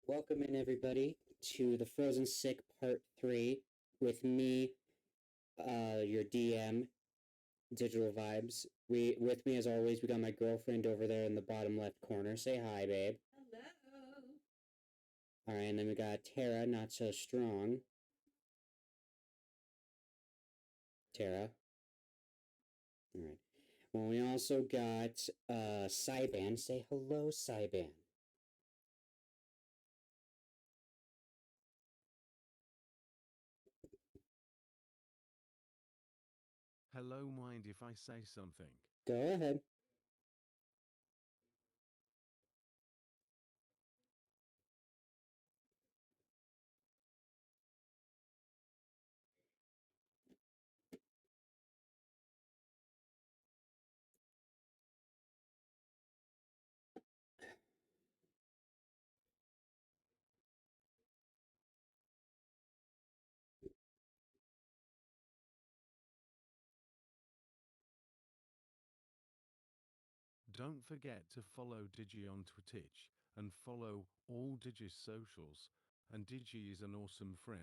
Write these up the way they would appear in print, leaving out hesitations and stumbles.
Welcome in everybody to the Frozen Sick Part 3 with me, your DM, Digital Vibes. With me as always, we got my girlfriend over there in the bottom left corner. Say hi, babe. Hello. Alright, and then we got Tara, not so strong. Tara. Alright. Well, we also got Cyban. Say hello, Cyban. Hello, mind if I say something? Go ahead. Don't forget to follow Digi on Twitch and follow all Digi's socials. And Digi is an awesome friend.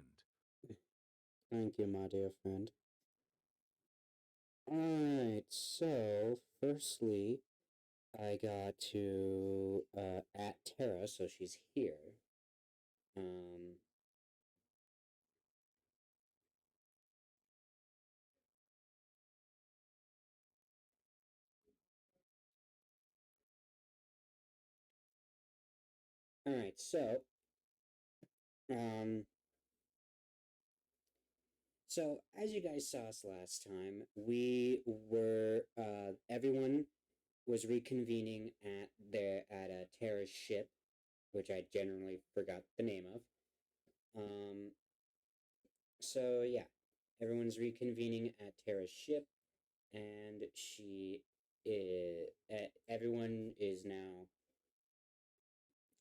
Thank you, my dear friend. Alright, so firstly, I got to at Tara, so she's here. Alright, so as you guys saw us last time, we were everyone was reconvening at Tara's ship, which I generally forgot the name of. So yeah, everyone's reconvening at Tara's ship, and everyone is now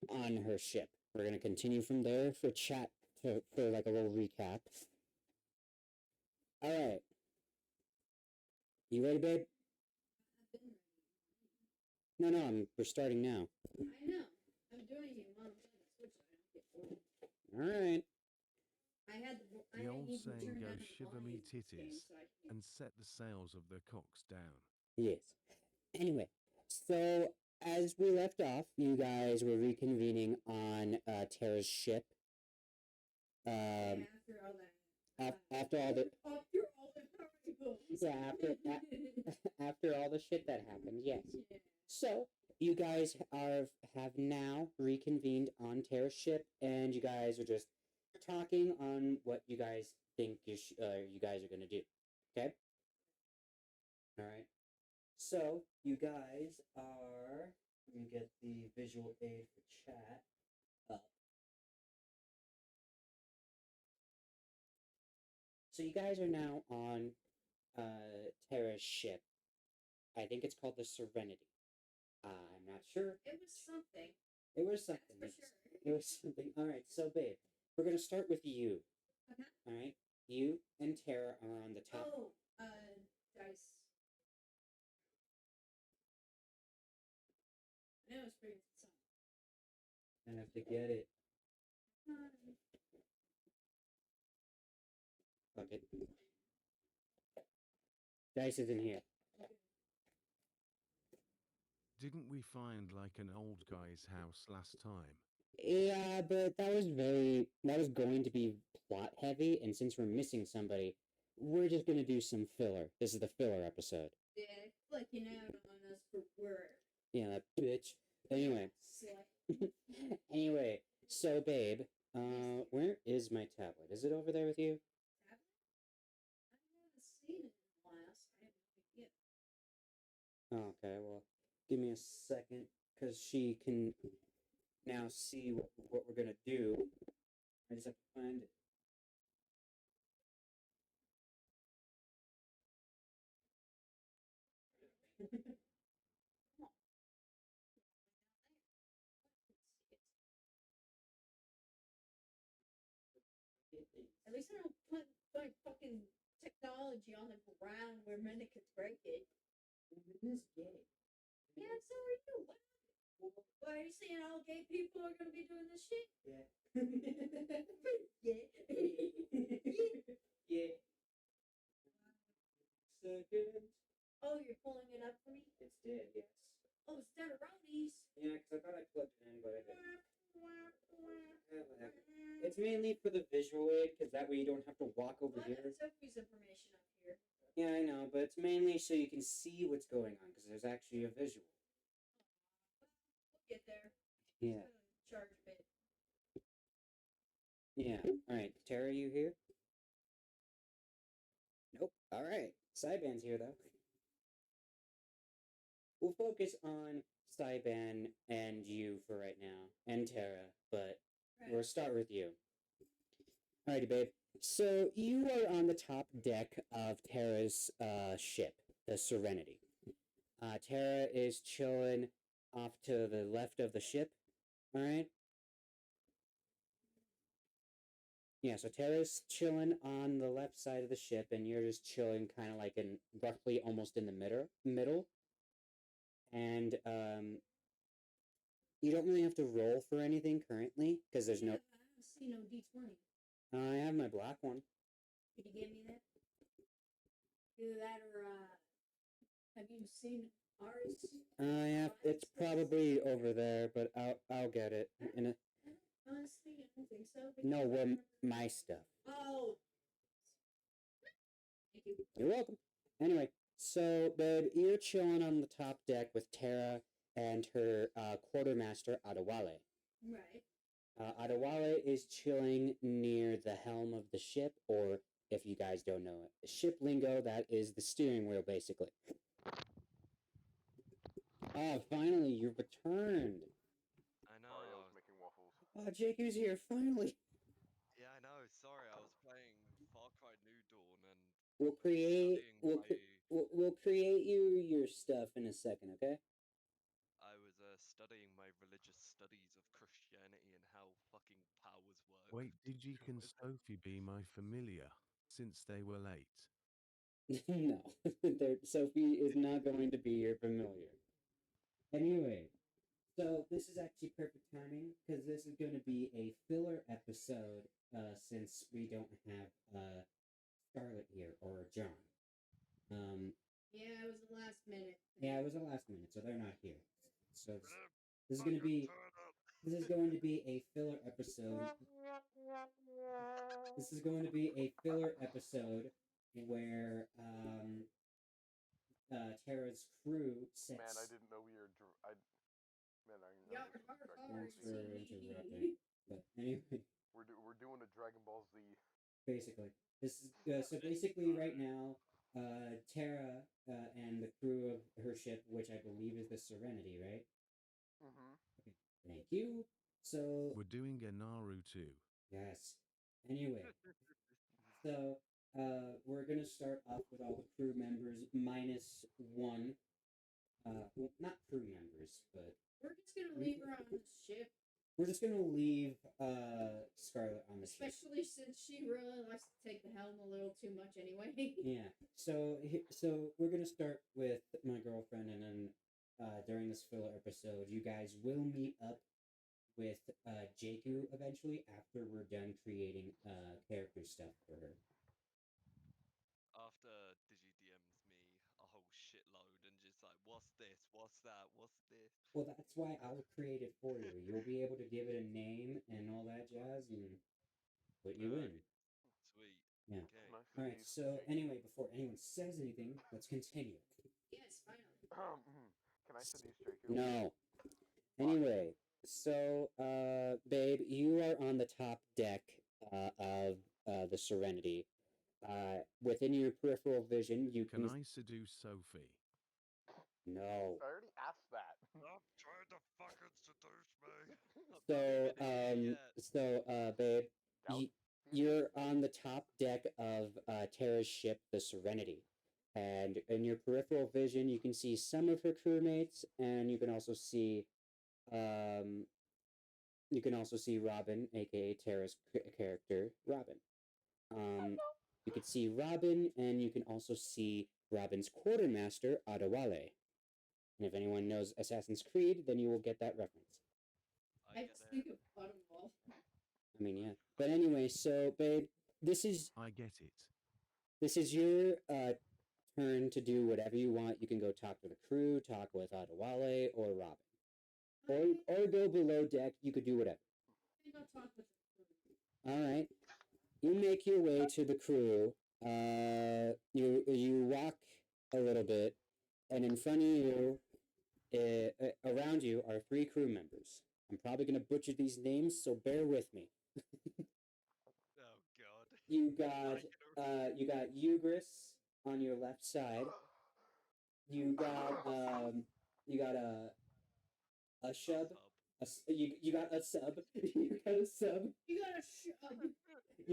on her ship. We're gonna continue from there for chat for like a little recap. All right, you ready, babe? I've been ready. No, we're starting now. I know. I'm doing it while I'm playing the Switch so I don't get bored. All right. The old even saying turned goes, down the shiver me volume of this game titties so I can- and set the sails of their cocks down. Yes. Anyway, so as we left off, you guys were reconvening on Tara's ship. after all that. After all the variables. yeah, after all the shit that happened, yes. Yeah. So you guys have now reconvened on Tara's ship, and you guys are just talking on what you guys think you guys are gonna do. Okay. All right. So you guys are. Let me get the visual aid for chat up. So you guys are now on Tara's ship. I think it's called the Serenity. I'm not sure. It was something. It was something. That's for sure. It was something. All right, so babe, we're gonna start with you. Okay. All right, you and Tara are on the top. Oh, dice. I know it's pretty good song. I have to get it. Fuck it. Dice is in here. Didn't we find like an old guy's house last time? Yeah, but that was going to be plot heavy, and since we're missing somebody, we're just gonna do some filler. This is the filler episode. Yeah, flicking out on us for work. Yeah, that bitch. Anyway. Anyway, so babe, where is my tablet? Is it over there with you? Tablet? I haven't seen it in a while, so I haven't picked it. Oh, okay, well, give me a second, because she can now see what we're gonna do. I just have to find it. At least I don't put my fucking technology on the ground where Minnie could break it. This gay. Yeah, so are you. What happened? Why are you saying all gay people are going to be doing this shit? Yeah. Yeah. Yeah. Second. Oh, you're pulling it up for me? It's dead, yes. Oh, it's Stutteroni's. Yeah, because I thought I plugged it in, but I didn't. Yeah, whatever. It's mainly for the visual aid, because that way you don't have to walk over Well, I here. got Sophie's information up here. Yeah, I know, but it's mainly so you can see what's going on, because there's actually a visual. We'll get there. Yeah. It's gonna charge a bit. Yeah. Alright, Tara, you here? Nope. Alright. Cyban's here, though. We'll focus on Cyban and you for right now, and Tara, but we'll Right. start with you. Alrighty, babe. So you are on the top deck of Tara's ship, the Serenity. Tara is chilling off to the left of the ship. Alright? Yeah, so Tara's chilling on the left side of the ship, and you're just chilling kind of like in roughly almost in the middle. And you don't really have to roll for anything currently, because there's no. I don't see no D20. I have my black one. Could you give me that? Either that or, have you seen ours? Yeah, it's probably over there, but I'll get it in a. Honestly, I don't think so. No, because I well, remember- my stuff. Oh! Thank you. You're welcome. Anyway, so babe, you're chilling on the top deck with Tara and her quartermaster Adewale. Right. Adewale is chilling near the helm of the ship, or if you guys don't know it, ship lingo, that is the steering wheel, basically. Oh, finally, you've returned. I Mario's know. making waffles. Oh, Jakey's here, finally. Yeah, I know. Sorry, I was playing Far Cry New Dawn and We'll create, studying we'll create you your stuff in a second, okay? I was studying my religious studies of Christianity and how fucking powers work. Wait, Digik and Sophie be my familiar, since they were late? No, Sophie is not going to be your familiar. Anyway, so this is actually perfect timing because this is going to be a filler episode since we don't have Scarlet here or John. Yeah, it was the last minute. Yeah, it was the last minute, so they're not here. So this is going to be a filler episode. This is going to be a filler episode where Tara's crew sets. Man, I didn't know we were. Man, I didn't know Yarr, this was yarr, Dragon yarr, Ball Thanks Z. for interrupting. But anyway, We're doing a Dragon Ball Z. basically, this is so basically right now, Tara and the crew of her ship, which I believe is the Serenity, right? Mm-hmm. Thank you. So We're doing a Naruto. yes. Anyway, so we're gonna start off with all the crew members minus one. Well, not crew members, but We're just gonna leave her on the ship, we're just gonna leave Scarlet on the ship. especially since she really likes to take the helm a little too much anyway. Yeah. So we're gonna start with my girlfriend, and then during this filler episode, you guys will meet up with Jakku eventually after we're done creating character stuff for her. After Digi DMs me a whole shitload and just like, what's this? What's that? What's this? Well, that's why I'll create it for you. You'll be able to give it a name and all that jazz, and put you in. Sweet. Yeah. Okay. Nice All right. So anyway, before anyone says anything, let's continue. Yes, finally. Can I seduce Draco? No. Anyway, so babe, you are on the top deck of the Serenity. Within your peripheral vision, you Can can. I seduce Sophie? No. I already asked that. Stop trying to fucking seduce me. Babe, Doubt. you're on the top deck of Tara's ship, the Serenity. And in your peripheral vision, you can see some of her crewmates, and you can also see Robin, aka Tara's character, Robin. You can see Robin, and you can also see Robin's quartermaster, Adewale. And if anyone knows Assassin's Creed, then you will get that reference. I I get just it. think of Bottom I mean, yeah. But anyway, so babe, this is I get it. your turn to do whatever you want. You can go talk to the crew, talk with Adewale or Robin, or go below deck. You could do whatever. Go talk with the All right. You make your way to the crew. You walk a little bit, and in front of you, around you, are 3 crew members. I'm probably gonna butcher these names, so bear with me. Oh god. You I got can you got Ugris on your left side. You got a shub. sub. You got a sub. You got a sub. You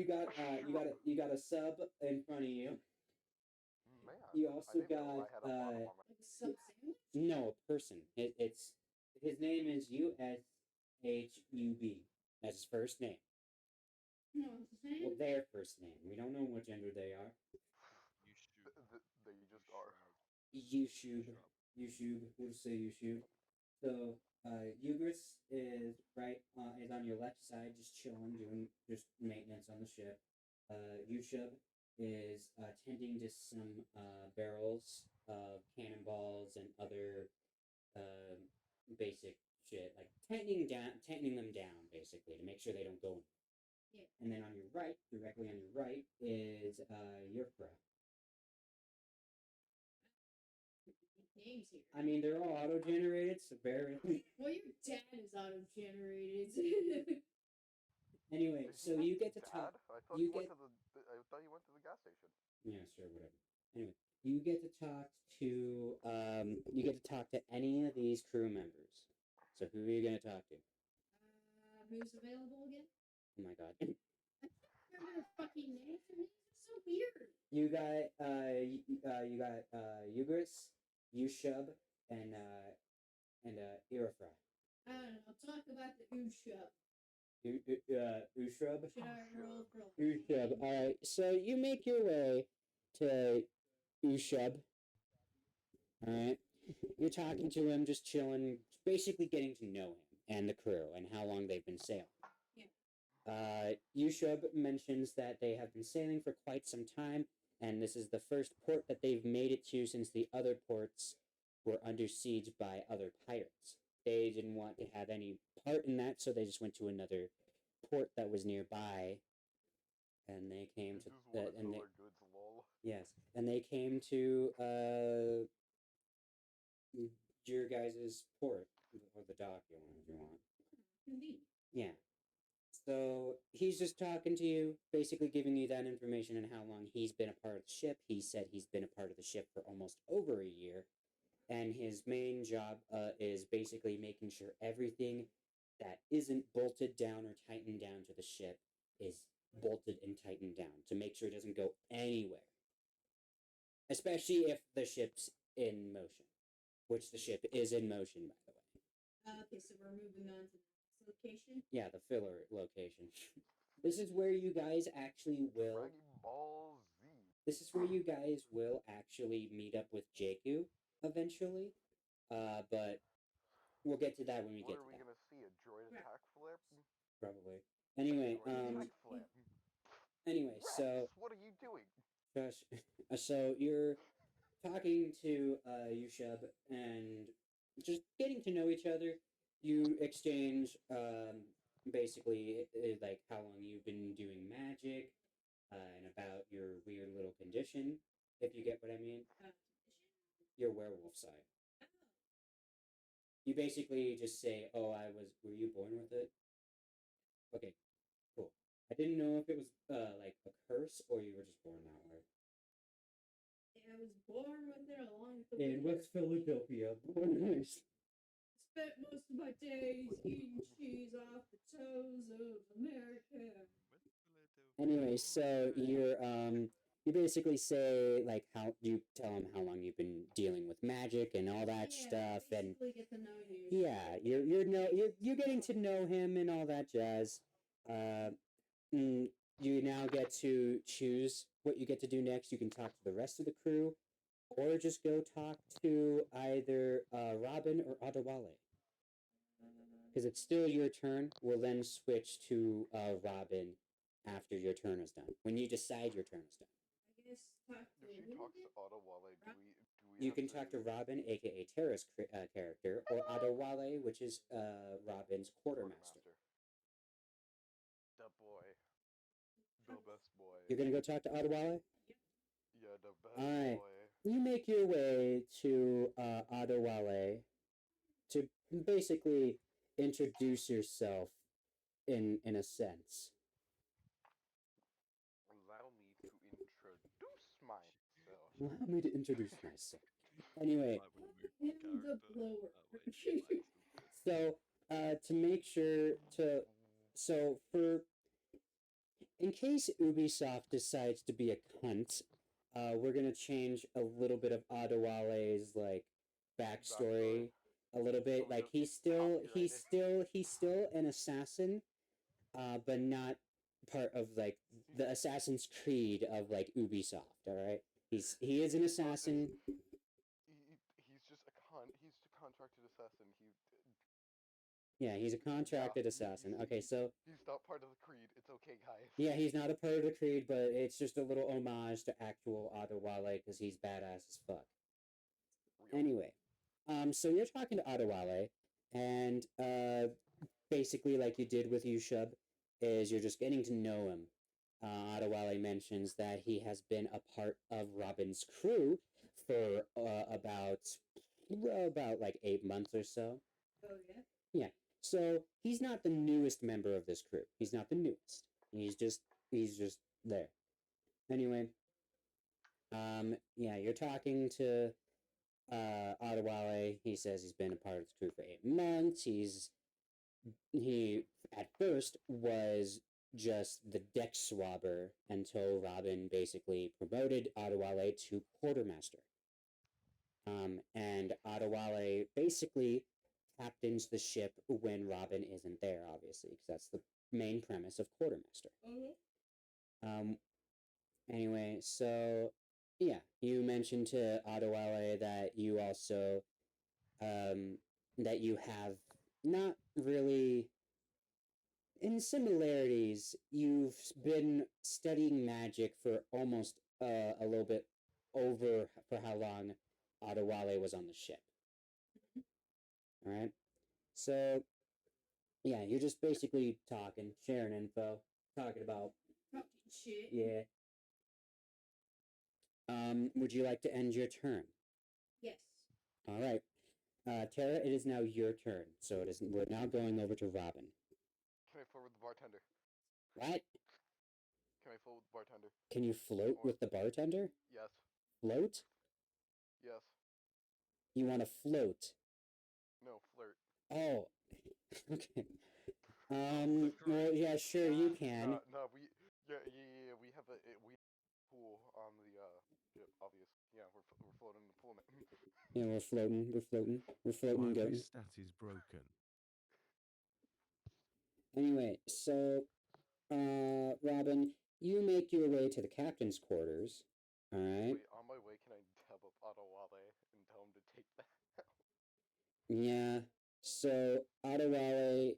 gotta shove. You got a sub in front of you. Man, You I also didn't know got I had a bottom on my- Like a sub sandwich? no person. It's his name is USHUB. That's his first name. No, it's the same. Well, their first name. We don't know what gender they are. You shoot. They just are. Yushub. Yushub. We'll say Yushub. So, Ugris is is on your left side, just chilling, doing just maintenance on the ship. Yushub is tending to some barrels of cannonballs and other basic shit, like tightening them down, basically, to make sure they don't go. Yeah. And then on your right, directly on your right, is Yurfra. Names here. I mean, they're all auto-generated, so bear with me. Well, your dad is auto-generated. Anyway, Is so he you get to Dad? talk. I thought you he went get- to I thought he went to the gas station. Yeah, sure, whatever. Anyway, you get to talk to any of these crew members. So who are you gonna talk to? Who's available again? Oh my god. I can't remember their fucking names. Their names are so weird. You got Ugris, Yushub, and Irafra. I don't know. Talk about the Ushub. Ushrub? Should I roll for Ushub. Alright, so you make your way to Ushub. Alright. You're talking to him, just chilling, basically getting to know him and the crew and how long they've been sailing. Ushub mentions that they have been sailing for quite some time, and this is the first port that they've made it to since the other ports were under siege by other pirates. They didn't want to have any part in that, so they just went to another port that was nearby, and they came This to is what and they, our goods, lol. yes, and they came to your guys' port or the dock, if you want. Convenient. Yeah. So he's just talking to you, basically giving you that information and how long he's been a part of the ship. He said he's been a part of the ship for almost over a year, and his main job is basically making sure everything that isn't bolted down or tightened down to the ship is bolted and tightened down to make sure it doesn't go anywhere. Especially if the ship's in motion, which the ship is in motion, by the way. Okay, so we're moving on to the next location. Yeah, the filler location. This is where you guys actually will. Dragon Ball Z. This is where you guys will actually meet up with Jakku eventually. But we'll get to that when we What get are to we that. gonna see? A droid Right. attack flip? Probably. Anyway, Droid attack flip. anyway, so Rex, what are you doing? Josh, so you're talking to Yushub and just getting to know each other. You exchange basically like how long you've been doing magic and about your weird little condition, if you get what I mean. Your werewolf side. You basically just say, "Oh, were you born with it?" Okay, cool. I didn't know if it was like a curse or you were just born that way. I was born with it along with the In winter. West Philadelphia, born nice. Spent most of my days eating cheese off the toes of America. Anyway, so you basically say like how you tell him how long you've been dealing with magic and all that stuff, and basically get to know you. yeah, you're getting to know him and all that jazz. You now get to choose what you get to do next. You can talk to the rest of the crew, or just go talk to either Robin or Adewale. because it's still your turn. We'll then switch to Robin after your turn is done. When you decide your turn is done. I guess talk to If she who talks to again? Ottawale, do we You have can talk to Robin, aka Tara's character, or Adewale, which is Robin's quartermaster. The boy. The best boy. You're gonna go talk to Adewale? Yeah, the best Alright. boy. You make your way to Adewale to basically introduce yourself in a sense. Allow me to introduce myself. Allow me to introduce myself. Anyway, I would move Him the character. blower. Oh, wait, she likes him. so to make sure to in case Ubisoft decides to be a cunt, we're gonna change a little bit of Adewale's like backstory a little bit. So Like just he's still an assassin, but not part of like the Assassin's Creed of like Ubisoft. All right, he is an assassin. He's just a he's a contracted assassin. Yeah, he's a contracted assassin. Okay, so He's not part of the Creed. It's okay, guys. yeah, he's not a part of the Creed, but it's just a little homage to actual Adewale because he's badass as fuck. Real. Anyway, so you're talking to Adewale, and basically, like you did with Yushub, is you're just getting to know him. Adewale mentions that he has been a part of Robin's crew for about like 8 months or so. Oh yeah. So he's not the newest member of this crew. He's not the newest. He's just there. Anyway, yeah, you're talking to Adewale. He says he's been a part of the crew for 8 months. He at first was just the deck swabber until Robin basically promoted Adewale to quartermaster. And Adewale basically captains the ship when Robin isn't there, obviously, because that's the main premise of quartermaster. Anyway, so yeah, you mentioned to Adewale that you also that you have not really in similarities. You've been studying magic for almost a little bit over for how long Adewale was on the ship. All right, so yeah, you're just basically talking, sharing info, talking about Talking shit. yeah. Would you like to end your turn? Yes. All right, Tara, it is now your turn. So it is. We're now going over to Robin. Can I float with the bartender? What? Can I float with the bartender? Can you float with the bartender? Yes. Float? Yes. You want to float? No, flirt. Oh, okay. Well, yeah, sure, you can. No, we we have a pool on the ship, obvious. Yeah, we're floating in the pool now. Yeah, we're floating and My going. wrist stat is broken. Anyway, so, Robin, you make your way to the captain's quarters. All right. Wait, on my way, can I tab up Adewale and tell him to take that? Yeah. So Adewale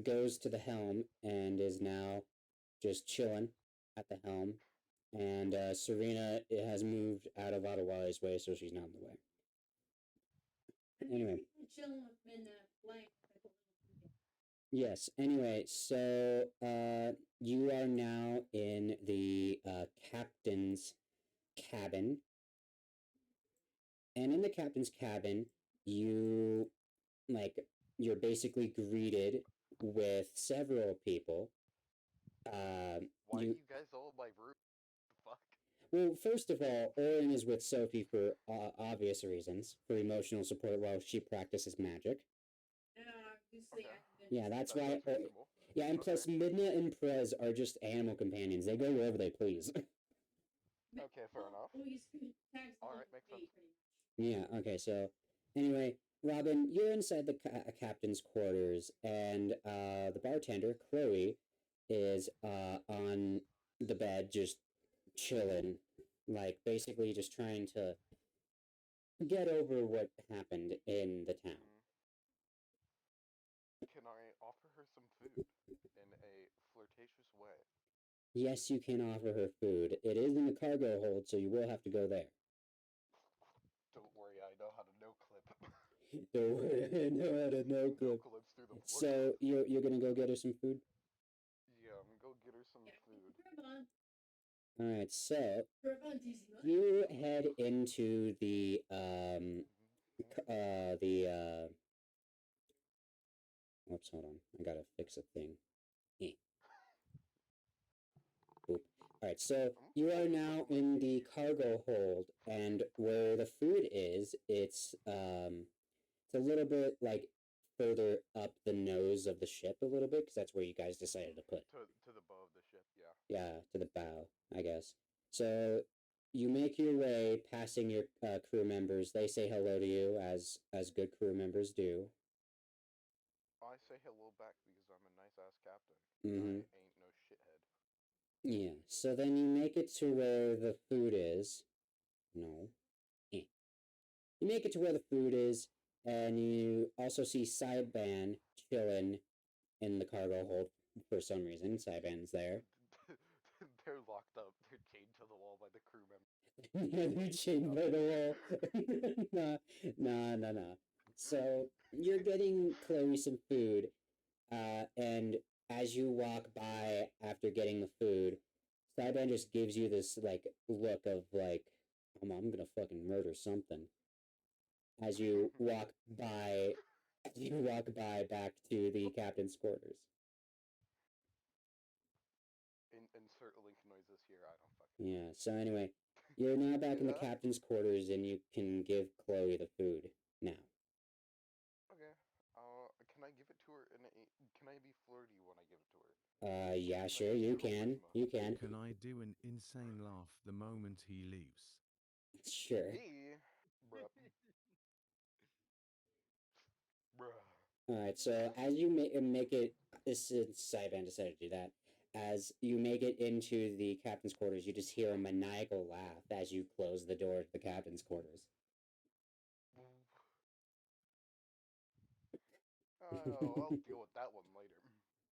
goes to the helm and is now just chilling at the helm. And Serena has moved out of Adewale's way, so she's not in the way. Anyway. Chilling in the blank. Yes. Anyway, so you are now in the captain's cabin. And in the captain's cabin, you're basically greeted with several people. Why are you guys all in my room? The fuck? Well, first of all, Orin is with Sophie for obvious reasons, for emotional support while she practices magic. Obviously, Okay. Yeah, that's why. reasonable. Yeah, and plus Midna and Prez are just animal companions. They go wherever they please. Okay, fair enough. Alright, makes sense. Yeah, okay, so anyway, Robin, you're inside the captain's quarters, and the bartender, Chloe, is on the bed just chilling, like basically just trying to get over what happened in the town. Can Yes, you can offer her food. It is in the cargo hold, so you will have to go there. Don't worry, I know how to no clip. Don't worry, I know how to no clip. clips through the floor. So you're gonna go get her some food? Yeah, I'm gonna go get her some Yeah, food. grab on. All right. So Grab on, easy money. you head into the Oops, hold on. I gotta fix a thing. Eh. Oop. All right, so you are now in the cargo hold, and where the food is, it's a little bit like further up the nose of the ship a little bit, because that's where you guys decided to put. To the bow of the ship, yeah. Yeah, to the bow, I guess. So you make your way, passing your crew members. They say hello to you, as good crew members do. I say hello back because I'm a nice ass captain. Mm-hmm. I ain't no shithead. Yeah. So then you make it to where the food is. No. Eh. You make it to where the food is, and you also see Saiban chilling in the cargo hold for some reason. Saiban's there. They're locked up. They're chained to the wall by the crew member. Yeah, they're chained by the wall. No. So you're getting Chloe some food, and as you walk by after getting the food, Saiban just gives you this like look of like, I'm gonna fucking murder something. As you walk by back to the captain's quarters. Insert link noises here. I don't fucking. Yeah. So anyway, you're now back in the captain's quarters, and you can give Chloe the food now. Okay. Can I give it to her? Can I be flirty when I give it to her? Yeah, sure, you can. You can. Can I do an insane laugh the moment he leaves? Sure. Me, bruh. Bruh. Alright, so as you make it, since Saiban decided to do that, as you make it into the captain's quarters, you just hear a maniacal laugh as you close the door to the captain's quarters. I'll deal with that one later.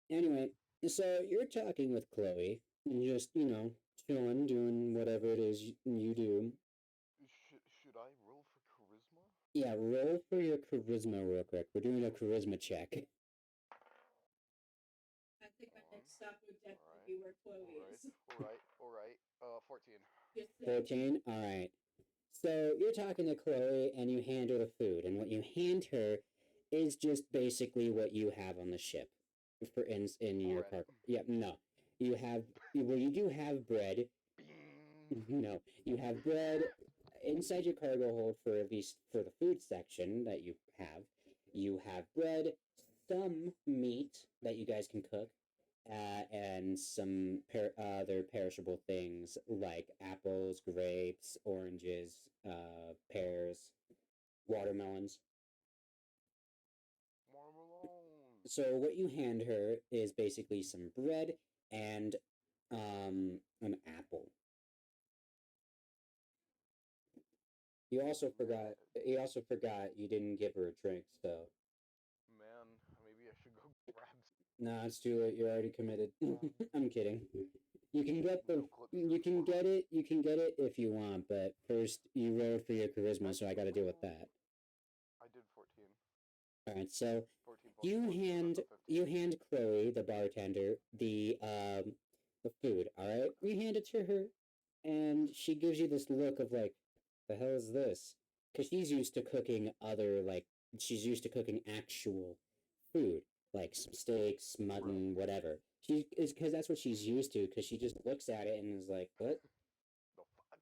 Anyway, so you're talking with Chloe, and just, chilling, doing whatever it is you do. Should I roll for charisma? Yeah, roll for your charisma real quick. We're doing a charisma check. I think my next stop would definitely be where Chloe is. Alright. 14. 14? Alright. So you're talking to Chloe, and you hand her the food, and what you hand her is just basically what you have on the ship. For in your Bread. car. Yep, no. You do have bread. No, you have bread inside your cargo hold, for at least for the food section that you have. You have bread, some meat that you guys can cook, and some other perishable things like apples, grapes, oranges, pears, watermelons. So what you hand her is basically some bread and an apple. You also forgot you didn't give her a drink, so. Man, maybe I should go grab some. No, it's too late. You're already committed. I'm kidding. You can get it if you want, but first you rolled for your charisma, so I got to deal with that. I did 14. All right, so 14 you hand Chloe, the bartender, the food. All right, you hand it to her, and she gives you this look of like, the hell is this? Because she's used to cooking she's used to cooking actual food, like some steaks, mutton, whatever. Because that's what she's used to. Because she just looks at it and is like, what? The fuck?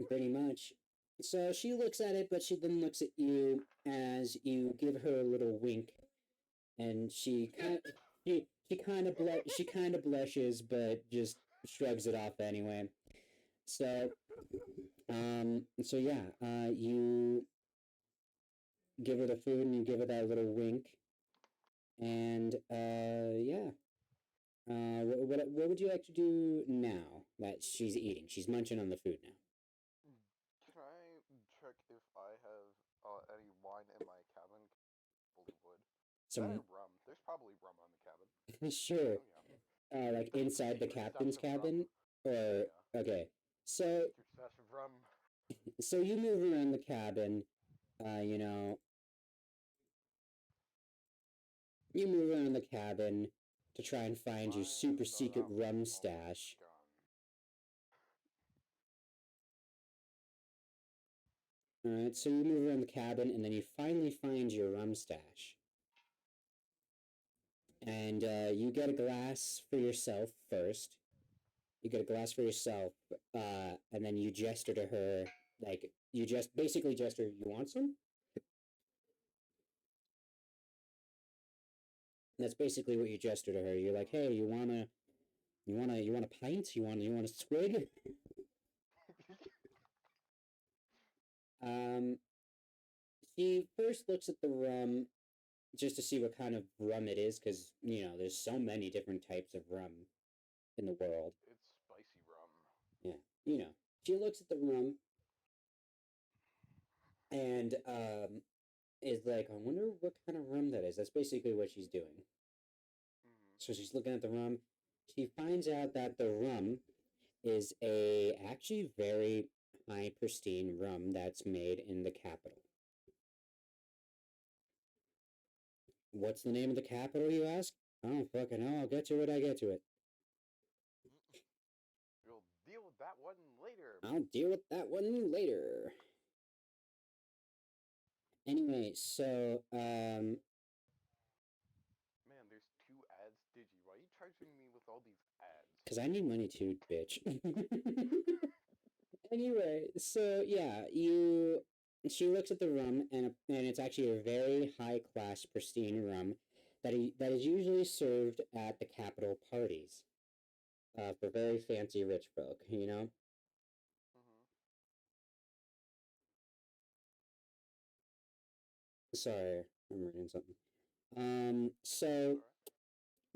Pretty much. So she looks at it, but she then looks at you as you give her a little wink, and she kind of blushes, but just shrugs it off anyway. So you give her the food and you give her that little wink, and what would you like to do now that she's eating? She's munching on the food now. Can I check if I have any wine in my cabin? Probably would. Rum. There's probably rum on the cabin. Sure. Oh, yeah. like inside the Secret stash captain's of rum. cabin, or Yeah. okay. So Secret stash of rum. so you move around the cabin, you know, you move around the cabin to try and find your super Find the secret rum almost stash. gone. Alright, so you move around the cabin and then you finally find your rum stash. And you get a glass for yourself first. You get a glass for yourself, and then you gesture to her, like, you just basically gesture, you want some? That's basically what you gesture to her. You're like, hey, you want a pint? You want a swig? She first looks at the rum just to see what kind of rum it is, because, you know, there's so many different types of rum in the world. It's spicy rum. Yeah, you know. She looks at the rum and is like, I wonder what kind of rum that is. That's basically what she's doing. Mm-hmm. So she's looking at the rum. She finds out that the rum is a actually very high pristine rum that's made in the capital. What's the name of the capital, you ask? I don't fucking know. I'll get to it. I get to it. We'll deal with that one later. I'll deal with that one later. Anyway, so Man, there's 2 ads. Digi, why are you charging me with all these ads? because I need money too, bitch. Anyway, so yeah, she looks at the rum and it's actually a very high class, pristine rum that is usually served at the capital parties, for very fancy rich folk, you know. Mm-hmm. Sorry, I'm reading something. So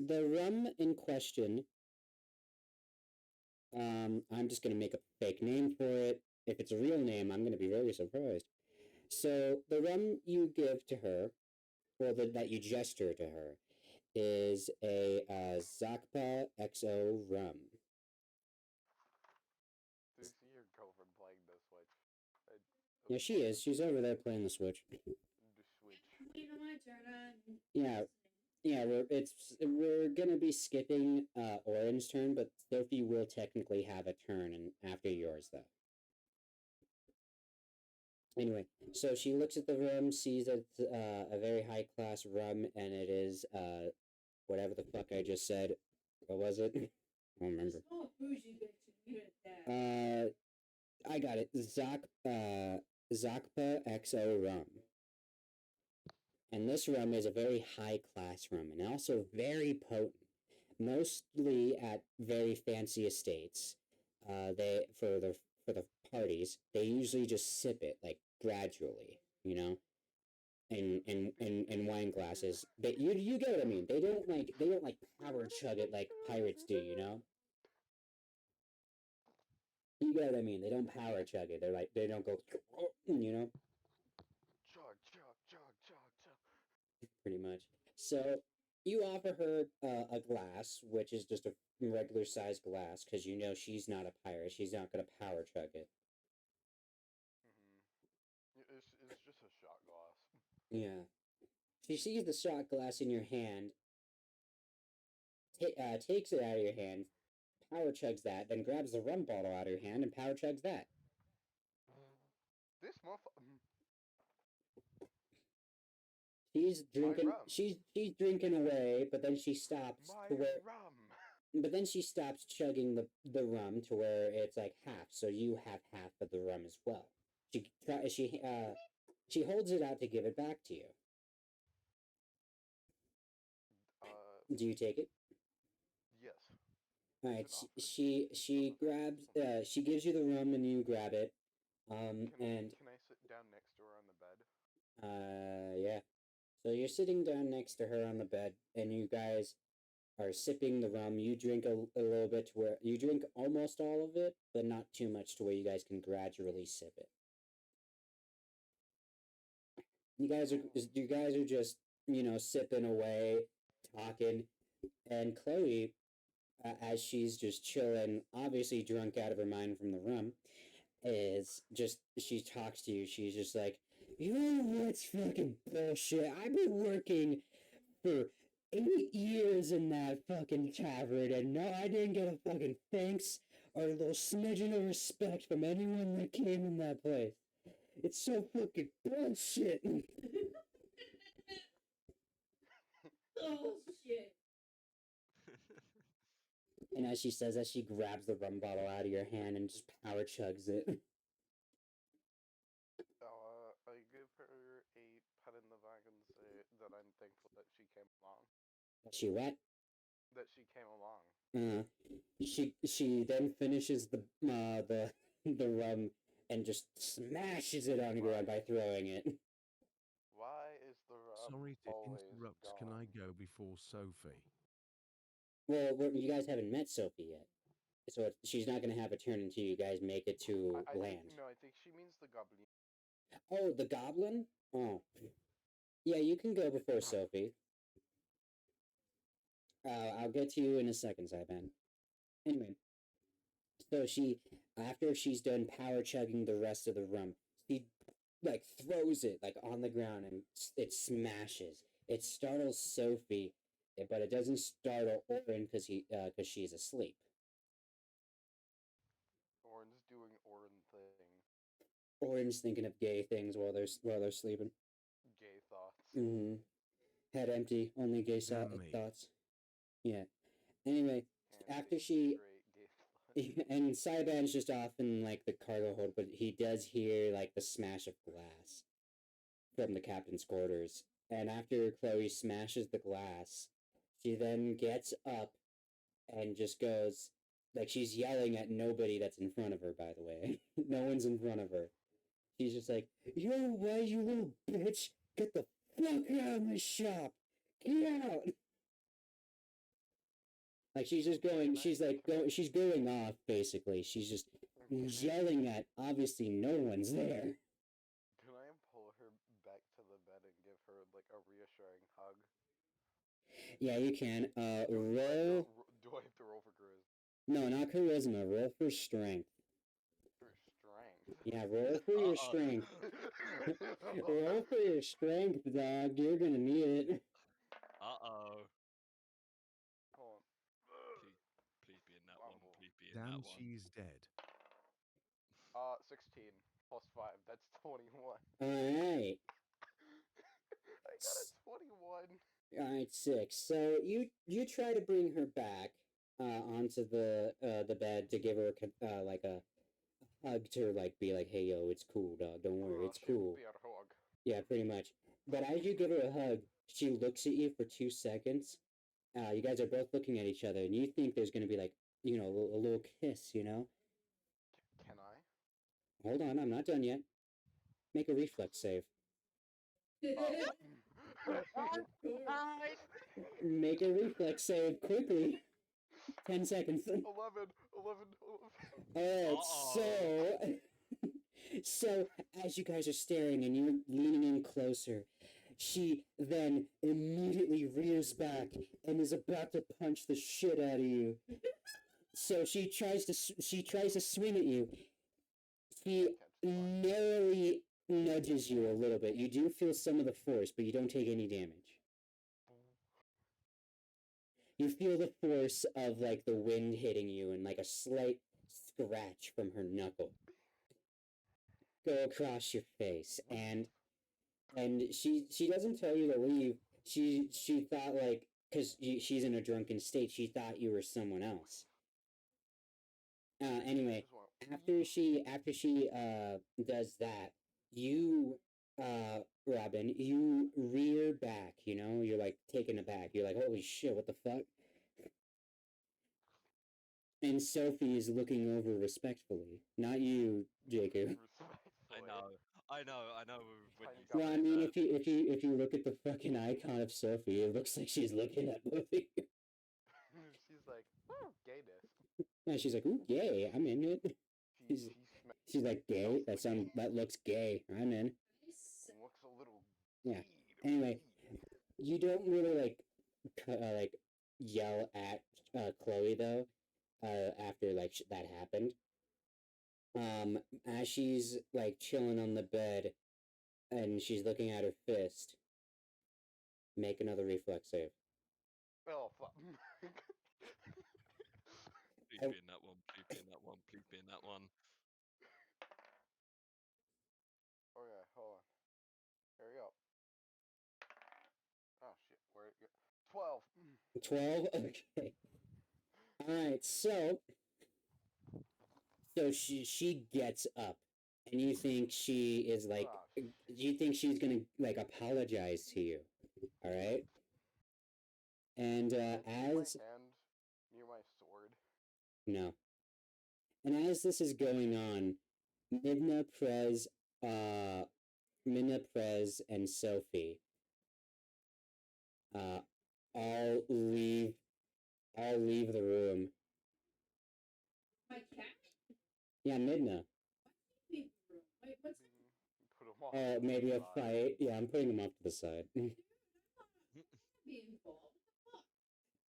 the rum in question, I'm just gonna make a fake name for it. If it's a real name, I'm gonna be very surprised. So the rum you give to her, or that you gesture to her, is a Zakpa XO rum. Do you see your girlfriend playing the Switch? Yeah, she is. She's over there playing the Switch. The Switch. Wait on my turn. Yeah. Yeah, we're gonna be skipping Orange's turn, but Sophie will technically have a turn after yours, though. Anyway, so she looks at the rum, sees that it's a very high class rum, and it is whatever the fuck I just said. What was it? I don't remember. Oh, bougie bitch, and leave it at that. I got it. Zakpa XO rum. And this rum is a very high class rum and also very potent. Mostly at very fancy estates. They for the parties, they usually just sip it like gradually, you know, in wine glasses. You get what I mean. They don't like power chug it like pirates do, you know. You get what I mean. They don't power chug it. They don't go, you know. Chug, chug, chug, chug, chug. Pretty much. So you offer her a glass, which is just a regular sized glass, because you know she's not a pirate. She's not going to power chug it. Mm-hmm. It's just a shot glass. Yeah. She sees the shot glass in your hand, takes it out of your hand, power chugs that, then grabs the rum bottle out of your hand and power chugs that. This motherfucker. She's drinking. rum. She's drinking away, but then she stops. My rum. But then she stops chugging the rum to where it's like half, so you have half of the rum as well. She holds it out to give it back to you. Do you take it? Yes. All right. She grabs. She gives you the rum and you grab it. And Can I sit down next to her on the bed? Yeah. So you're sitting down next to her on the bed, and you guys are sipping the rum. You drink a little bit to where you drink almost all of it, but not too much to where you guys can gradually sip it. You guys are just, you know, sipping away, talking, and Chloe, as she's just chilling, obviously drunk out of her mind from the rum, is just she talks to you. She's just like, you know what's fucking bullshit? I've been working for 8 years in that fucking tavern, and no, I didn't get a fucking thanks or a little smidgen of respect from anyone that came in that place. It's so fucking bullshit. Oh shit. And as she says that, she grabs the rum bottle out of your hand and just power chugs it. I give her a pat in the back and say that I'm thankful that she came along. She what? That she came along. She then finishes the the rum and just smashes it on the ground by throwing it. Why is the rum Sorry to always interrupt. gone? Can I go before Sophie? Well, you guys haven't met Sophie yet, so she's not gonna have a turn until you guys make it to I land. think, no, I think she means the goblin. Oh, the goblin? Oh, yeah, you can go before Sophie. I'll get to you in a second, Saipan. Anyway, so after she's done power chugging the rest of the rum, she like throws it like on the ground and it smashes. It startles Sophie, but it doesn't startle Orin because she's asleep. Orin's doing Orin thing. Orin's thinking of gay things while they're sleeping. Gay thoughts. Mm-hmm. Head empty, only gay Damn me. thoughts. Yeah. Anyway, And after gay- she straight gay thoughts. and Saiban's just off in like the cargo hold, but he does hear like the smash of glass from the captain's quarters. And after Chloe smashes the glass, she then gets up and just goes like she's yelling at nobody that's in front of her, by the way. No one's in front of her. She's just like, yo, why, you little bitch? Get the fuck out of my shop! Get out! Like she's just going, she's she's going off basically. She's just yelling at obviously no one's there. Can I pull her back to the bed and give her like a reassuring hug? Yeah, you can. Roll. Do I have to roll for charisma? No, not charisma. Roll for strength. For strength. Yeah, roll for your strength. Roll for your strength, dog. You're gonna need it. Uh-oh. Hold Please be in that Wow. one. Please be in Damn, that one. she's dead. on. 16 plus 5. That's 21. Alright. I got a 21. Alright, 6. So you try to bring her back onto the bed to give her like a hug to like be like, hey yo, it's cool, dog. Don't worry, it's cool. Hug. Yeah, pretty much. But as you give her a hug, she looks at you for 2 seconds. You guys are both looking at each other, and you think there's gonna be like, you know, a little kiss, you know? Can I? Hold on, I'm not done yet. Make a reflex save. Make a reflex save quickly. 10 seconds. 11. Alright, so as you guys are staring and you're leaning in closer, she then immediately rears back and is about to punch the shit out of you. So she tries to swing at you. She narrowly nudges you a little bit. You do feel some of the force, but you don't take any damage. You feel the force of like the wind hitting you and like a slight scratch from her knuckle go across your face, and she doesn't tell you to leave. She thought like, because she's in a drunken state, she thought you were someone else. Anyway, after she does that, you Robin, you rear back, you know, you're like taken aback. You're like, holy shit, what the fuck? And Sophie is looking over respectfully. Not you, Jacob. I know. Well, I mean, if you look at the fucking icon of Sophie, it looks like she's looking at both of you. She's like, oh, gayness. And she's like, ooh, gay, I'm in it. She's like, gay? That looks gay. I'm in. Looks a little Yeah. Anyway, you don't really like yell at Chloe though. After like that happened. As she's like chilling on the bed, and she's looking at her fist. Make another reflex save. Oh, fuck. Please I- be in that one. Please be in that one. Please be in that one. Okay, hold on. Hurry up. Oh, shit. Where it go? 12. 12? Okay. Alright, so she gets up, and you think she is like, Oh, you think she's gonna like apologize to you, all right? And Is as my hand near my sword? no, and as this is going on, Midna Prez, and Sophie, all leave the room. My cat? Yeah, Midna. Leave the room. Wait, what's that? Put them all. Maybe a aside. fight. Yeah, I'm putting them off to the side. Be involved. What the fuck?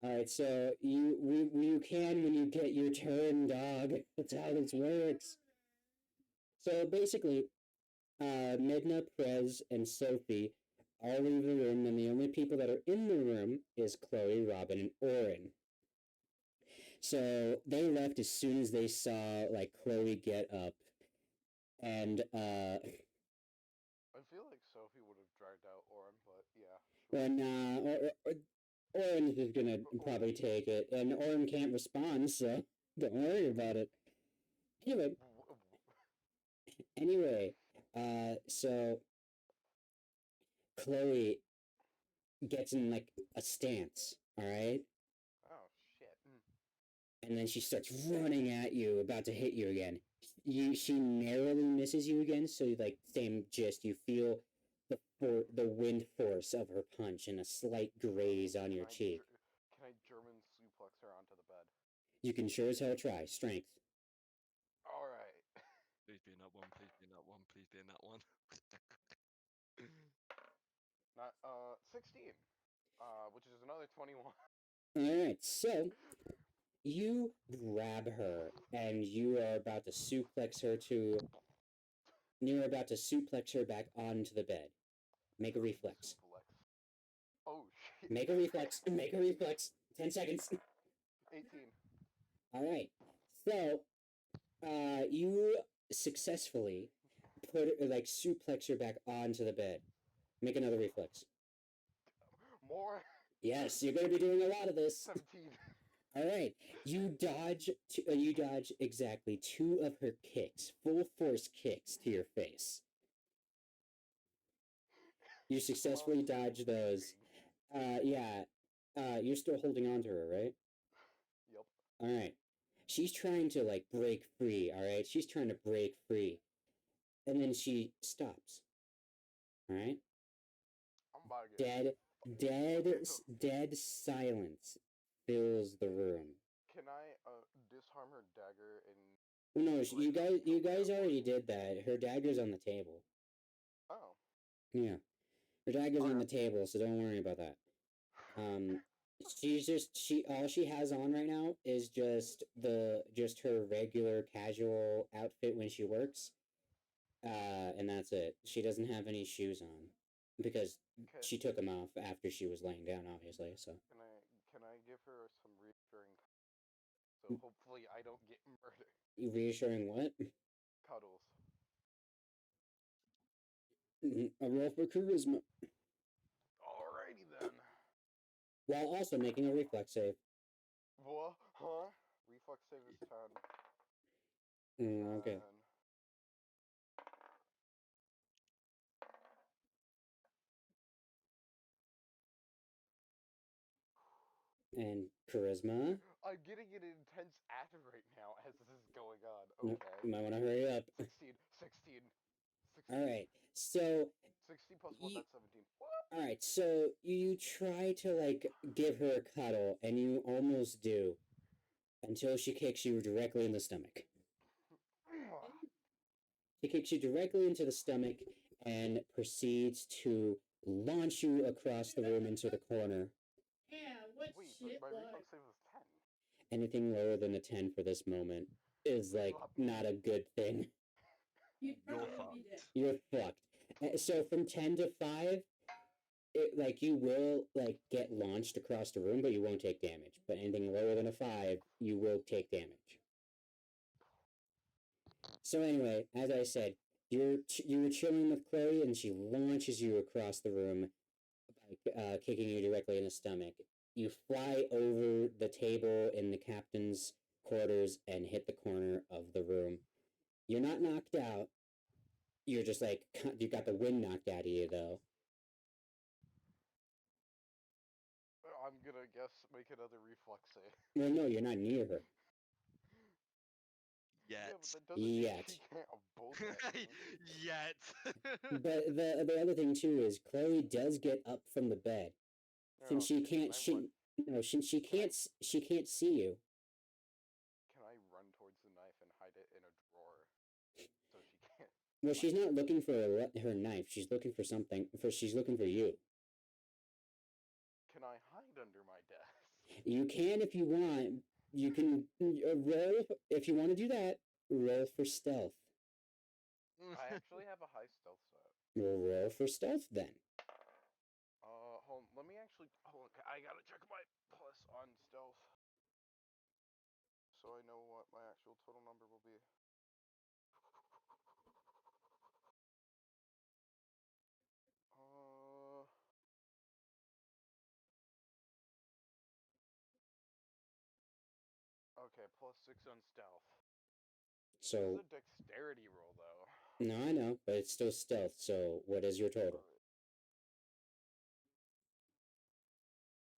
All right, so you can when you get your turn, dog. That's how this works. So basically, Midna, Prez, and Sophie all leave the room, and the only people that are in the room is Chloe, Robin, and Orin. So they left as soon as they saw like Chloe get up, and I feel like Sophie would have dragged out Orin, but yeah. when Orin is gonna probably take it, and Orin can't respond, so don't worry about it. Anyway, so Chloe gets in like a stance, all right, Oh, shit. and then she starts running at you, about to hit you again. She narrowly misses you again, so like same gist. You feel the wind force of her punch and a slight graze on your cheek. Can I German suplex her onto the bed? You can sure as hell try strength. Alright. Please be in that one. Please be in that one. Please be in that one. Not 16. Which is another 21. All right, so you grab her and you are about to suplex her back onto the bed. Make a reflex. Suplex. Oh shit. Make a reflex. Make a reflex. 10 seconds. 18. All right. So, you successfully suplex her back onto the bed. Make another reflex. More. Yes, you're going to be doing a lot of this. 17. All right. You dodge exactly 2 of her kicks, full force kicks to your face. You successfully dodge those. Yeah. You're still holding on to her, right? Yep. All right. She's trying to like break free, all right? She's trying to break free. And then she stops. All right? I'm about to get Dead silence fills the room. Can I disarm her dagger and No, you guys already did that. Her dagger's on the table. Oh. Yeah. Her dagger's on Okay. the table, so don't worry about that. All she has on right now is just her regular casual outfit when she works. And that's it. She doesn't have any shoes on because she took them off after she was laying down, obviously. So Can I give her some reassuring so hopefully I don't get murdered? reassuring what? Cuddles. A roll for charisma, Alrighty then. while also making a reflex save. What? Huh? Reflex save is 10. Okay. And charisma. I'm getting an intense ad right now as this is going on. Nope, Okay. you might want to hurry up. 16. 16. All right. So 16 plus 1, that's 17. all right. So you try to like give her a cuddle, and you almost do, until she kicks you directly in the stomach. She kicks you directly into the stomach and proceeds to launch you across the room into the corner. Yeah, what Wait, shit but my like? reflex save was 10. Anything lower than a 10 for this moment is like not a good thing. You'd You're probably be dead. fucked. You're fucked. So from 10 to 5, like you will like get launched across the room, but you won't take damage. But anything lower than a 5, you will take damage. So anyway, as I said, you were chilling with Chloe, and she launches you across the room by kicking you directly in the stomach. You fly over the table in the captain's quarters and hit the corner of the room. You're not knocked out. You're just like, you got the wind knocked out of you, though. I'm gonna guess make another reflex save. Well, no, you're not near her. Yet. Yeah, but that doesn't mean Yet. she can't bolt at me. Yet. But the other thing too is Chloe does get up from the bed. No, Since she can can't, I run- she can't see you. Can I run towards the knife and hide it in a drawer so she can't? Well, she's not looking for her knife. She's looking for something. She's looking for you. Can I hide under my desk? You can if you want. You can roll if you want to do that. Roll for stealth. I actually have a high stealth set. We'll roll for stealth then. Hold on. Let me actually. Hold on. I gotta check my plus on stealth, so I know what my actual total number will be. Okay, +6 on stealth. So This is a dexterity roll, though. no, I know, but it's still stealth. So what is your total? Alright.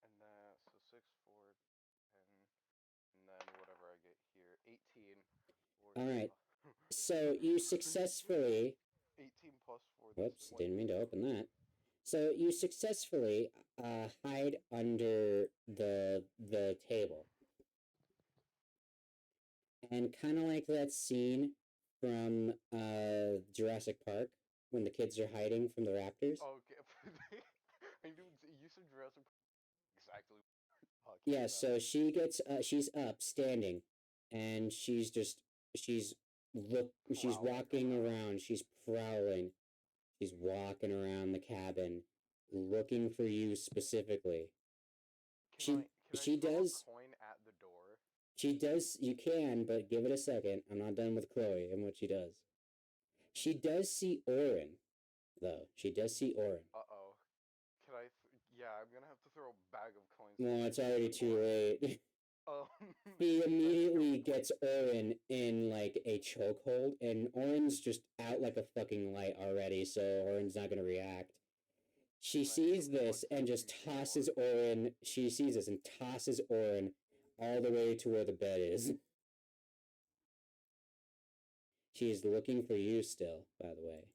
And then so 6, 4, 10, and then whatever I get here, 18. Alright. So you successfully. 18 plus 4. Whoops! Didn't mean to open that. So you successfully hide under the table. And kind of like that scene from Jurassic Park when the kids are hiding from the raptors. Okay. I knew you said Jurassic Park exactly. Yeah, so she's up, standing, and she's walking around, she's prowling, she's walking around the cabin, looking for you specifically. Can she I throw does. a coin at the door? She does. You can, but give it a second. I'm not done with Chloe and what she does. She does see Orin, though. She does see Orin. Uh-oh. Can I... yeah, I'm gonna have to throw a bag of coins. Well, it's already too late. Oh. He immediately gets Orin in, like, a chokehold, and Orin's just out like a fucking light already, so Orin's not gonna react. She sees this and just tosses Orin. She sees this and tosses Orin all the way to where the bed is. She is looking for you still, by the way.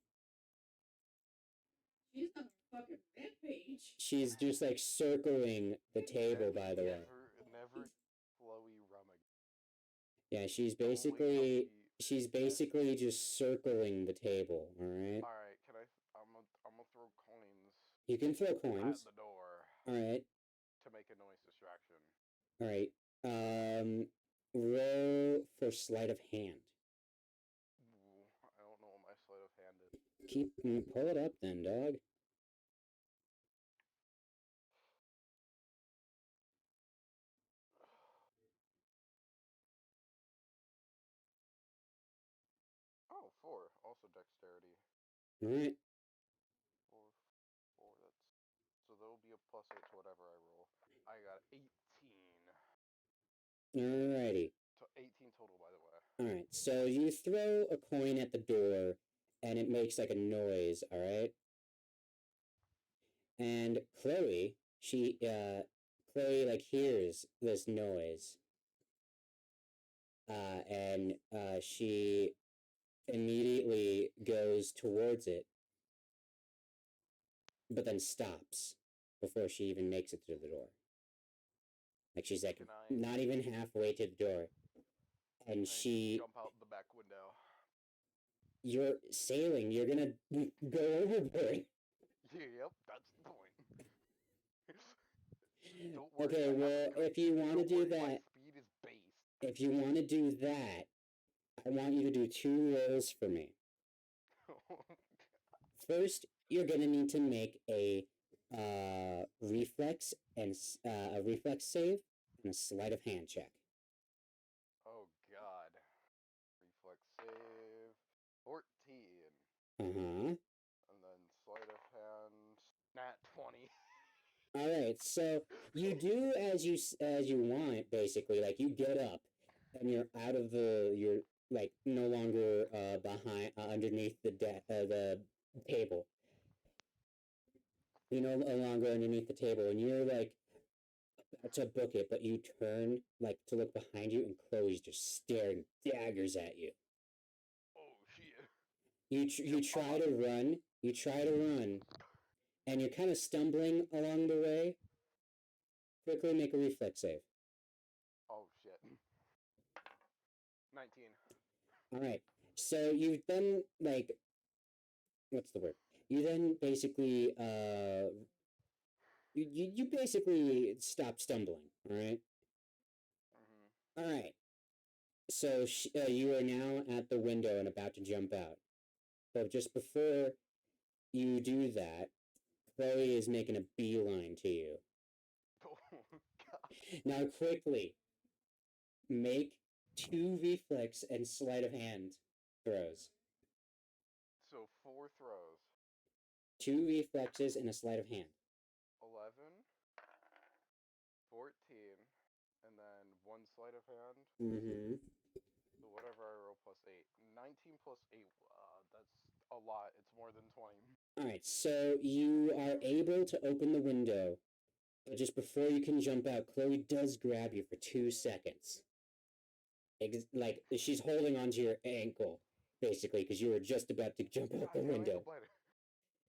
She's on a fucking rampage. She's just like circling the table, by the way. Never Chloe rum again. Yeah, she's Don't wait till basically just circling the table, alright? Alright, can I... I'm gonna throw coins You can throw coins. at the door Alright. to make a noise distraction. Alright. Roll for sleight of hand. Ooh, I don't know what my sleight of hand is. Pull it up then, dog. Oh, 4. Also dexterity. Alright. 4, that's... so there'll be a +8 to whatever I roll. I got 18. Alrighty. 18 total, by the way. Alright, so you throw a coin at the door, and it makes like a noise, alright? And Chloe, Chloe, like, hears this noise. And she immediately goes towards it, but then stops before she even makes it to the door. Like, she's like, not even halfway to the door. And she... jump out the back window. You're sailing. You're gonna go overboard. Yep, that's the point. Don't worry. Okay, I have a well, gun. if you want to Don't do worry, my that, speed is based. if you want to do that, I want you to do 2 rolls for me. First, you're gonna need to make a reflex and a reflex save and a sleight of hand check. Oh god. Reflex save 14. Uh-huh. And then sleight of hand nat 20. All right, so you do as you want, basically. Like, you get up and you're out of you're like no longer behind underneath the table. You're no longer underneath the table, and you're like about to book it, but you turn like to look behind you, and Chloe's just staring daggers at you. Oh shit. You try to run. You try to run, and you're kind of stumbling along the way. Quickly make a reflex save. Oh shit. 19. All right. So you then like, what's the word? You then basically you basically stop stumbling. All right. Mhm. All right. So you are now at the window and about to jump out. But just before you do that, Chloe is making a beeline to you. Oh god. Now, quickly, make 2 reflex and sleight of hand throws. So 4 throws. 2 reflexes and a sleight of hand. 11, 14, and then 1 sleight of hand. Mm-hmm. So whatever I roll plus 8. 19 plus 8, that's a lot. It's more than 20. Alright, so you are able to open the window, but just before you can jump out, Chloe does grab you for 2 seconds. Like, she's holding onto your ankle, basically, because you were just about to jump out the God, my window. ankle biter.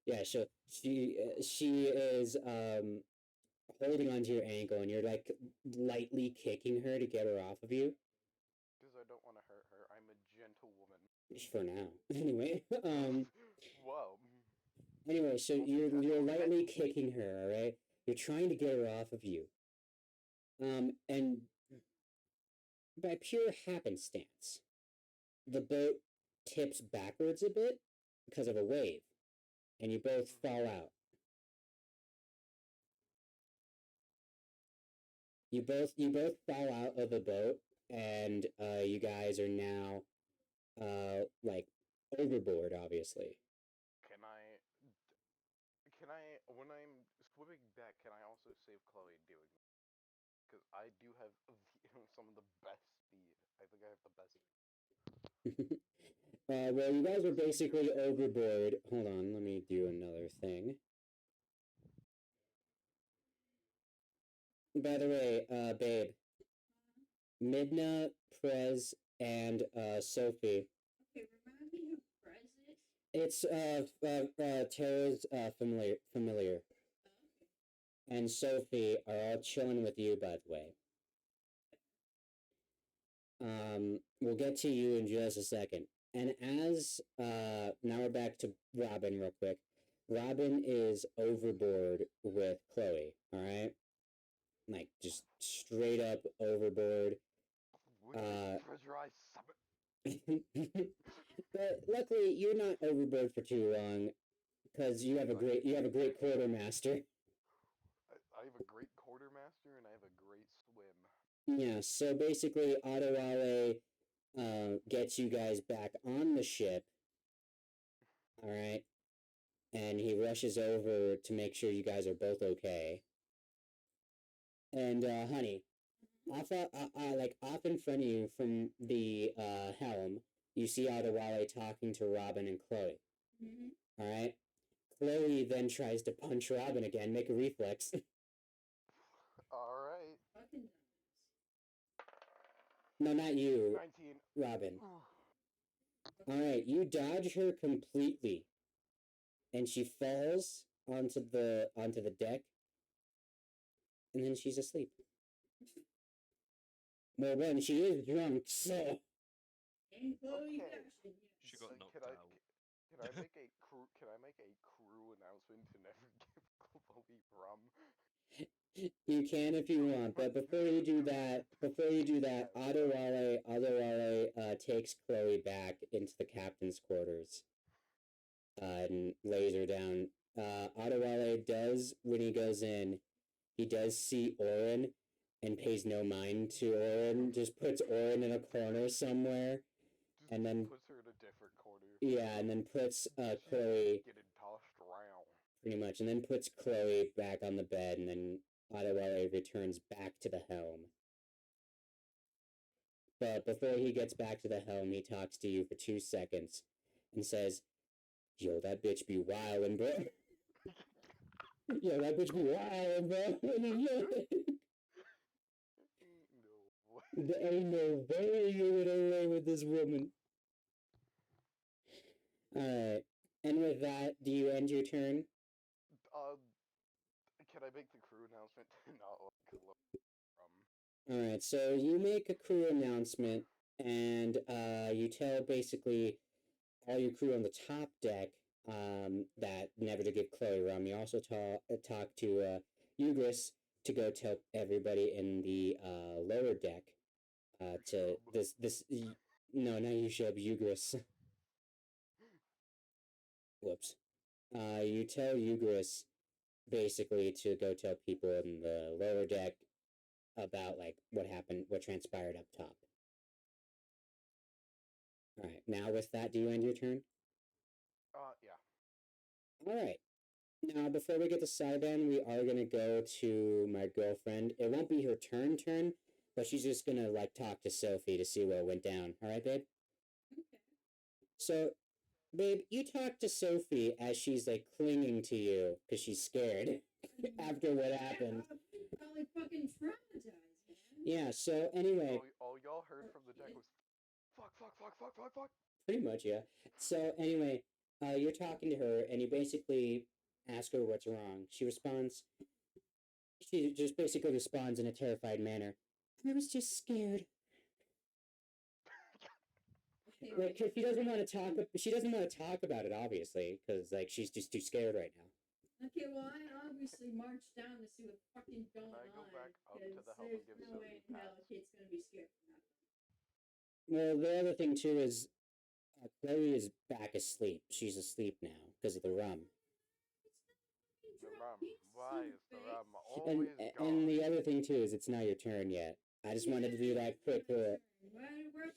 Yeah, so she is holding onto your ankle, and you're like lightly kicking her to get her off of you. Because I don't want to hurt her. I'm a gentle woman. For now, anyway. Whoa. Anyway, so I'll be you're gentle lightly eventually. kicking her. All right, you're trying to get her off of you. And by pure happenstance, the boat tips backwards a bit because of a wave, and you both fall out. You both fall out of the boat, and you guys are now like overboard, obviously. Can I, when I'm swimming back, can I also save Chloe doing that? Because I do have some of the best speed. I think I have the best. Well, you guys are basically overboard. Hold on, let me do another thing. By the way, babe, Midna, Prez, and Sophie. Okay, remind me who Prez is? It's Tara's familiar, and Sophie are all chilling with you. By the way, we'll get to you in just a second. And as now we're back to Robin real quick. Robin is overboard with Chloe. All right, like just straight up overboard. Pressurized summit. But luckily, you're not overboard for too long, because you have a great quartermaster. I have a great quartermaster and I have a great swim. Yeah, so basically, Adewale gets you guys back on the ship. All right, and he rushes over to make sure you guys are both okay. And honey, off in front of you from the helm, you see Adewale talking to Robin and Chloe. Mm-hmm. All right. Chloe then tries to punch Robin again. Make a reflex. Alright. Fucking No, not you, 19. Robin. All right, you dodge her completely, and she falls onto the deck, and then she's asleep. Well, then she is drunk, so. And Chloe Okay. Jackson, yes. She got knocked Can I, out. can I make a crew? Can I make a crew announcement to never give Chloe rum? You can if you want, but before you do that, Adewale takes Chloe back into the captain's quarters and lays her down. Adewale does, when he goes in, he does see Orin and pays no mind to Orin, just puts Orin in a corner somewhere, Just and then, puts her in a different corner. yeah, and then puts She's Chloe, getting tossed around. pretty much, and then puts Chloe back on the bed, and then Adewale returns back to the helm. But before he gets back to the helm, he talks to you for 2 seconds and says, "Yo, that bitch be wildin', bro." Yo, that bitch be wildin', bro. No. There ain't no way you get away with this woman. Alright. And with that, do you end your turn? Can I make the crew announcement? Not Alright, so you make a crew announcement, and you tell basically all your crew on the top deck that never to give Chloe rum. You also talk to Ugris to go tell everybody in the lower deck to no, not Ushub, Ugris. Whoops. You tell Ugris basically to go tell people in the lower deck about like what happened, what transpired up top. All right. Now with that, do you end your turn? Yeah. All right. Now before we get to Saiban, we are gonna go to my girlfriend. It won't be her turn, but she's just gonna like talk to Sophie to see what went down. All right, babe. Okay. So, babe, you talk to Sophie as she's like clinging to you because she's scared after what happened. Yeah, probably fucking traumatized, man. Yeah. So anyway. All y'all heard from the deck was fuck. Pretty much, yeah. So anyway, you're talking to her, and you basically ask her what's wrong. She just basically responds in a terrified manner. I was just scared. Okay, Like, she doesn't want to talk. She doesn't want to talk about it, obviously, because like she's just too scared right now. okay, well, I obviously marched down to see what's fucking going I go on. back up to Because the helm and there's give no way Sophie in hell pats. a kid's gonna be scared for nothing. Well, the other thing too is Chloe is back asleep. She's asleep now because of the rum. The rum. Why is the rum And always gone? and the other thing too is it's not your turn yet. I just wanted to do that quick. We're at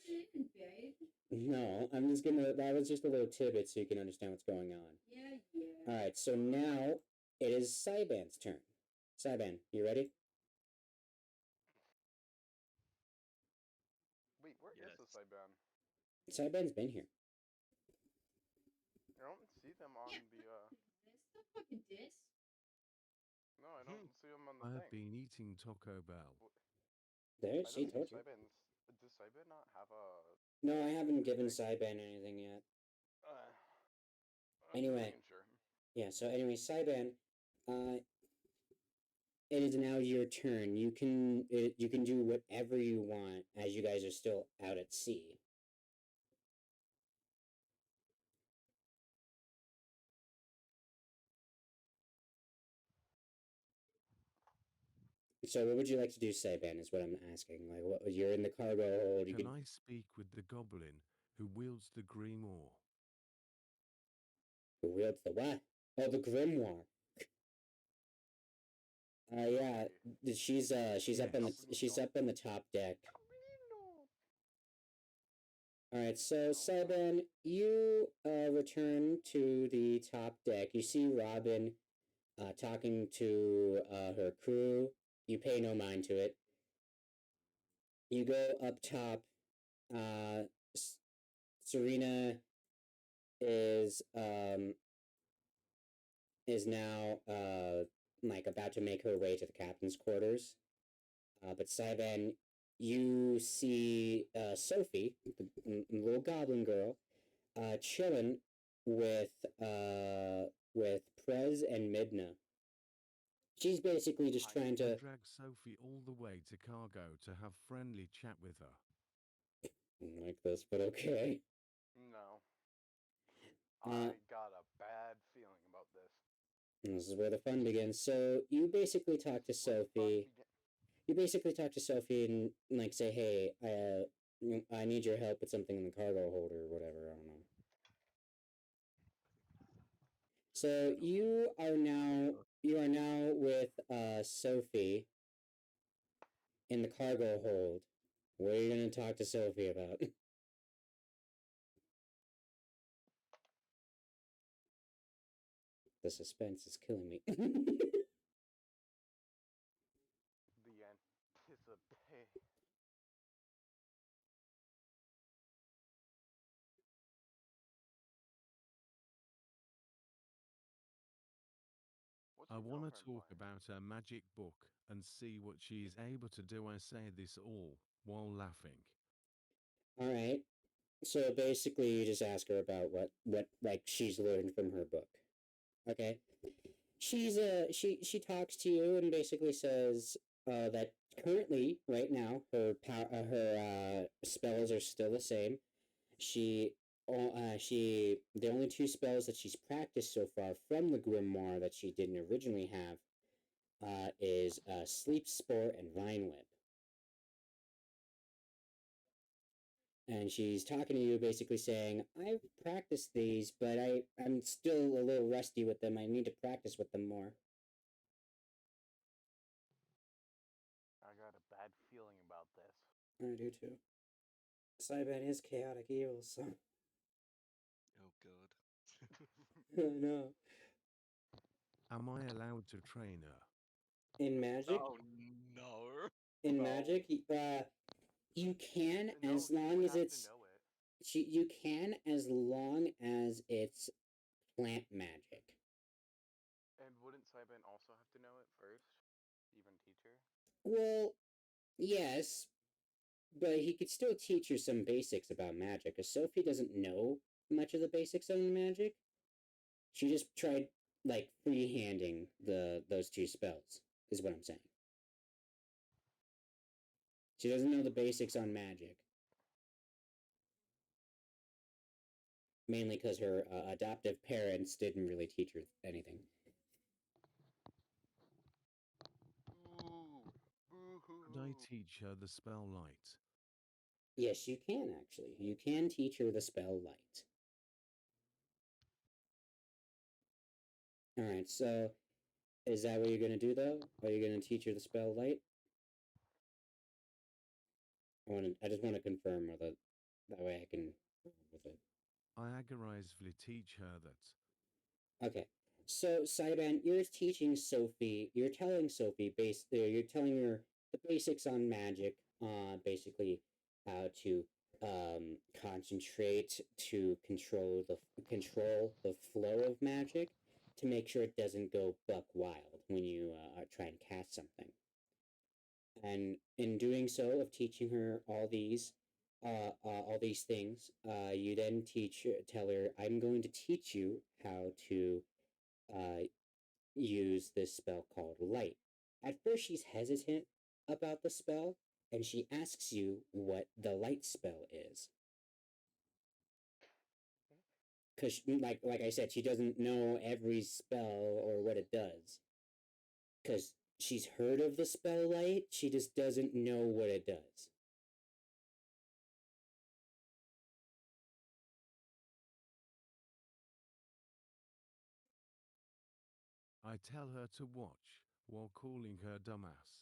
the end, babe. No, I'm just gonna. That was just a little tidbit so you can understand what's going on. Yeah. All right, so now it is Saiban's turn. Saiban, you ready? Wait, where is the Saiban? Saiban's been here. I don't see them on Yeah. the. It's the fucking disc. No, I don't see them on the I thing. have been eating Taco Bell. There, I she don't told see you. Saiban's. Does Saiban not have a? No, I haven't given Saiban anything yet. I'm Anyway. making sure. Yeah. So anyway, Saiban, it is now your turn. You can do whatever you want as you guys are still out at sea. So what would you like to do, Saiban, is what I'm asking. Like, what, you're in the cargo hold. Can I speak with the goblin who wields the grimoire? Who wields the what? Oh, the grimoire. Yeah, she's up on the top deck. All right, so Saiban, you return to the top deck. You see Robin talking to her crew. You pay no mind to it. You go up top. Serena is now like about to make her way to the captain's quarters. But Saiban, you see Sophie, the little goblin girl, chilling with Prez and Midna. She's basically just trying to drag Sophie all the way to cargo to have friendly chat with her. Like this, but okay. No. I got a bad feeling about this. And this is where the fun begins. So you basically talk to Sophie. You basically talk to Sophie and like say, "Hey, I need your help with something in the cargo hold or whatever. I don't know." So you are now with Sophie in the cargo hold. What are you going to talk to Sophie about? The suspense is killing me. The anticipate. What's I your want to girlfriend talk playing? about her magic book and see what she is able to do. I say this all while laughing. All right. So basically, you just ask her about what like she's learned from her book. Okay. She talks to you and basically says that currently, right now, her spells are still the same. The only two spells that she's practiced so far from the grimoire that she didn't originally have is Sleep Spore and Vine Whip. And she's talking to you, basically saying, "I've practiced these, but I'm still a little rusty with them. I need to practice with them more." I got a bad feeling about this. I do too. Cyban is chaotic evil, so Oh god. I know. Am I allowed to train her? In Magic, Oh no. in No. Magic, you can No, as you long would as have it's to know it. you can as long as it's plant magic. And wouldn't Saiban also have to know it first? Even teach her? Well, yes, but he could still teach her some basics about magic. Because Sophie doesn't know much of the basics on magic. She just tried like freehanding those two spells. Is what I'm saying. She doesn't know the basics on magic. Mainly because her adoptive parents didn't really teach her anything. Ooh, boo-hoo. Could I teach her the spell light? Yes, you can actually. You can teach her the spell light. Alright, so is that what you're gonna do though? Are you gonna teach her the spell light? I just wanna confirm that way I can with it. I agorizedly teach her that. Okay. So Saiban, you're telling Sophie you're telling her the basics on magic, basically how to concentrate to control the flow of magic to make sure it doesn't go buck wild when you are trying to cast something. And in doing so, of teaching her all these things, you then tell her, "I'm going to teach you how to uh, use this spell called Light." At first, she's hesitant about the spell, and she asks you what the light spell is. Because, like I said, she doesn't know every spell or what it does. Because she's heard of the spell Light, she just doesn't know what it does. I tell her to watch while calling her dumbass.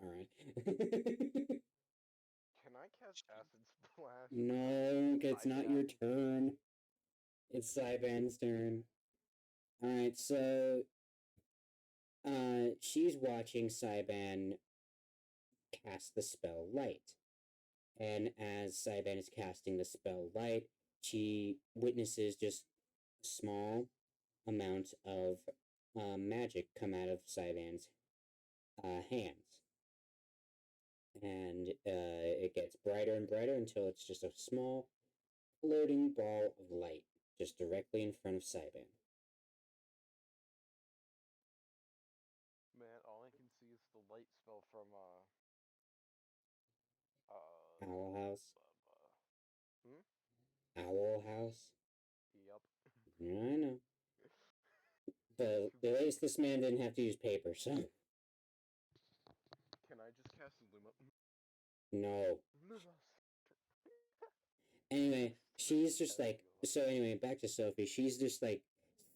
Alright. Can I cast Acid Splash? No, it's not your Saiban? turn. It's Saiban's turn. Alright, so she's watching Saiban cast the spell Light. And as Saiban is casting the spell Light, she witnesses just a small amount of magic come out of Saiban's hands. And it gets brighter and brighter until it's just a small floating ball of light just directly in front of Saiban. Man, all I can see is the light spell from Owl House. hmm? Owl House. Yep. Yeah, I know. at least this man didn't have to use paper, so Can I just cast Luma? no. Luma. Anyway, she's just like, so anyway, back to Sophie. She's just like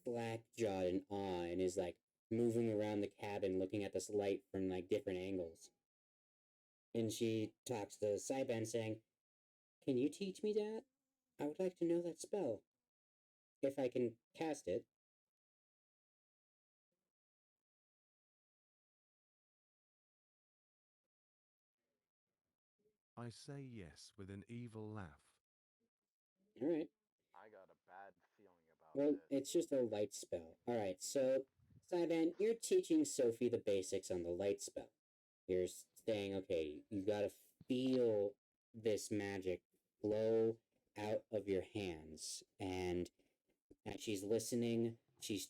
slack jawed in awe and is like moving around the cabin looking at this light from like different angles. And she talks to Saiban saying, "Can you teach me that? I would like to know that spell. If I can cast it." I say yes with an evil laugh. Alright. I got a bad feeling about Well, this. it's just a light spell. Alright, so Saiban, you're teaching Sophie the basics on the light spell. You're saying, okay, you gotta feel this magic flow out of your hands. And as she's listening, she's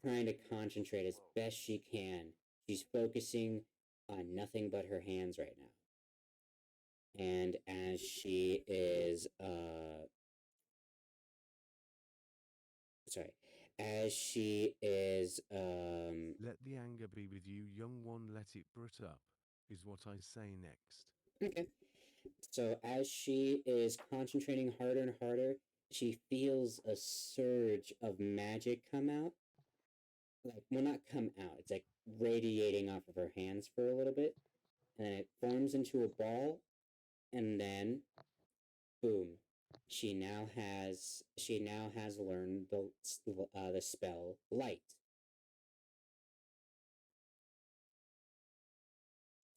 trying to concentrate as best she can. She's focusing on nothing but her hands right now. And as she is, sorry, as she is, Let the anger be with you, young one, let it brut up, is what I say next. okay. So as she is concentrating harder and harder, she feels a surge of magic come out. Like, well, not come out. It's like radiating off of her hands for a little bit, and then it forms into a ball, and then, boom, she now has learned the spell light.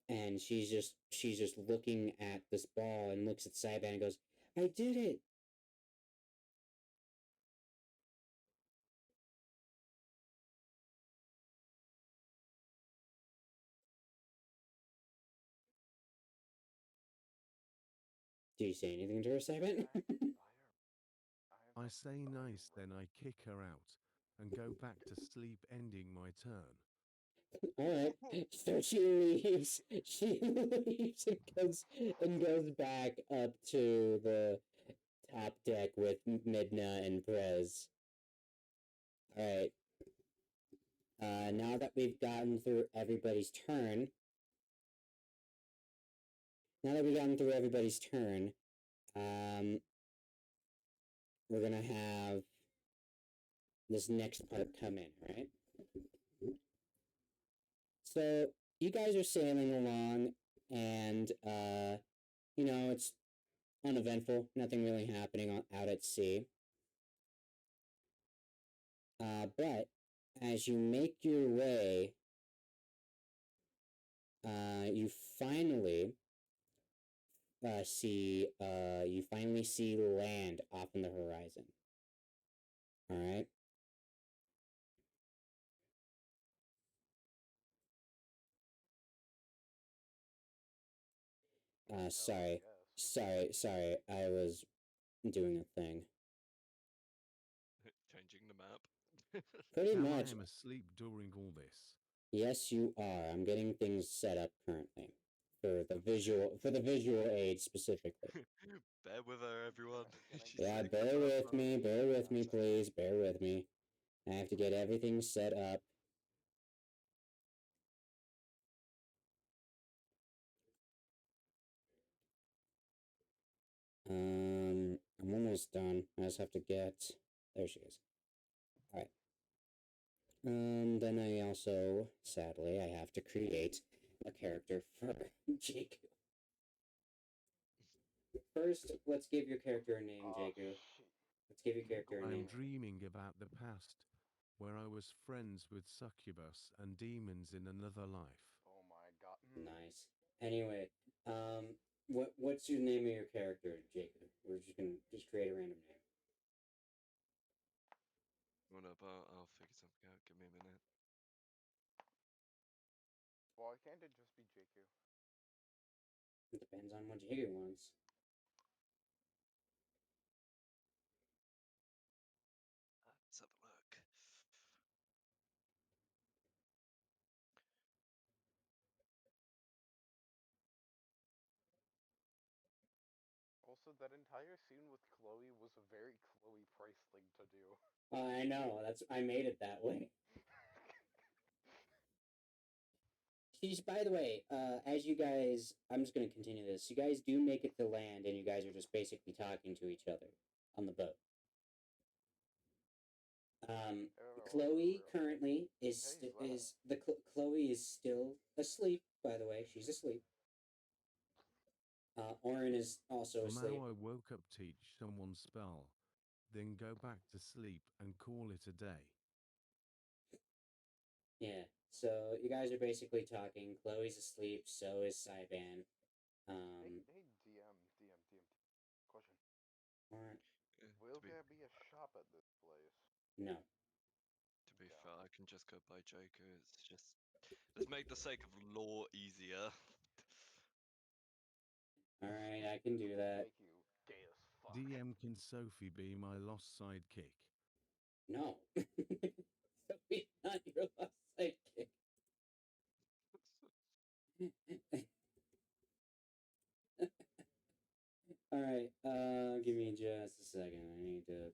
And she's just looking at this ball and looks at Saiban and goes, "I did it." Do you say anything to her, Saiban? I say nice, then I kick her out and go back to sleep, ending my turn. All right. So she leaves. She leaves and goes back up to the top deck with Midna and Prez. All right. Now that we've gotten through everybody's turn, we're gonna have this next part come in, right? So you guys are sailing along, and it's uneventful. Nothing really happening out at sea. But as you make your way, you finally see land off in the horizon. All right. Sorry. I was doing a thing. Changing the map. Pretty Now much. I am asleep during all this. Yes, you are. I'm getting things set up currently for the visual aid specifically. Bear with her, everyone. She's Yeah, saying bear the with me. Bear with me, please. Bear with me. I have to get everything set up. I'm almost done. I just have to get. There she is. All right. Then I also, sadly, I have to create a character for Jaku. First, let's give your character a name, Jaku. Let's give your character a I'm name. dreaming about the past, where I was friends with succubus and demons in another life. Oh my god. Nice. Anyway, what's your name of your character, Jaku? We're just gonna create a random name. I'll figure something out. Give me a minute. Why can't it just be JQ? It depends on what Jaku wants. Let's have a look. Also, that entire scene with Chloe was a very Chloe Price thing to do. I know. I made it that way. by the way, as you guys, I'm just gonna continue this. You guys do make it to land, and you guys are just basically talking to each other on the boat. Chloe currently is Hey, Zach. Chloe is still asleep. By the way, she's asleep. Orin is also From asleep. how I woke up, teach someone spell, then go back to sleep and call it a day. Yeah. So you guys are basically talking. Chloe's asleep. So is Cyban. Hey, DM. Question. Alright. Will To be, there be a shop at this place? No. to be Yeah. fair, I can just go buy Joker. It's just make the sake of lore easier. Alright, I can do that. Make you gay as fuck. DM, can Sophie be my lost sidekick? No. Sophie's not your lost sidekick. Alright, give me just a second. I need to.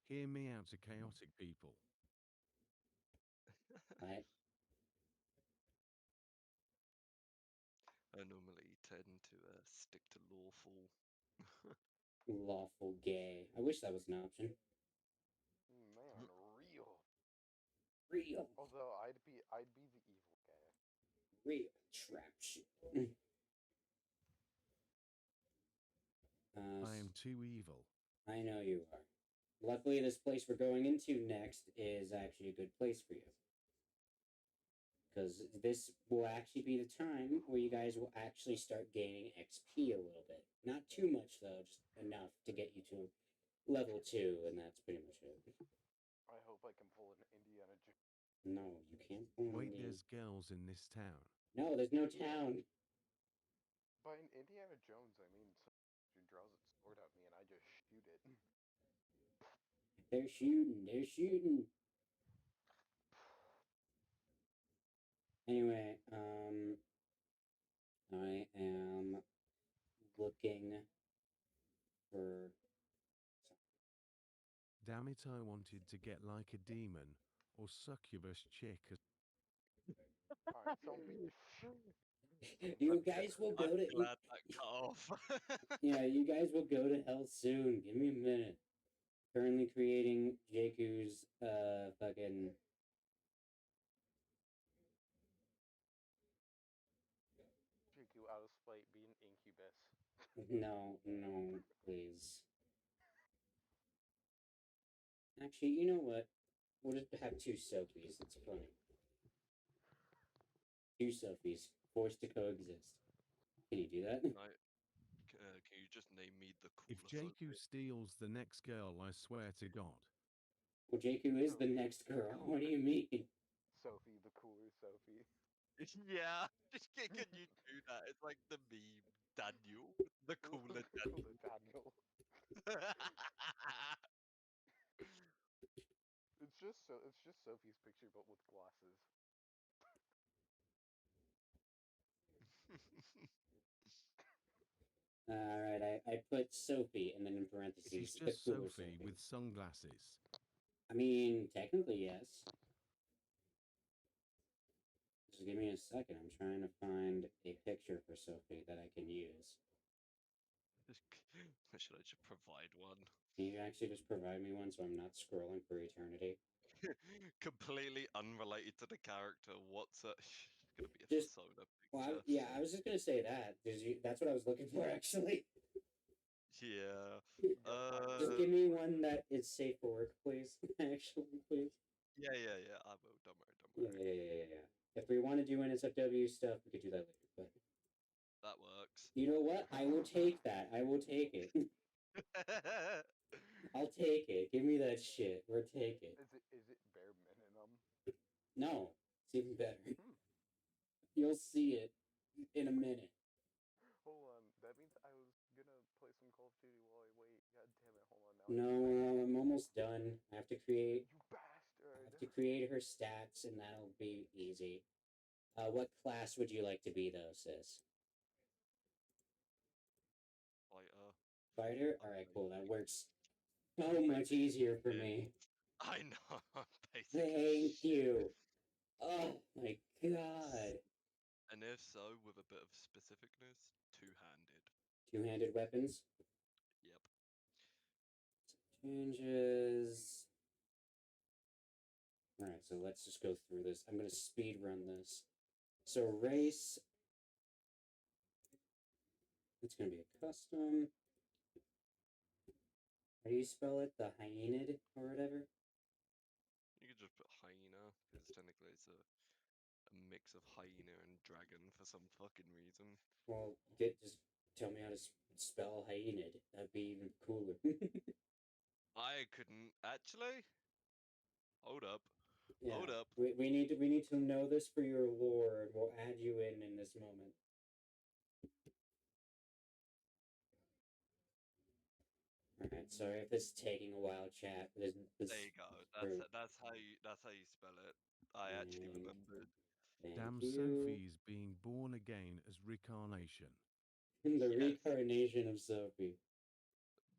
Hear me out, to chaotic people. I I normally tend to stick to lawful. lawful gay. I wish that was an option. Man, real. Real. Although I'd be the evil guy. Real trap shit. I am too evil. I know you are. Luckily, this place we're going into next is actually a good place for you. Because this will actually be the time where you guys will actually start gaining XP a little bit. Not too much, though, just enough to get you to level 2, and that's pretty much it. I hope I can pull an Indiana Jones. No, you can't pull Wait, me. there's girls in this town. No, there's no town. By an Indiana Jones, I mean someone who draws its sword at me and I just shoot it. They're shooting. Anyway, I am looking for. Damn it, I wanted to get like a demon or succubus chick. Alright, zombie. You guys will go I'm to. glad that cut off. Yeah, you guys will go to hell soon. Give me a minute. Currently creating Jakku's fucking. Jakku out of spite, be an incubus. No, please. Actually, you know what? We'll just have 2 Sophies. It's funny. 2 Sophies forced to coexist. Can you do that? Can you just name me the If cooler Jakku Sophie? steals the next girl, I swear to God. Well, Jakku is the next girl. What do you mean? Sophie, the cooler Sophie. Yeah, just can you do that? It's like the meme Daniel, the cooler Daniel. Cooler Daniel. It's just Sophie's picture but with glasses. Alright, I put Sophie and then in It is parentheses the just cooler Sophie Sophie. with sunglasses. I mean, technically, yes. Just give me a second. I'm trying to find a picture for Sophie that I can use. Should I just provide one? Can you actually just provide me one so I'm not scrolling for eternity? Completely unrelated to the character. What's it? It's gonna be a Just- persona Well, picture. I was just gonna say that. That's what I was looking for, actually. Yeah. Just give me one that is safe for work, please. Actually, please. Yeah. I will. Don't Yeah, worry. yeah. If we want to do NSFW stuff, we could do that later. But That works. you know what? I will take that. I will take it. I'll take it. Give me that shit. We'll take it. Is it bare minimum? No, it's even better. Hmm. You'll see it in a minute. Hold on, that means I was gonna play some Call of Duty while I wait. God damn it, hold on now. No, I'm almost done. I have to create. You bastard! I have to create her stats, and that'll be easy. What class would you like to be, though, sis? Fighter. Fighter? Alright, cool. That works so much easier for me. I know. Thank Basically. you. Oh my god. And if so, with a bit of specificness, two-handed. Two-handed weapons. Yep. Changes. Alright, so let's just go through this. I'm gonna speed run this. So race. It's gonna be a custom. How do you spell it? The hyenid or whatever? You could just put hyena, because technically it's a mix of hyena and dragon for some fucking reason. Well, just tell me how to spell hyenid. That'd be even cooler. I couldn't actually. Hold up. Yeah. Hold up. We need to know this for your lore, and we'll add you in this moment. Alright, sorry if this is taking a while, chat. There you go. That's how you spell it. I actually And remembered. thank Damn you. Sophie's being born again as Reincarnation. The Yes. reincarnation of Sophie.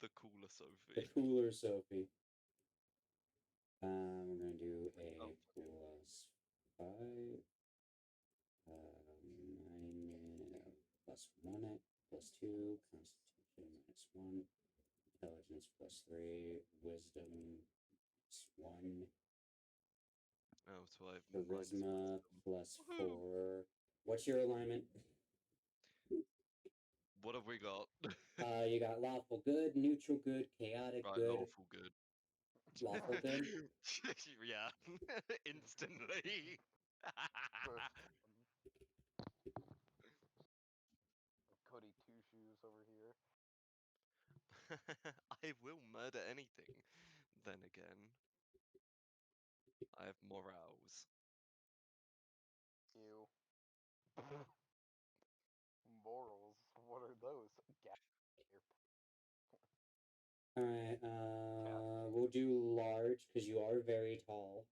The cooler Sophie. The cooler Sophie. We're gonna do a Oh. +5. 9 +1 +2 Constitution -1 Intelligence +3 Wisdom +1 Oh, so I've Charisma Woohoo! +4. What's your alignment? What have we got? You got lawful good, neutral good, chaotic Right, good. lawful good. Lawful good? Yeah, instantly. Cody Two Shoes over here. I will murder anything. Then again, I have morals. Ew. Morals. What are those? Alright, we'll do large because you are very tall.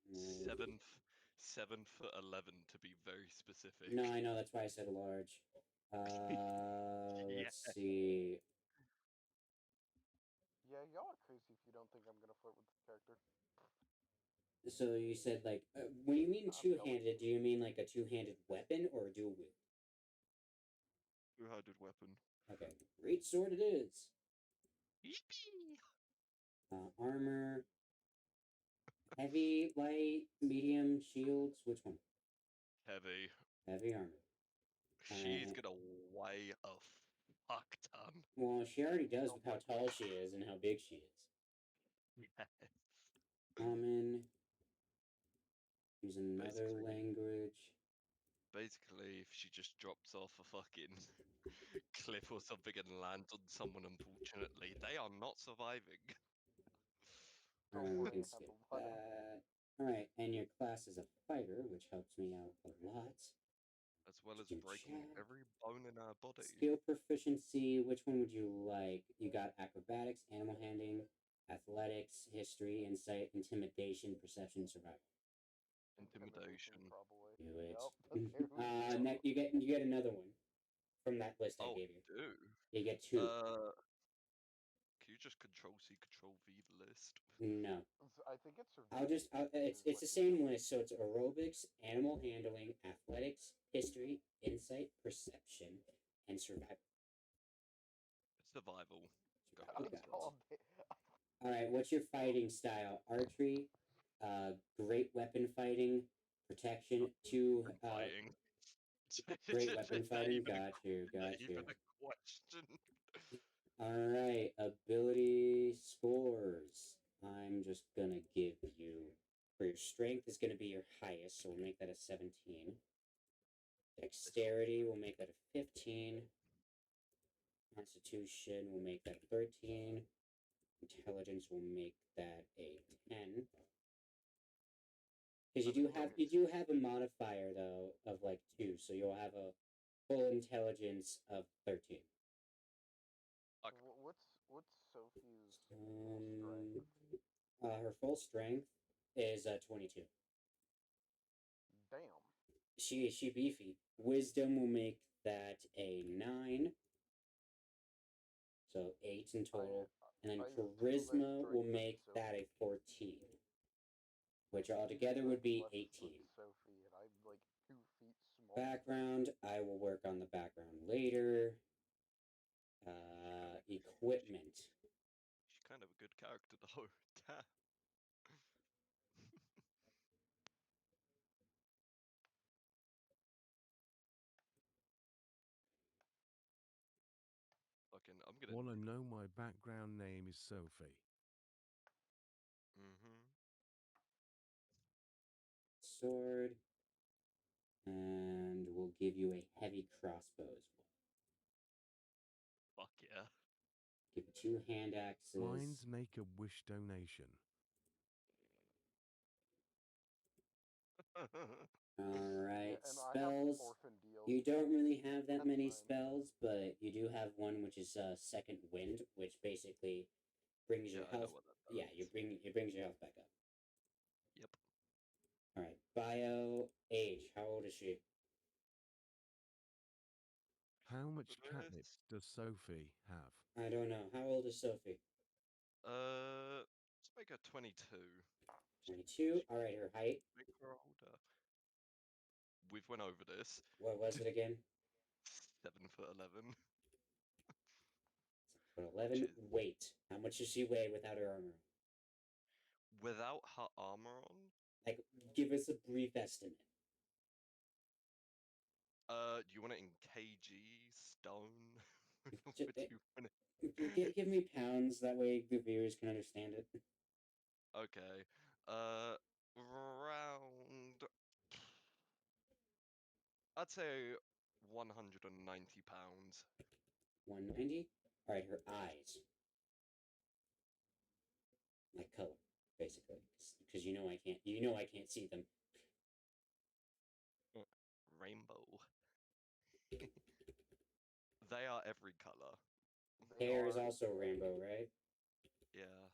And- 7'11" to be very specific. No, I know, that's why I said large. Let's see. Yeah, y'all are crazy if you don't think I'm gonna flirt with this character. So you said like when you mean I'm two-handed, do you mean like a two-handed weapon or a dual wield? Two-handed weapon. Okay, great sword it is. Yippee! Armor, heavy, light, medium, shields. Which one? Heavy. Heavy armor. She's gonna weigh a fuck ton. Well, she already does with how tall she is and how big she is. Yes. Common. Use another Basically. language. Basically, if she just drops off a fucking cliff or something and lands on someone, unfortunately, they are not surviving. Don't We worry, can I have skip a lot of that. Alright, and your class is a fighter, which helps me out a lot. As well as Can breaking check. every bone in our body. Skill proficiency, which one would you like? You got acrobatics, animal handling, athletics, history, insight, intimidation, perception, survival. Intimidation. Probably. Do it. Yep, there we go. You get another one from that list I Oh, gave you. dude. You get 2. Can you just Control-C, Control-V the list? No. I think it's it's the same list, so it's aerobics, animal handling, athletics, history, insight, perception, and survival. Survival. Go I with got it. call it. Alright, what's your fighting style? Archery, great weapon fighting, protection, 2, Fighting. great weapon Not fighting, even a- got you. not even a question. Alright, ability scores. I'm just gonna give you, for your strength is gonna be your highest, so we'll make that a 17. Dexterity, we'll make that a 15. Constitution, we'll make that a 13. Intelligence, we'll make that a 10. Because you do have a modifier though of like 2, so you'll have a full intelligence of 13. What's Sophie's Um, strength? Her full strength is 22. Damn. She beefy. Wisdom will make that a 9. So 8 in total. And then I do like charisma will strength make and that a Sophie. 14, which Even altogether though would I'm be less 18. like Sophie, and I'm like 2 feet small. Background, I will work on the background later. Equipment. She's kind of a good character though. Damn. Fucking, I'm gonna. Wanna know my background name is Sophie. Mm-hmm. Sword. And we'll give you a heavy crossbow as well. Fuck yeah. Give you 2 hand axes. Blinds make a wish donation. Alright, Yeah, and I have spells. orphan deal. You don't really have that That's many fine. spells, but you do have one which is Second Wind, which basically brings your Yeah, I know health. what that Yeah, does. it brings your health back up. Yep. Alright, bio age. How old is she? How much This- catnip does Sophie have? I don't know. How old is Sophie? Let's make her 22. 22. Alright, her height. Make her older. We've went over this. What was it again? 7'11". But 11. Which is Weight. How much does she weigh without her armor? without her armor on. Like, give us a brief estimate. Do you want it in kg, stone? What Ju- do eh, you want it? give me pounds. That way the viewers can understand it. Okay. Around. I'd say 190 pounds. 190. All right, her eyes. Like color, basically, because I can't see them. Rainbow. They are every color. They Hair is are- also rainbow, right? Yeah.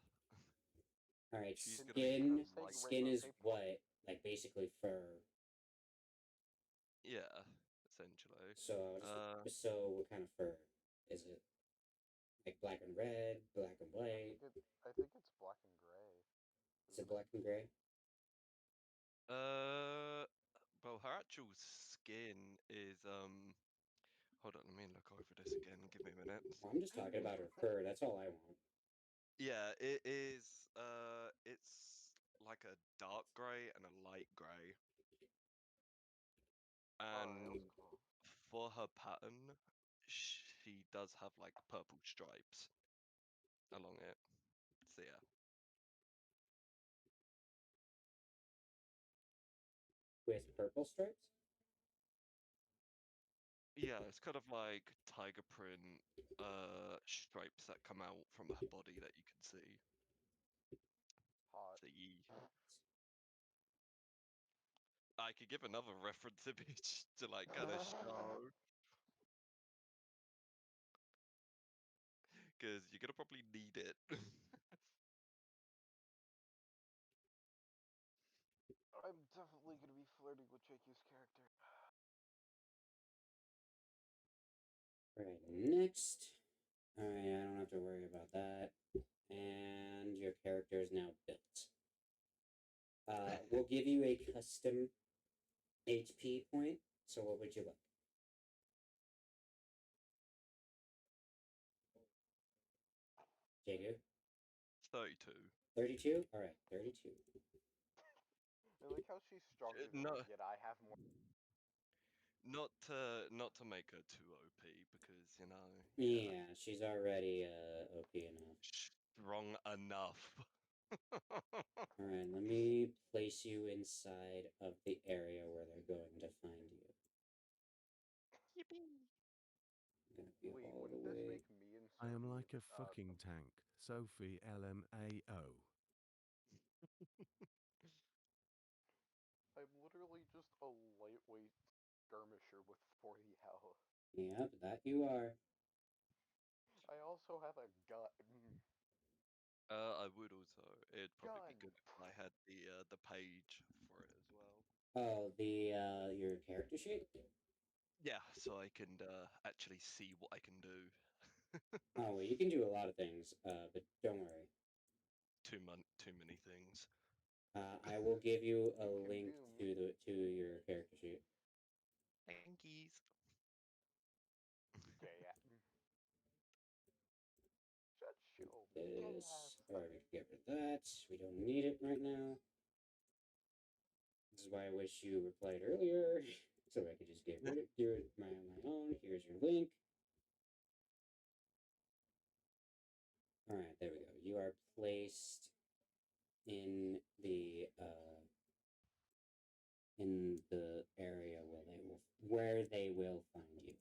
All right, She's gonna be skin. like Skin rainbow is paper. what? Like basically fur. Yeah, essentially. So what kind of fur is it? Like black and red, black and white. I think it's black and gray. Is it black and gray? Well, her actual skin is Hold on, let me look over this again. Give me a minute. Well, I'm just talking about her fur. That's all I want. Yeah, it is. It's like a dark grey and a light grey. Alright, And that's cool. for her pattern, she does have like purple stripes along it. So yeah. With purple stripes. Yeah, it's kind of like tiger print stripes that come out from her body that you can see. Hot. So I could give another reference image to like kind of show. Because you're gonna probably need it. I'm definitely gonna be flirting with JQ's character. Alright, next. Alright, I don't have to worry about that. And your character is now built. We'll give you a custom HP point. So what would you like? Jago? 32. 32? Alright, 32. I like how she's stronger than no. me, yet I have more. Not to make her too OP because Yeah, she's already OP enough. strong enough. Alright, let me place you inside of the area where they're going to find you. Yippee. I'm gonna be Wait, all the wouldn't this way. make me and I am Sophie, like a fucking tank. Sophie LMAO. I'm literally just a lightweight skirmisher with 40 health. Yep, that you are. I also have a gun. I would also. It'd probably be Gun. good if I had the page for it as well. Oh, your character sheet? Yeah, so I can actually see what I can do. Oh, well, you can do a lot of things, but don't worry. Too many things. I will give you a You can link do to your character sheet. Thankies. Okay, yeah. Shut your This. ass Alright, up. we can get rid of that. We don't need it right now. This is why I wish you replied earlier, so I could just get rid of do it on my own. Here's your link. Alright, there we go. You are placed in the area where they will find you.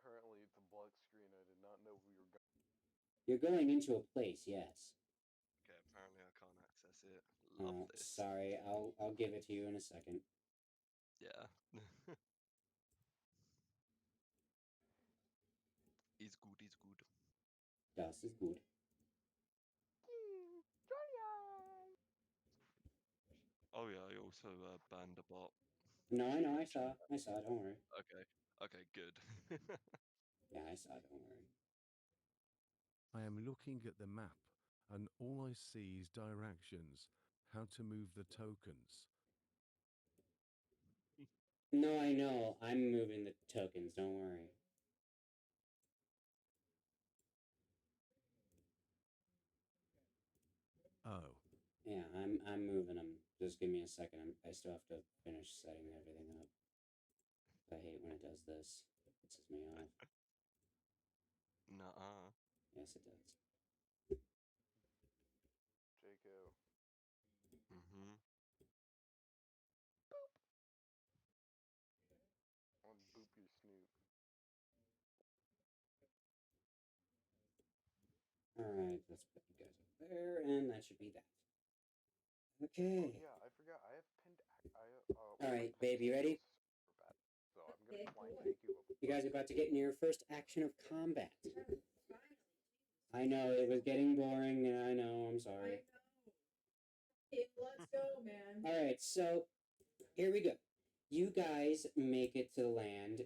Currently it's a black screen. I did not know we were going. You're going into a place, yes. Okay, apparently I can't access it. Love this. Sorry, I'll give it to you in a second. Yeah. Is good, is good. Das ist gut. Oh yeah, I also banned a bot. No, I know, I saw, don't worry. Okay, good. Yeah, I saw, don't worry. I am looking at the map, and all I see is directions, how to move the tokens. No, I know, I'm moving the tokens, don't worry. Oh, Yeah, I'm moving them. Just give me a second. I still have to finish setting everything up. I hate when it does this. It pisses me off. Nuh-uh. Yes, it does. Jaco. Mm-hmm. I'll boop your snoot. Alright, let's put you guys up there, and that should be that. Okay. Oh yeah, I forgot. I have pinned. Alright, babe, you ready? Super bad. So I'm gonna Okay, blind boy. fake you. You guys are about to get into your first action of combat. Finally. I know, it was getting boring, and I know, I'm I sorry. know. Okay, let's go, man. Alright, so here we go. You guys make it to land,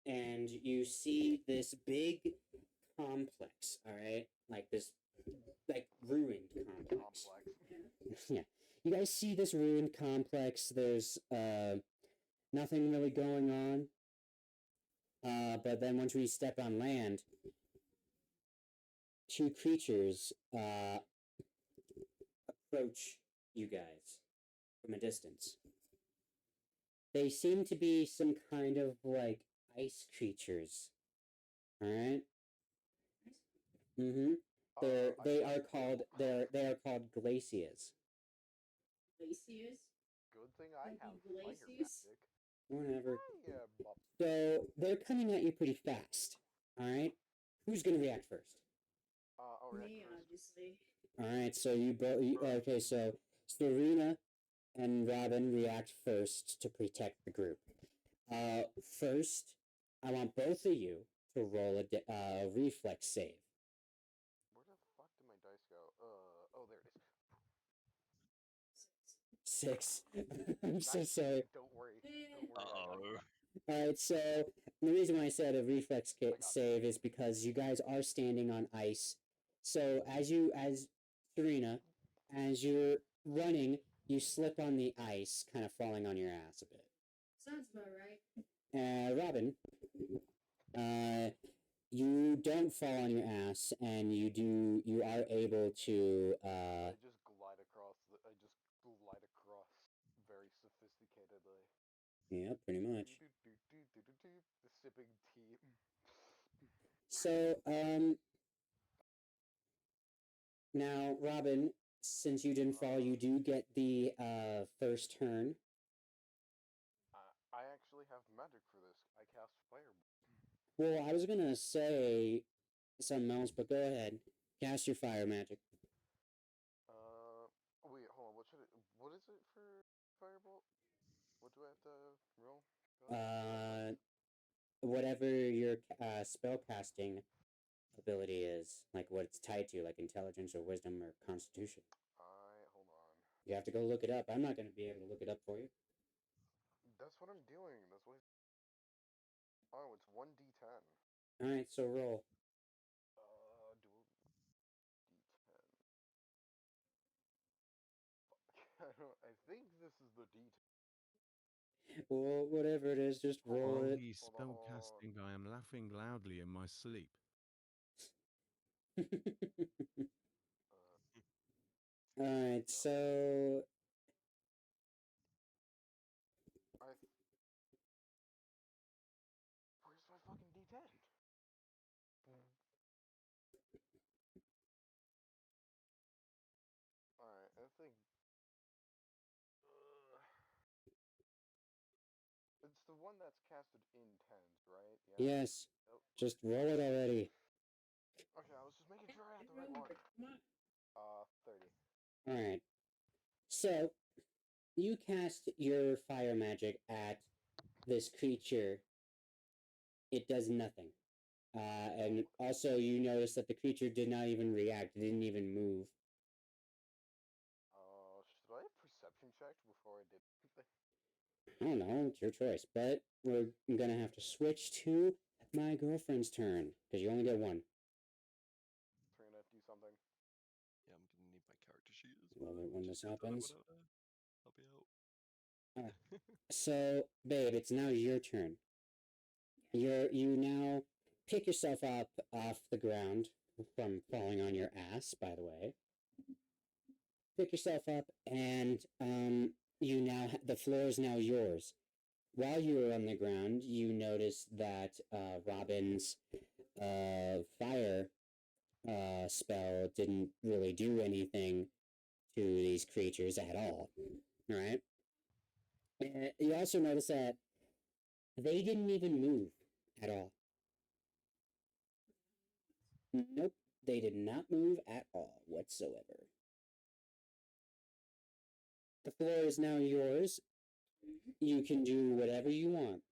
and you see this big complex, alright? Like this, like, ruined complex. Complex. Yeah. You guys see this ruined complex. There's, nothing really going on. But then once we step on land, two creatures, approach you guys from a distance. They seem to be some kind of like ice creatures. Alright? Mm-hmm. They are called glaciers. Glaciers? Good thing I Like have the fire glaciers? magic. Whatever. Yeah, bop. So they're coming at you pretty fast. Alright? Who's gonna react first? Alright. Me, obviously. Alright, so you both okay, so Serena and Robin react first to protect the group. First, I want both of you to roll a reflex save. Where the fuck did my dice go? Oh, there it is. 6. I'm so Nice. sorry. Don't worry. Don't worry. I got Uh-oh. it. Alright, so the reason why I said a reflex got it. save is because you guys are standing on ice. So as Serena, as you're running, you slip on the ice, kind of falling on your ass a bit. Sounds about right. Robin, you don't fall on your ass, and you are able to, I just glide across very sophisticatedly. yeah, pretty much. The sipping tea. So, now, Robin, since you didn't fall, you do get the, first turn. I actually have magic for this. I cast fireball. Well, I was gonna say something else, but go ahead. Cast your fire magic. Wait, hold on. What is it for firebolt? What do I have to roll? Whatever your spell casting ability is, like what it's tied to, like intelligence or wisdom or constitution. Hold on. You have to go look it up. I'm not gonna be able to look it up for you. That's what I'm doing. That's what. Oh, it's 1d10. All right, so roll. Dual D10. I think this is the D10. Well, whatever it is, just roll it. Holy spellcasting, I am laughing loudly in my sleep. All right, so Where's my fucking D10? Alright, I think. It's the one that's casted in tens, right? Yeah. yes, Oh, just roll it already. okay, I was just making sure I had the right Remember, one. come on. 30. All right, so you cast your fire magic at this creature. It does nothing. And also, you notice that the creature did not even react. It didn't even move. Should I have perception checked before I did anything? I don't know. It's your choice. But we're gonna have to switch to my girlfriend's turn because you only get one. Serena, do something. Yeah, I'm gonna need my character sheet as Love well. it when this happens. I'll be out. So, babe, it's now your turn. You now pick yourself up off the ground from falling on your ass, by the way. Pick yourself up, and you now the floor is now yours. While you were on the ground, you noticed that Robin's fire spell didn't really do anything to these creatures at all. All right. You also notice that they didn't even move at all. Nope, they did not move at all whatsoever. The floor is now yours. You can do whatever you want.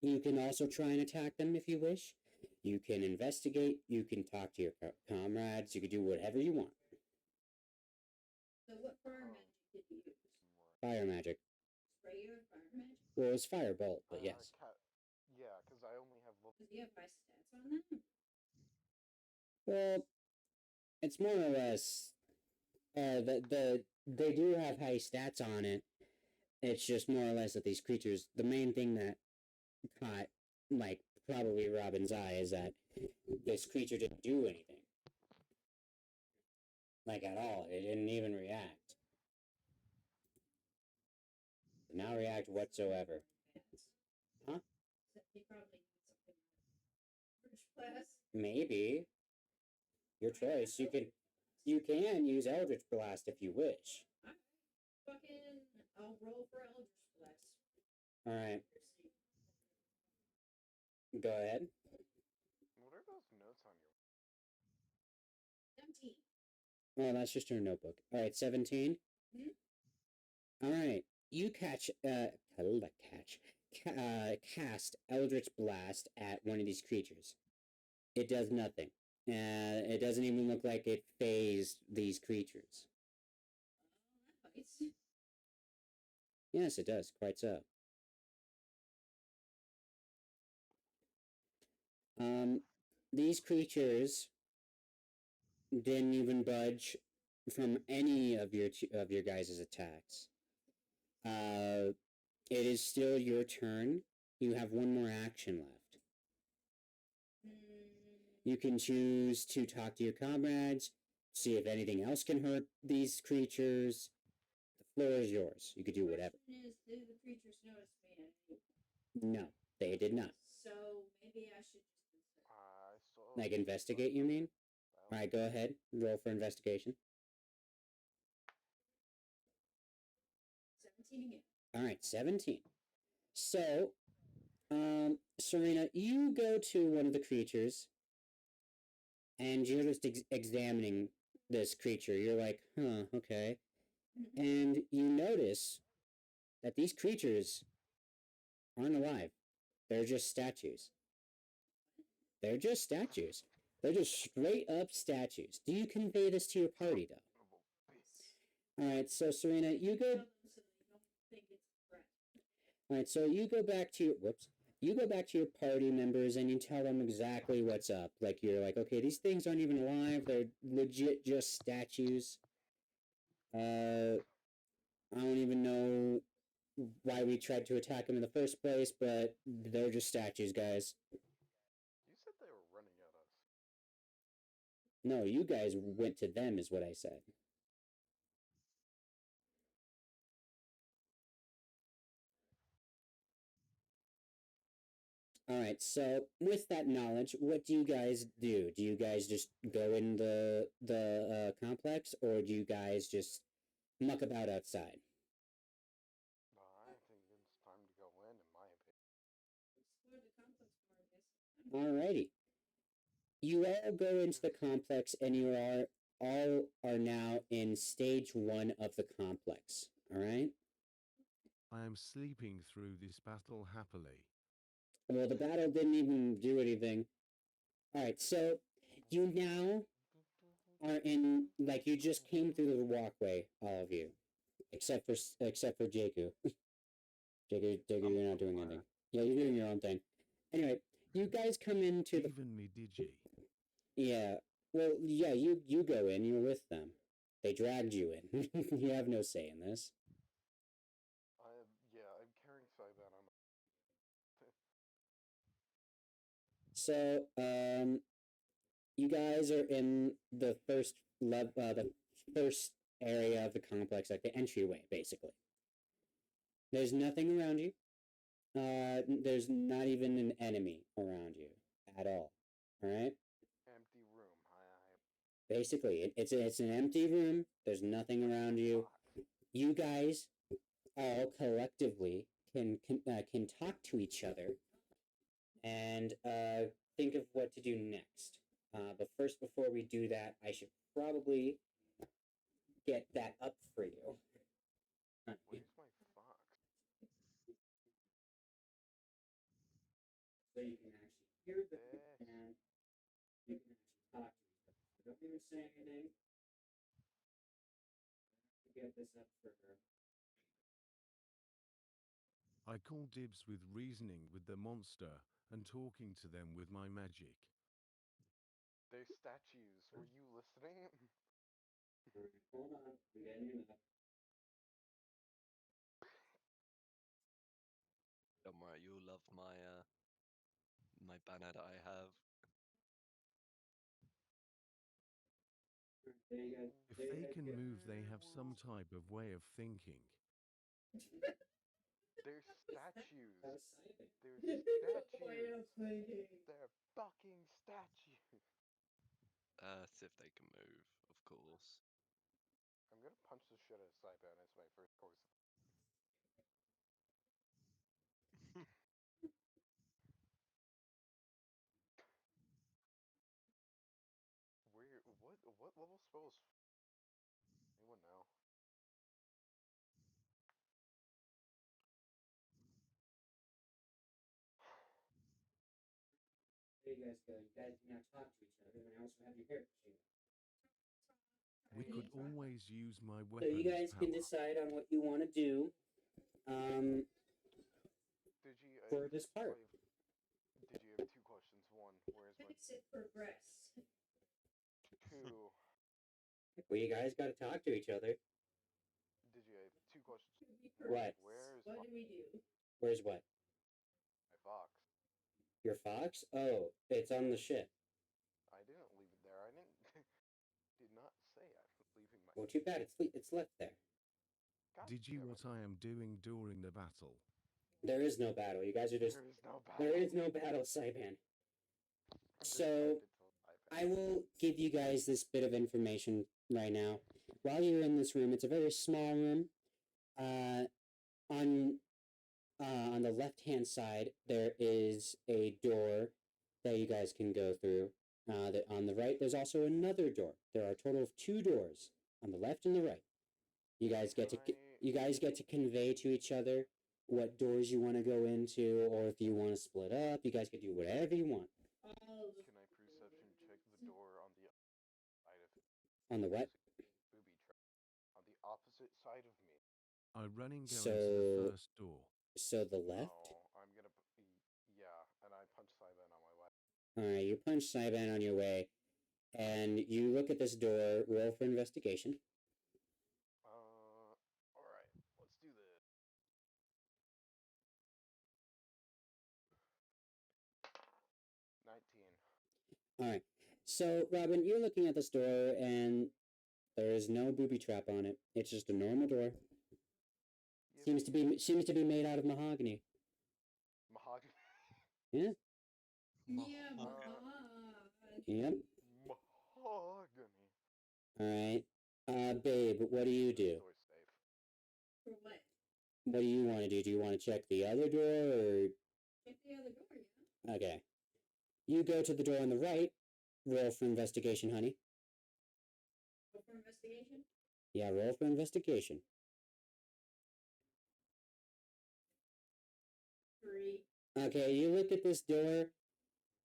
You can also try and attack them if you wish. You can investigate. You can talk to your comrades. You can do whatever you want. So what fire magic did you use? Fire magic. Sprayer fire magic? Well, it's firebolt, but yes. Yeah, because I only have level. Does he have high stats on that? Well, it's more or less. They do have high stats on it. It's just more or less that these creatures. The main thing that caught, like, probably Robin's eye is that this creature didn't do anything. Like, at all. It didn't even react. Not react whatsoever. Huh? He probably needs something like British class. Maybe. Your choice. You can use Eldritch Blast if you wish. Fucking, I'll roll for Eldritch Blast. Alright. Go ahead. What are those notes on your? 17. Oh, that's just your notebook. Alright, 17? Alright. You cast Eldritch Blast at one of these creatures. It does nothing. It doesn't even look like it phased these creatures. That bites. Yes, it does. Quite so. These creatures didn't even budge from any of your guys' attacks. It is still your turn. You have one more action left. You can choose to talk to your comrades, see if anything else can hurt these creatures. The floor is yours. You could do whatever. Did the creatures notice me? No, they did not. So maybe I should just. Like investigate, you mean? Alright, go ahead. Roll for investigation. 17 again. Alright, 17. So, Serena, you go to one of the creatures, and you're just examining this creature. You're like, huh, okay. And you notice that these creatures aren't alive. They're just statues. They're just statues. They're just straight up statues. Do you convey this to your party, though? Alright, so Serena, you go. Alright, so you go back to your. Whoops. you go back to your party members and you tell them exactly what's up. Like, you're like, okay, these things aren't even alive. They're legit just statues. I don't even know why we tried to attack them in the first place, but they're just statues, guys. You said they were running at us. No, you guys went to them, is what I said. Alright, so with that knowledge, what do you guys do? Do you guys just go in the complex, or do you guys just muck about outside? I think it's time to go in my opinion. Explore the complex more, I guess. Alrighty. You all go into the complex, and you are all are now in stage 1 of the complex. Alright? I am sleeping through this battle happily. Well, the battle didn't even do anything. Alright, so you now are in, like, you just came through the walkway, all of you. Except for Jaku. Jaku, you're not doing anything. Yeah, you're doing your own thing. Anyway, you guys come into the... Even me Digi. Yeah, well, yeah, you go in, you're with them. They dragged you in. You have no say in this. I'm carrying Saiban on So, you guys are in the first the first area of the complex, like the entryway, basically. There's nothing around you. There's not even an enemy around you at all. All right. empty room. Basically, it's an empty room. There's nothing around you. You guys all collectively can talk to each other and think of what to do next. But first, before we do that, I should probably get that up for you. Where's my fox? So you can actually hear them and you can actually talk to each other. Don't even say anything. Get this up for her. I call dibs with reasoning with the monster and talking to them with my magic. They're statues. Were you listening? Hold on, I'm getting you up. Don't worry, you'll love my banner that I have. There you go. If they can move, they have some type of way of thinking. They're statues. That was Simon. They're Way of statues. thinking. They're fucking statues. See if they can move, of course. I'm gonna punch the shit out of Saiban as my first course. What level spells? Anyone know? There you guys go. You guys can now talk to each other, and I also have your hair shield. We could always use my So weapons you guys can power. decide on what you want to do. Did you? For this part. Did you have two questions? One, where's my Makes it progress. two? Well, you guys got to talk to each other. Did you have two questions? To be What? progress. Where's What do we do? Where's what? my fox? Your fox? Oh, it's on the ship. I didn't leave it there. I didn't. Did not say I was leaving my. Well, too bad. It's left there. God Did you damn what it. I am doing during the battle? There is no battle. You guys are just. There is no battle. There is no battle, Saiban. I'm just So, trying to tell Saiban. I will give you guys this bit of information right now. While you're in this room, it's a very small room. On the left-hand side, there is a door that you guys can go through. On the right, there's also another door. There are a total of 2 doors on the left and the right. You guys get to convey to each other what doors you want to go into, or if you want to split up. You guys can do whatever you want. All the Can I perception check the door on the side of On the what? booby trap? On the opposite side of me. I running go into So- the first door. So the left. No, I'm gonna. Alright, you punch Saiban on your way, and you look at this door, roll for investigation. Alright, let's do this. 19. Alright, so Robin, you're looking at this door, and there is no booby trap on it. It's just a normal door. Yeah, Seems to be made out of mahogany. mahogany. Yeah. Yeah, Mahogany. but Yep. Mahogany. Alright. Babe, what do you do? Door's safe. for what? What do you want to do? Do you want to check the other door, or Check the other door, yeah. okay? You go to the door on the right. Roll for investigation, honey. Go for investigation. Yeah, roll for investigation. 3. Okay, you look at this door.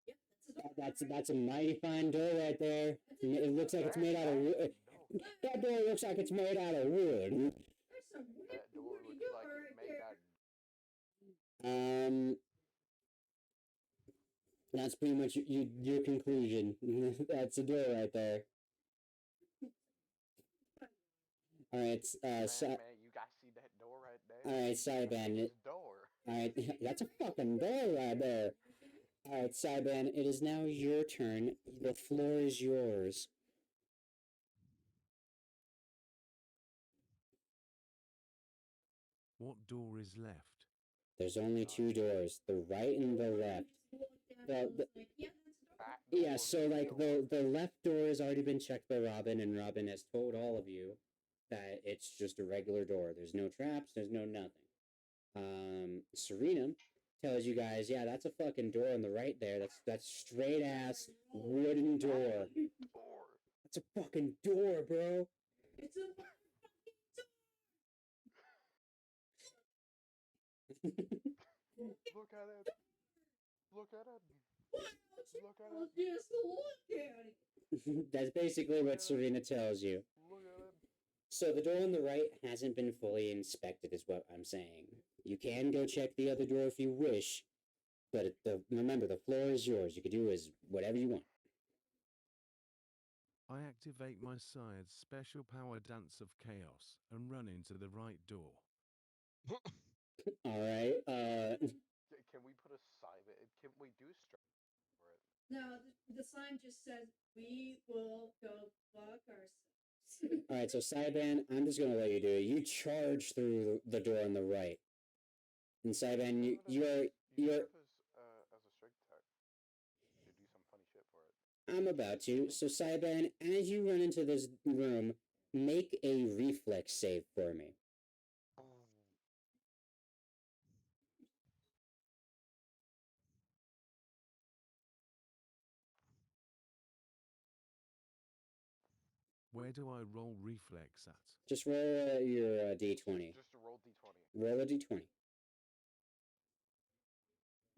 Yep, that's a door. That's a mighty fine door right there. It looks like it's made out of wood. No, That door looks like it's made out of wood. There's some weird, that door woody looks door like right it's made there. out of That's pretty much your conclusion. That's a door right there. All right, man, you guys see that door right there? all right, Saiban. This door. All right, that's a fucking door right there. All right, Saiban, it is now your turn. The floor is yours. What door is left? There's only two doors, the right and the left. Well, Yeah, so like the left door has already been checked by Robin, and Robin has told all of you that it's just a regular door. There's no traps, there's no nothing. Serena tells you guys, yeah, that's a fucking door on the right there. That's straight ass wooden door. Door. That's a fucking door, bro. It's a Look at it. Look at it. Look at it. just look at it. That's basically what Serena tells you. Look at it. So the door on the right hasn't been fully inspected, is what I'm saying. You can go check the other door if you wish, but remember, the floor is yours. You can do whatever you want. I activate my side's special power dance of chaos and run into the right door. All right. Can we put a sign? Can we do strap for it? No, the sign just says, "We will go fuck ourselves." All right. So Saiban, I'm just gonna let you do it. You charge through the door on the right, and Saiban, you're serve as a strength tech to do some funny shit for it. I'm about to. So Saiban, as you run into this room, make a reflex save for me. Where do I roll reflex at? Just roll your d20. Just to roll d20. Roll a d20.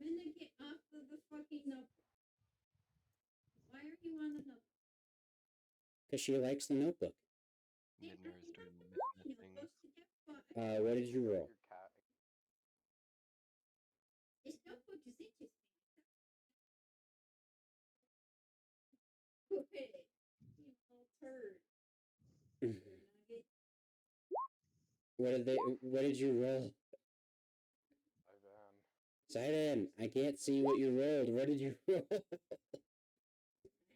Minna, get off of the fucking notebook. Why are you on the notebook? Because she likes the notebook. Get Minna off is the doing notebook. Minna You're things. supposed to get fucked. What did you roll? Your cat. This notebook is interesting. Quit it. You little turd. Nugget. What did you roll? Ivan. Saiban, I can't see what you rolled. What did you roll?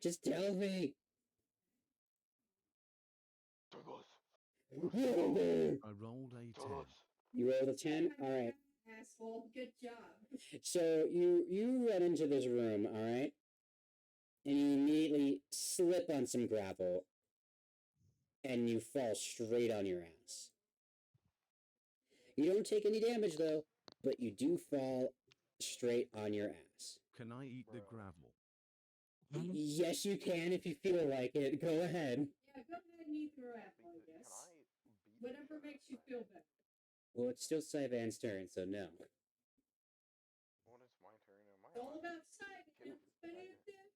Just tell me. Douglas. I rolled a 10. Douglas. You rolled a 10? Alright. Asshole, good job. So you run into this room, alright? And you immediately slip on some gravel. And you fall straight on your ass. You don't take any damage though, but you do fall straight on your ass. Can I eat the Bro. gravel? Yes, you can if you feel like it. Go ahead. Yeah, go ahead and eat the apple, I Can guess. I beat the Whatever shit makes you out of feel that? better. Well, it's still Saivan's turn, so no. When it's my turn, am It's all I? about side. Can-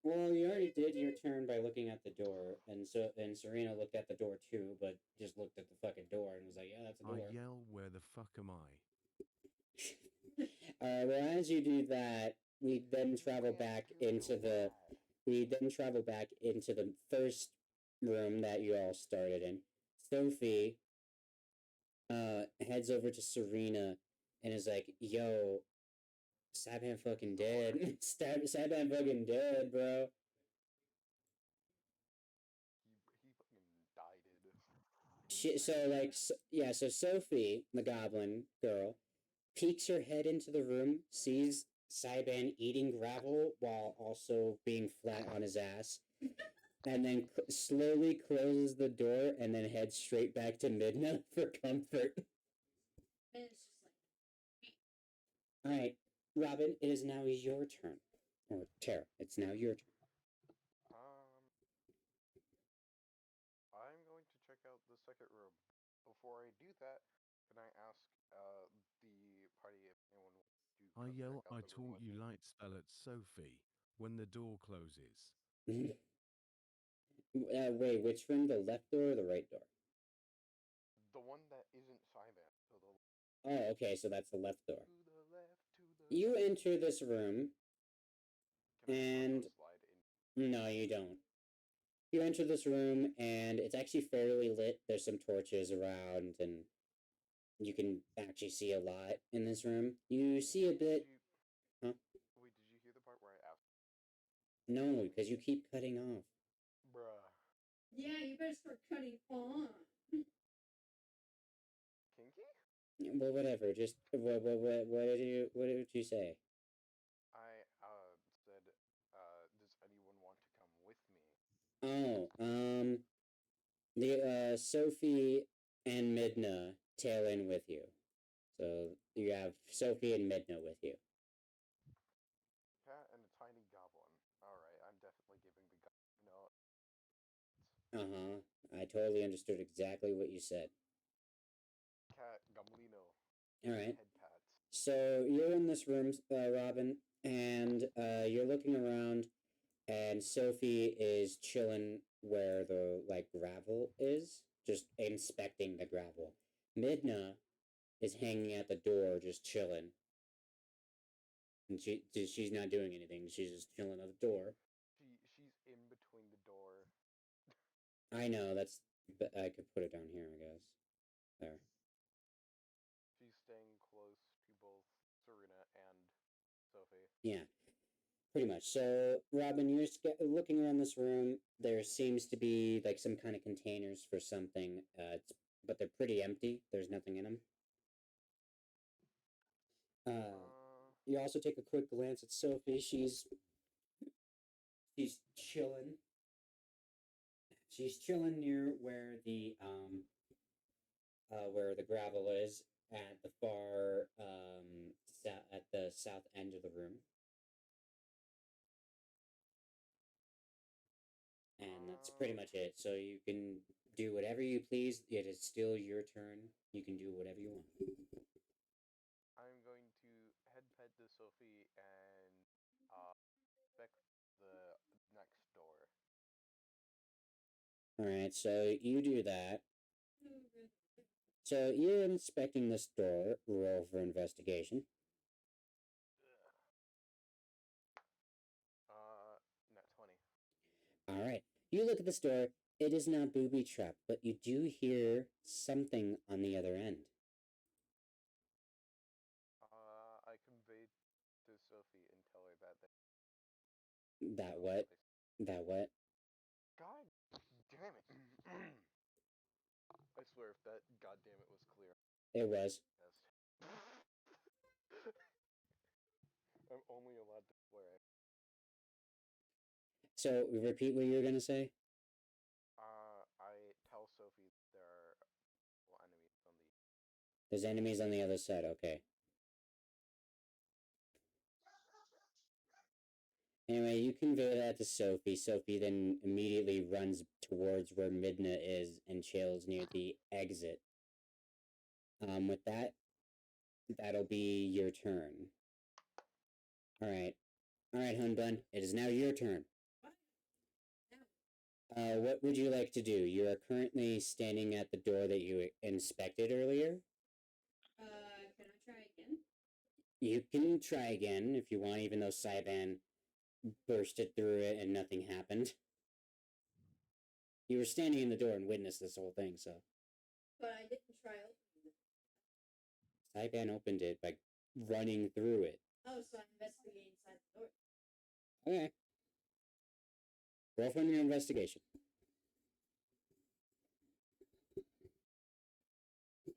Well, you already did your turn by looking at the door, and Serena looked at the door too, but just looked at the fucking door and was like, "Yeah, that's a I door." yell, where the fuck am I? Well, as you do that, we then You travel can't back do into the that. we then travel back into the first room that you all started in. Sophie heads over to Serena and is like, "Yo, Saiban fucking dead. Saiban fucking dead, bro." He fucking died. So Sophie, the goblin girl, peeks her head into the room, sees Saiban eating gravel while also being flat on his ass, and then slowly closes the door and then heads straight back to Midna for comfort. And it's just like, All right, Robin, it is now your turn. Or Tara, it's now your turn. I'm going to check out the second room. Before I do that, can I ask the party if anyone wants to I come yell, check out I the room taught with you me? light spell at Sophie when the door closes. Wait, which room? The left door or the right door? The one that isn't Saiban. So the Oh, okay, so that's the left door. to the left, to the You left. enter this room. Can I and- also slide in? No, you don't. You enter this room, and it's actually fairly lit. There's some torches around, and you can actually see a lot in this room. You see a bit. Huh? Wait, did you hear the part where I asked? No, because you keep cutting off. Bruh. yeah, you better start cutting on. Kinky? Well, whatever. Just what did you say? I said, does anyone want to come with me? Oh, the Sophie and Midna tail in with you. So you have Sophie and Midna with you. Cat and a tiny goblin. Alright, I'm definitely giving the goblin. I totally understood exactly what you said. Cat Gomlino. All right. Head pats. So you're in this room, Robin, and you're looking around, and Sophie is chilling where the gravel is, just inspecting the gravel. Midna is hanging at the door, just chilling, and she's not doing anything. She's just chilling at the door. She's in between the door. I know that's. I could put it down here, I guess. There. She's staying close to both Serena and Sophie. Yeah, pretty much. So, Robin, you're looking around this room. There seems to be like some kind of containers for something, but they're pretty empty. There's nothing in them. You also take a quick glance at Sophie. She's chilling. She's chilling near where the gravel is at the far at the south end of the room. And that's pretty much it. So you can do whatever you please. It is still your turn. You can do whatever you want. I'm going to head pet to Sophie and inspect the next door. Alright, so you do that. So you're inspecting this door. Roll for investigation. Not 20. Alright. You look at this door. It is not booby trapped, but you do hear something on the other end. I conveyed to Sophie and tell her that That what? That what? God damn it. I swear if that god damn it was clear. It was. I'm only allowed to swear. So repeat what you were gonna say. I tell Sophie there are enemies on the. There's enemies on the other side. Okay. Anyway, you convey that to Sophie. Sophie then immediately runs towards where Midna is and chills near the exit. With that, that'll be your turn. Alright. Alright, Hunbun. It is now your turn. What would you like to do? You are currently standing at the door that you inspected earlier. Can I try again? You can try again if you want, even though Saiban bursted through it and nothing happened. You were standing in the door and witnessed this whole thing, so. But I didn't try opening it. Saiban opened it by running through it. Oh, so I investigate inside the door. Okay. Roll from your investigation.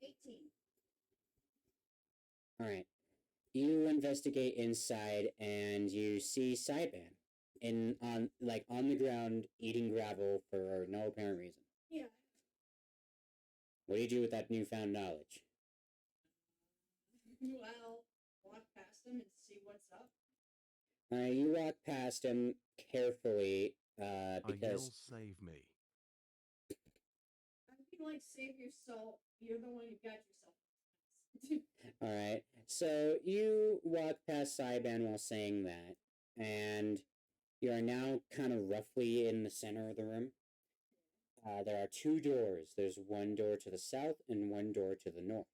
18. Alright. You investigate inside and you see Saiban on the ground eating gravel for no apparent reason. Yeah. What do you do with that newfound knowledge? Well, walk past him and see what's up. You walk past him carefully, I yell, because save me. I feel like save yourself. You're the one who got yourself. alright. So you walk past Saiban while saying that, and you are now kind of roughly in the center of the room. There are two doors. There's one door to the south and one door to the north.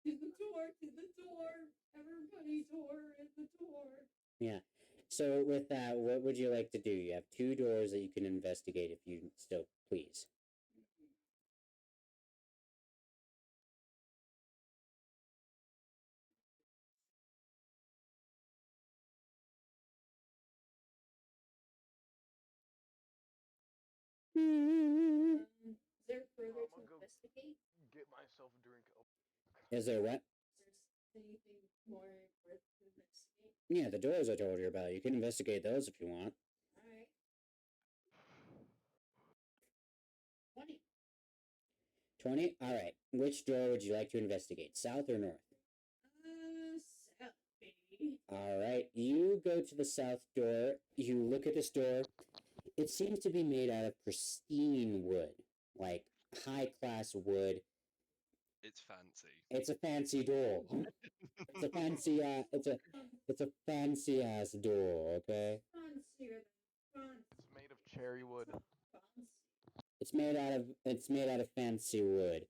To the door, to the door. Everybody door in the door. Yeah. So with that, what would you like to do? You have two doors that you can investigate if you still please. Is there further I'ma to go- investigate? Get myself a drink. Is there what? Is there anything more worth to investigate? Yeah, the doors I told you about. You can investigate those if you want. Alright. 20. 20? Alright. Which door would you like to investigate? South or north? South, baby. Alright. You go to the south door. You look at this door. It seems to be made out of pristine wood. Like high-class wood. It's fancy. It's a fancy door. It's a fancy, it's a fancy ass door, okay? Fancier than fancy. It's made of cherry wood. Fancy. It's made out of fancy wood.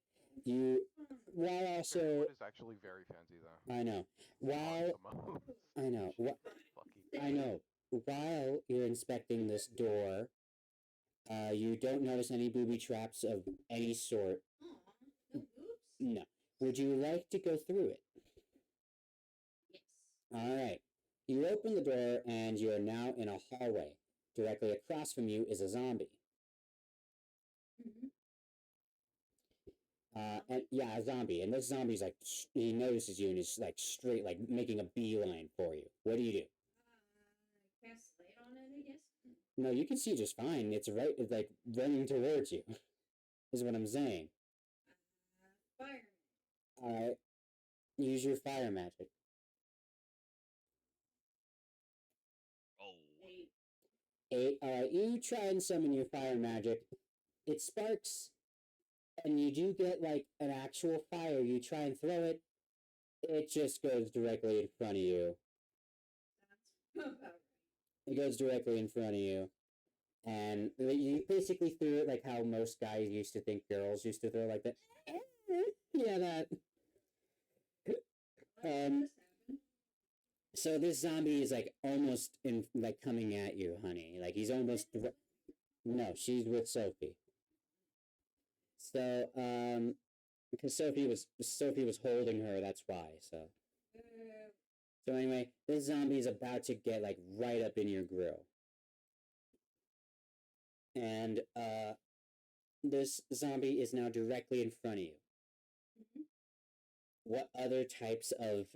You, while Cherry also, wood is actually very fancy though. I know, while, I know, Fucky. I know, while you're inspecting this door, you don't notice any booby traps of any sort. Aw, no oops. No. Would you like to go through it? Yes. Alright. You open the door and you are now in a hallway. Directly across from you is a zombie. Mm-hmm. And yeah, a zombie. And this zombie's like, he notices you and is like straight, like making a beeline for you. What do? Cast light on it, I guess. No, you can see just fine. It's like running towards you. Is what I'm saying. Fire. Alright. Use your fire magic. Oh, 8. 8. Alright, you try and summon your fire magic. It sparks, and you do get like an actual fire. You try and throw it, it just goes directly in front of you. That's about right. It goes directly in front of you. And you basically threw it like how most guys used to think girls used to throw, like that. Yeah, that. What just happened? So this zombie is like almost in, like coming at you, honey. Like he's almost. No, she's with Sophie. So, because Sophie was holding her, that's why. So anyway, this zombie is about to get like right up in your grill. And this zombie is now directly in front of you. Mhm. What other types of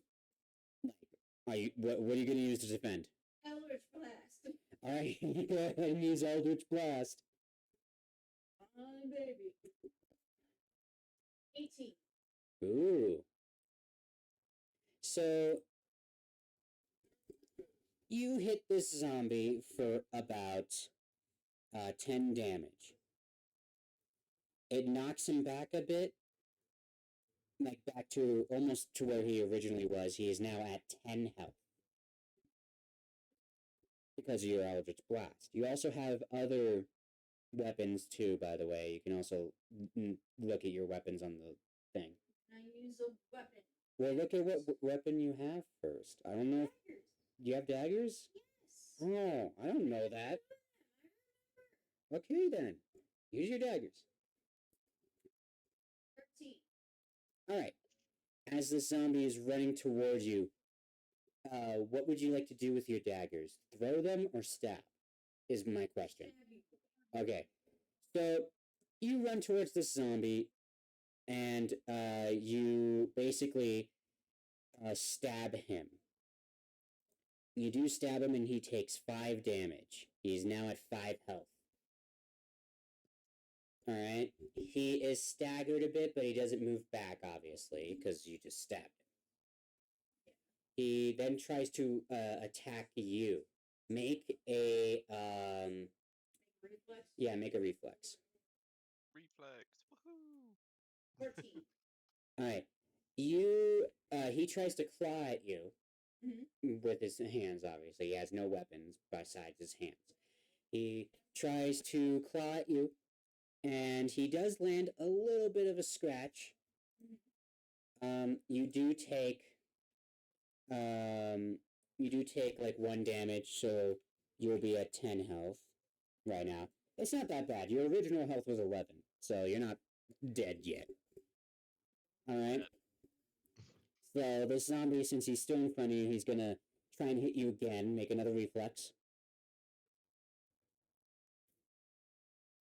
like what are you going to use to defend? Eldritch Blast. All right, go ahead and use Eldritch Blast. On baby. 18. Ooh. So you hit this zombie for about 10 damage. It knocks him back a bit, like back to almost to where he originally was. He is now at 10 health because of your Eldritch Blast. You also have other weapons too, by the way. You can also look at your weapons on the thing. I use a weapon. Well, look at what weapon you have first. I don't know if Daggers. you have daggers. Yes. Oh, I don't know that. Okay then, use your daggers. 13. All right. As the zombie is running towards you, what would you like to do with your daggers? Throw them or stab? Is my question. Stab you. Okay. So you run towards this zombie, and you basically stab him. You do stab him, and he takes 5 damage. He's now at 5 health. Alright? He is staggered a bit, but he doesn't move back, obviously, because you just stabbed him. He then tries to attack you. Make a Reflex. yeah, make a reflex. Reflex. Woohoo! 14. Alright. You he tries to claw at you Mhm. with his hands, obviously. He has no weapons besides his hands. He tries to claw at you, and he does land a little bit of a scratch. You do take like 1 damage, so you'll be at 10 health right now. It's not that bad. Your original health was 11, so you're not dead yet. Alright? So this zombie, since he's still in front of you, he's gonna try and hit you again. Make another reflex.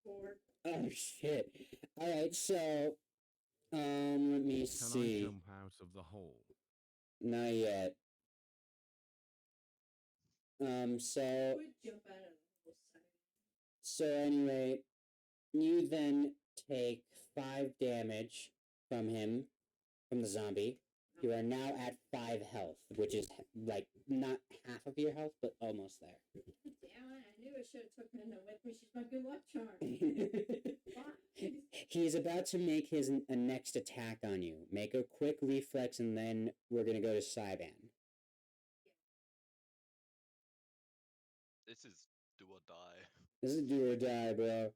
4. Oh shit. Alright, so let me Can see. I jump out of the hole? Not yet. So Would jump out of the whole side. so anyway, you then take 5 damage from him, from the zombie. You are now at 5 health, which is like not half of your health, but almost there. Damn it, I knew I should have took Minna with me. She's my good luck charm. Fuck. He is about to make his next attack on you. Make a quick reflex, and then we're gonna go to Saiban. This is do or die. This is do or die, bro.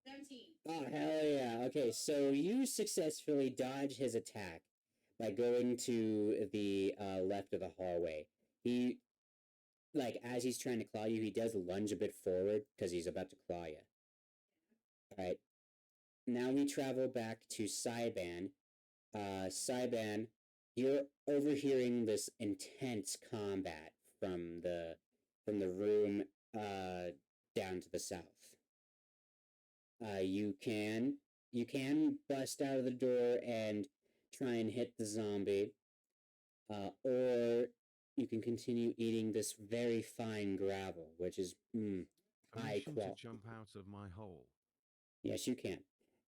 17. Oh, hell yeah. Okay, so you successfully dodge his attack by going to the left of the hallway. He, like, as he's trying to claw you, he does lunge a bit forward because he's about to claw you. Alright. Now we travel back to Saiban. Saiban, you're overhearing this intense combat from the room down to the south. You can bust out of the door and try and hit the zombie, or you can continue eating this very fine gravel, which is high Permission quality. to jump out of my hole. Yes, you can.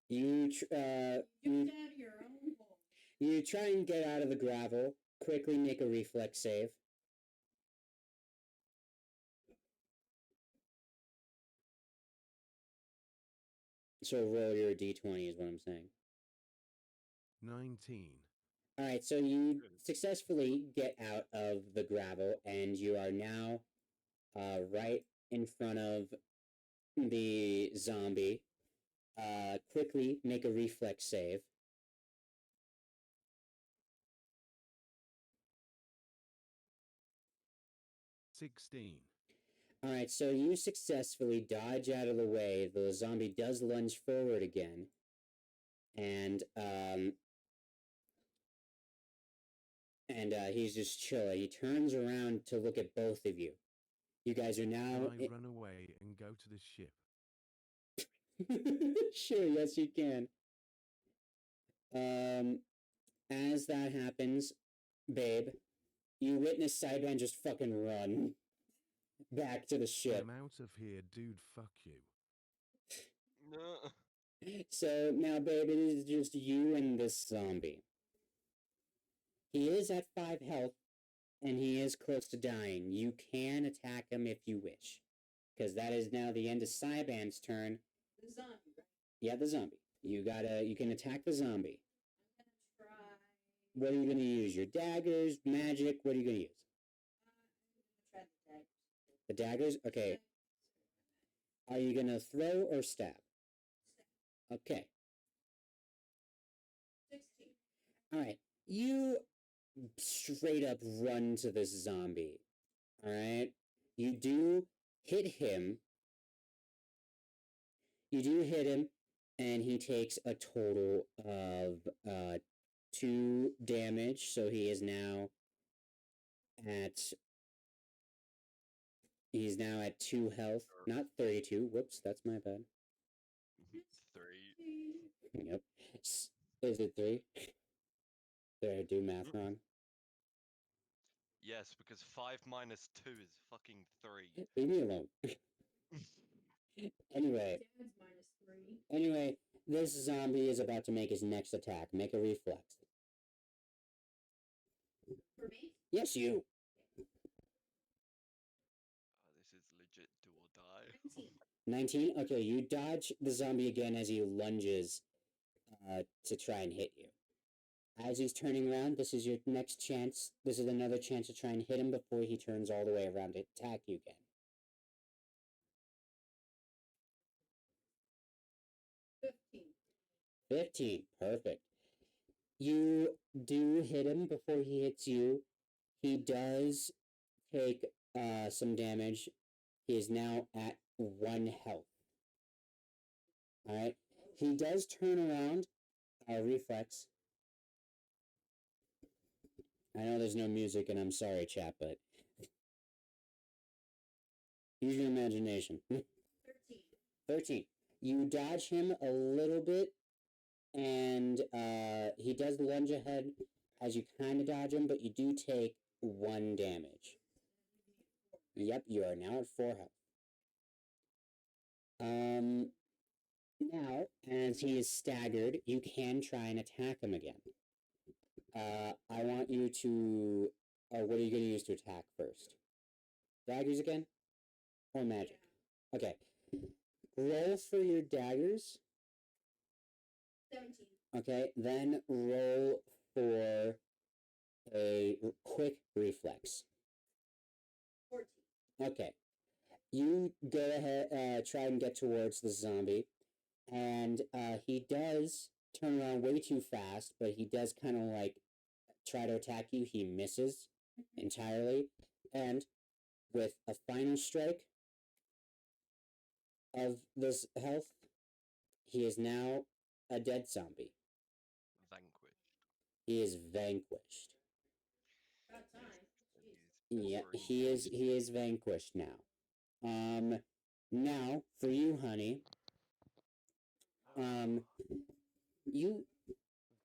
You Jumped out of your own hole. you try and get out of the gravel. Quickly make a reflex save. So roll your d20 is what I'm saying. 19. Alright, so you successfully get out of the gravel, and you are now right in front of the zombie. Quickly make a reflex save. $16. Alright, so you successfully dodge out of the way. The zombie does lunge forward again. And he's just chilling. He turns around to look at both of you. You guys are now... Can I run away and go to the ship? Sure, yes you can. As that happens, babe, you witness Saiban just fucking run back to the ship. I'm out of here, dude. Fuck you. No. So now, babe, it is just you and this zombie. He is at 5 health, and he is close to dying. You can attack him if you wish, because that is now the end of Saiban's turn. The zombie, right? Yeah, the zombie. You can attack the zombie. I'm gonna try. What are you gonna use? Your daggers, magic? What are you gonna use? I'm gonna try the daggers. The daggers? Okay. Are you gonna throw or stab? Okay. Alright, you straight up run to this zombie. Alright? You do hit him. You do hit him, and he takes a total of 2 damage, so he is now at 2 health, not 32. Whoops, that's my bad. 3. Yep. Is it 3? Did I do math wrong? Yes, because 5 minus 2 is fucking 3. Leave me alone. Anyway, Dad's -3. anyway, this zombie is about to make his next attack. Make a reflex. For me? Yes, you. This is legit do or die. 19. 19? Okay, you dodge the zombie again as he lunges to try and hit you. As he's turning around, this is your next chance. This is another chance to try and hit him before he turns all the way around to attack you again. 15. 15. Perfect. You do hit him before he hits you. He does take some damage. He is now at 1 health. Alright. He does turn around. Reflex. I know there's no music, and I'm sorry, chat, but use your imagination. 13. 13. You dodge him a little bit, and he does lunge ahead as you kind of dodge him, but you do take 1 damage. Yep, you are now at 4 health. Now, as he is staggered, you can try and attack him again. I want you to... what are you going to use to attack first? Daggers again? Or magic? Okay. Roll for your daggers. 17. Okay, then roll for a quick reflex. 14. Okay. You go ahead, try and get towards the zombie, and he does turn around way too fast, but he does kind of like try to attack you. He misses entirely, and with a final strike of this health, he is now a dead zombie. Vanquished. He is vanquished. About time. Jeez. Yeah, Boring. he is vanquished now. Now for you, honey. You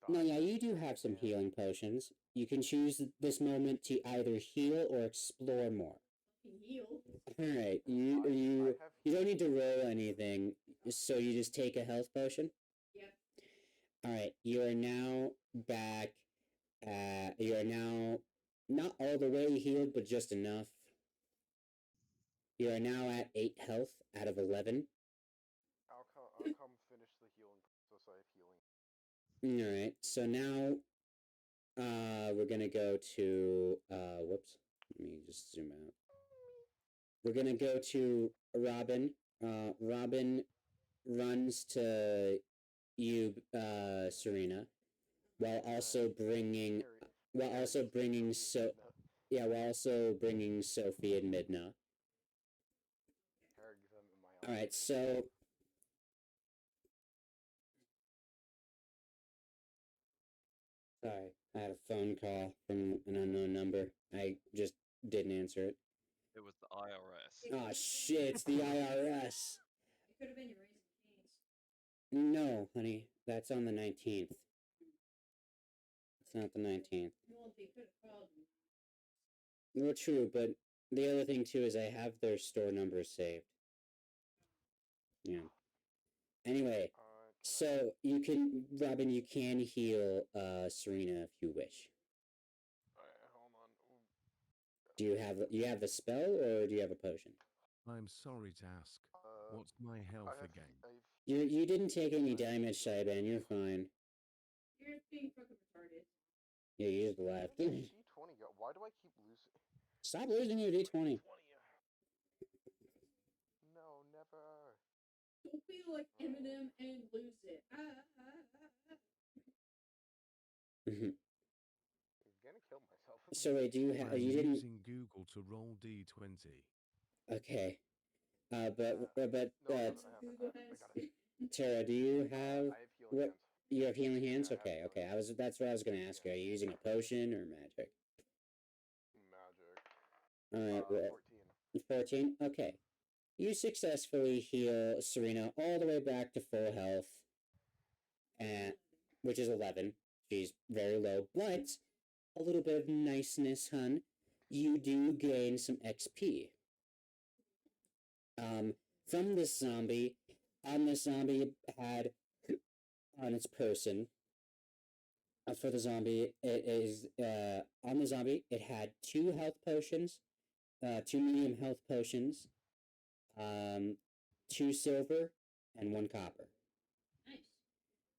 no, yeah, you do have some healing potions. You can choose this moment to either heal or explore more. Fucking heal. All right, I you have don't need to roll anything, so you just take a health potion. Yep. All right, you are now back. You are now not all the way healed, but just enough. You are now at 8 health out of 11. I'll come finish the healing process. I have healing. Alright, so now we're gonna go to whoops. Let me just zoom out. We're gonna go to Robin. Robin runs to you, Serena, while also bringing Sophie and Midna. Alright, so sorry, I had a phone call from an unknown number. I just didn't answer it. It was the IRS. Oh shit, it's the IRS. It could have been your Raising Cane's. No, honey, that's on the 19th. It's not the 19th. Well, they could have called you. Well, true, but the other thing too is I have their store numbers saved. Yeah. Anyway, so you can, Robin, you can heal Serena if you wish. Alright, hold on. Do you have the spell or do you have a potion? I'm sorry to ask. What's my health again? You didn't take any damage, Saiban. You're fine. You're just being fucking retarded. Yeah, you just left. D20 go. Why do I keep losing? Stop losing your D20. No, never. Don't be like Eminem and lose it. Ah, ah, ah, ah. Mhm. I'm gonna kill myself. So wait, do you have? I'm You didn't. using Google to roll D20. Okay. But No, but I have That's it. Google I has. got it. Tara, do you have I have healing what? hands. You have healing hands. Yeah, I have Okay, healing okay. hands. That's what I was gonna ask you. Are you using a potion or magic? Magic. All right, well, 14. 14. Okay, you successfully heal Serena all the way back to full health, and which is 11. She's very low, but a little bit of niceness, hun. You do gain some XP. From this zombie, this zombie had on its person. For the zombie, it is on the zombie. It had 2 health potions, 2 medium health potions, um, 2 silver, and 1 copper.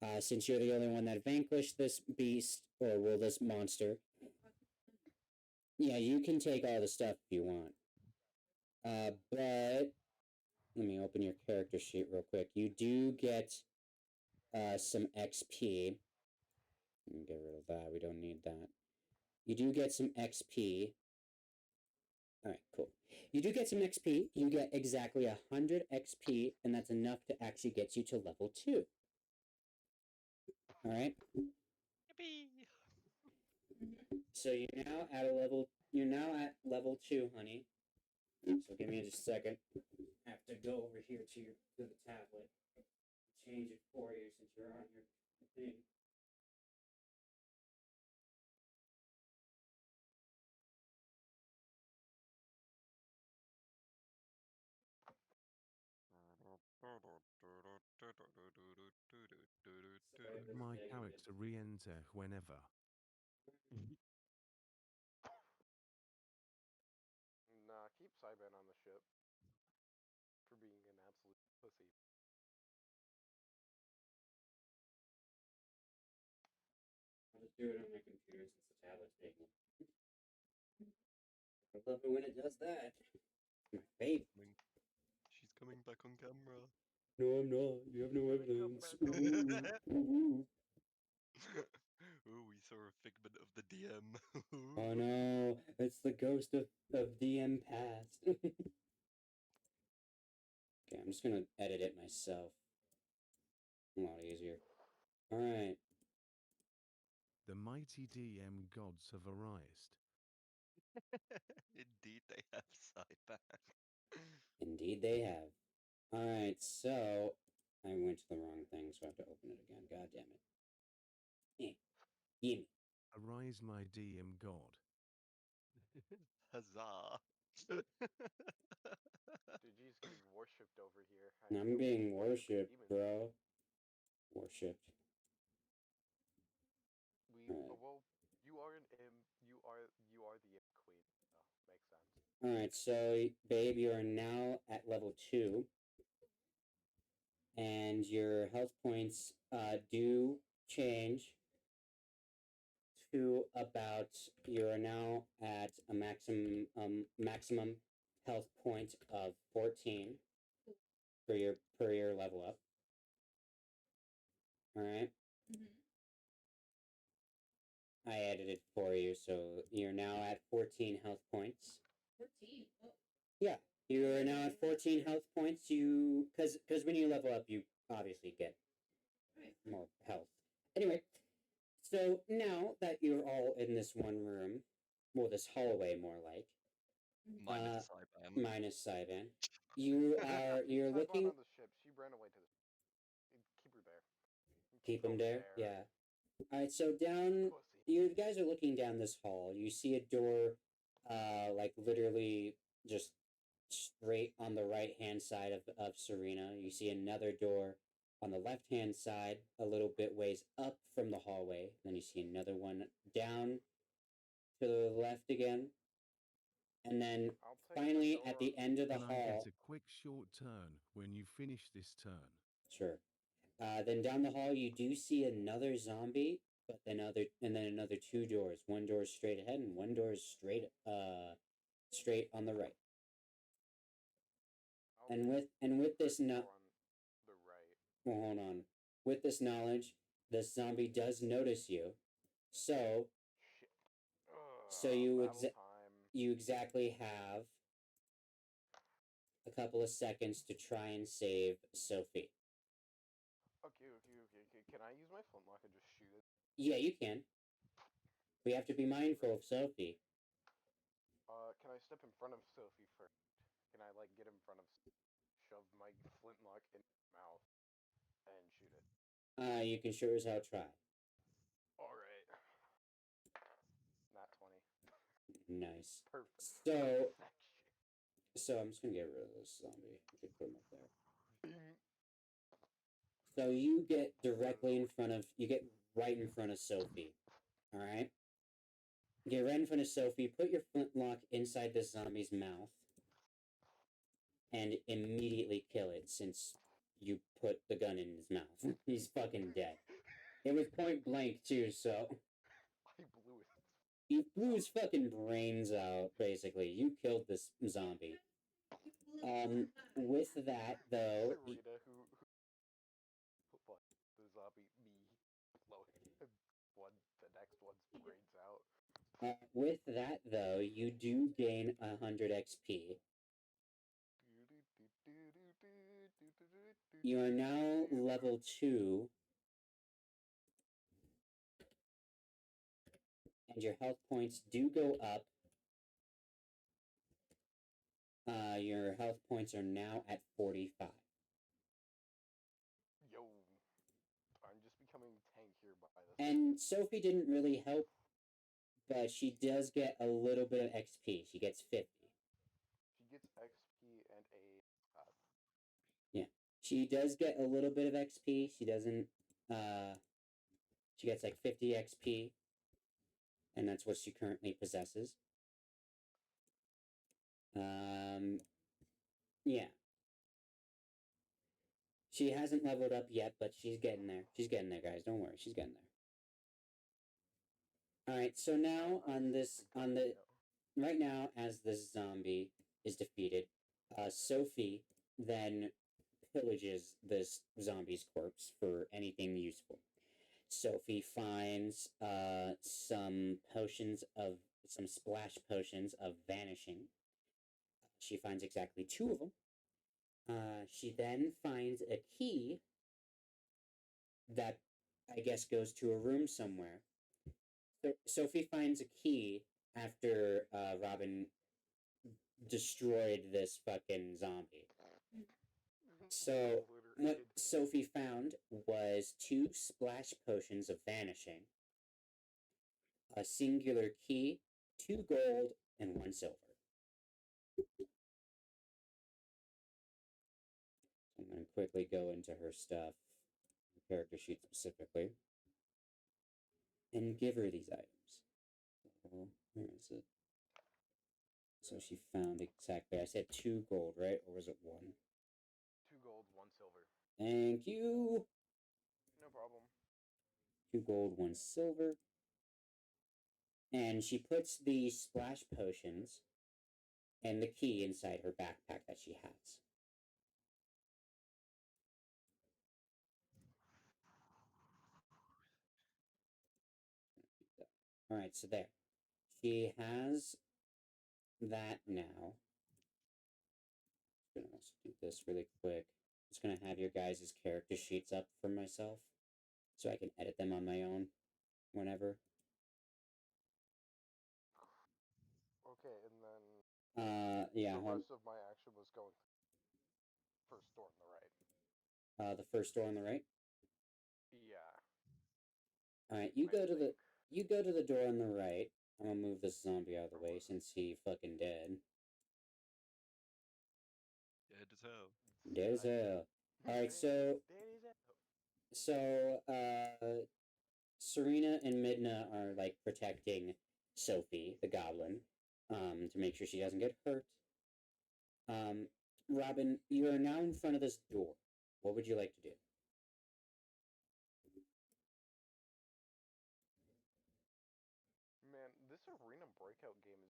Nice. Since you're the only one that vanquished this beast, or well, this monster, yeah, you can take all the stuff if you want. But let me open your character sheet real quick. You do get some XP. Let me get rid of that. We don't need that. You do get some XP. Alright, cool. You do get some XP. You get exactly 100 XP, and that's enough to actually get you to level 2. Alright? Yippee! So you're now at level 2, honey. So give me just a second. I have to go over here to the tablet. Change it for you since you're on your thing. My character re-enter whenever. Nah, keep Cyban on the ship. For being an absolute pussy. I'll just do it on my computer since the tablet's big. I love it when it does that. My favorite. She's coming back on camera. No, I'm not. You have no evidence. Ooh. Ooh, we saw a figment of the DM. Oh no, it's the ghost of DM past. Okay, I'm just gonna edit it myself. A lot easier. Alright. The mighty DM gods have arisen. Indeed, they have Cyban. Indeed they have. Alright, so I went to the wrong thing, so I have to open it again. God damn it. Gimme. Arise, my DM god. Huzzah! Digi's getting worshipped over here. I'm being worshipped, bro. Worshipped. Well, you are an imp. You are the imp queen. So makes sense. Alright, so babe, you are now at level 2. And your health points do change to about, you are now at a maximum health point of 14 per your level up. All right. I added it for you, so you're now at 14 health points. 14. Oh. Yeah, you are now at 14 health points. Because when you level up, you obviously get more health. Anyway, so now that you're all in this one room, well, this hallway more like, Minus Cyban. minus Cyban, you're Cyban looking. on the ship. She ran away to the. Keep her there. Keep them there. Yeah. All right. So down, Pussy. you guys are looking down this hall. You see a door, like literally just straight on the right hand side of Serena. You see another door on the left hand side, a little bit ways up from the hallway. Then you see another one down to the left again. And then I'll take finally the at the end of the Can I hall. get a quick short turn when you finish this turn? Sure. Then down the hall you do see another zombie, but then another 2 doors. One door is straight ahead and one door is straight on the right. And with this on no, the right. well, hold on. With this knowledge, this zombie does notice you, So Shit. So you battle time. you exactly have a couple of seconds to try and save Sophie. Okay. Can I use my flintlock and just shoot it? Yeah, you can. We have to be mindful of Sophie. Can I step in front of Sophie first? Can I like get in front of, shove my flintlock in her mouth and shoot it? You can sure as hell try. All right. Not 20. Nice. Perfect. So, Perfection. so I'm just gonna get rid of this zombie. I could put him up there. Bing. So you get directly in front of, you get right in front of Sophie. All right. Get right in front of Sophie. Put your flintlock inside the zombie's mouth, and immediately kill it since you put the gun in his mouth. He's fucking dead. It was point blank too, so I blew it. you blew his fucking brains out. Basically, you killed this zombie. With that though, Serena, who what? The zombie, me, blowing one, the next one's brains out. with that though, you do gain 100 XP. You are now level 2, and your health points do go up. Your health points are now at 45. Yo, I'm just becoming tankier by the And Sophie didn't really help, but she does get a little bit of XP. She gets 50. She gets XP and a. Yeah, she does get a little bit of XP. She doesn't. She gets like 50 XP, and that's what she currently possesses. Yeah. She hasn't leveled up yet, but she's getting there. She's getting there, guys. Don't worry, she's getting there. All right. So now right now, as this zombie is defeated, Sophie then pillages this zombie's corpse for anything useful. Sophie finds some splash potions of vanishing. She finds exactly 2 of them. She then finds a key that I guess goes to a room somewhere. So Sophie finds a key after Robin destroyed this fucking zombie. So what Sophie found was 2 splash potions of vanishing, a singular key, 2 gold, and 1 silver. I'm going to quickly go into her stuff, character sheet specifically, and give her these items. So, where is it? So she found exactly, I said 2 gold, right? Or was it 1? 2 gold, 1 silver. Thank you. No problem. 2 gold, 1 silver. And she puts the splash potions and the key inside her backpack that she has. All right, so there. She has that now. I'm gonna also do this really quick. I'm just gonna have your guys' character sheets up for myself, so I can edit them on my own whenever. Okay, and then Yeah. the rest of my action was going first door on the right. The first door on the right. Yeah. All right, you go to the door on the right. I'm gonna move this zombie out of the way since he fucking dead. Dead as hell. Dead as hell. All right, so Serena and Midna are like protecting Sophie, the goblin, to make sure she doesn't get hurt. Robin, you are now in front of this door. What would you like to do? Man, this arena breakout game is.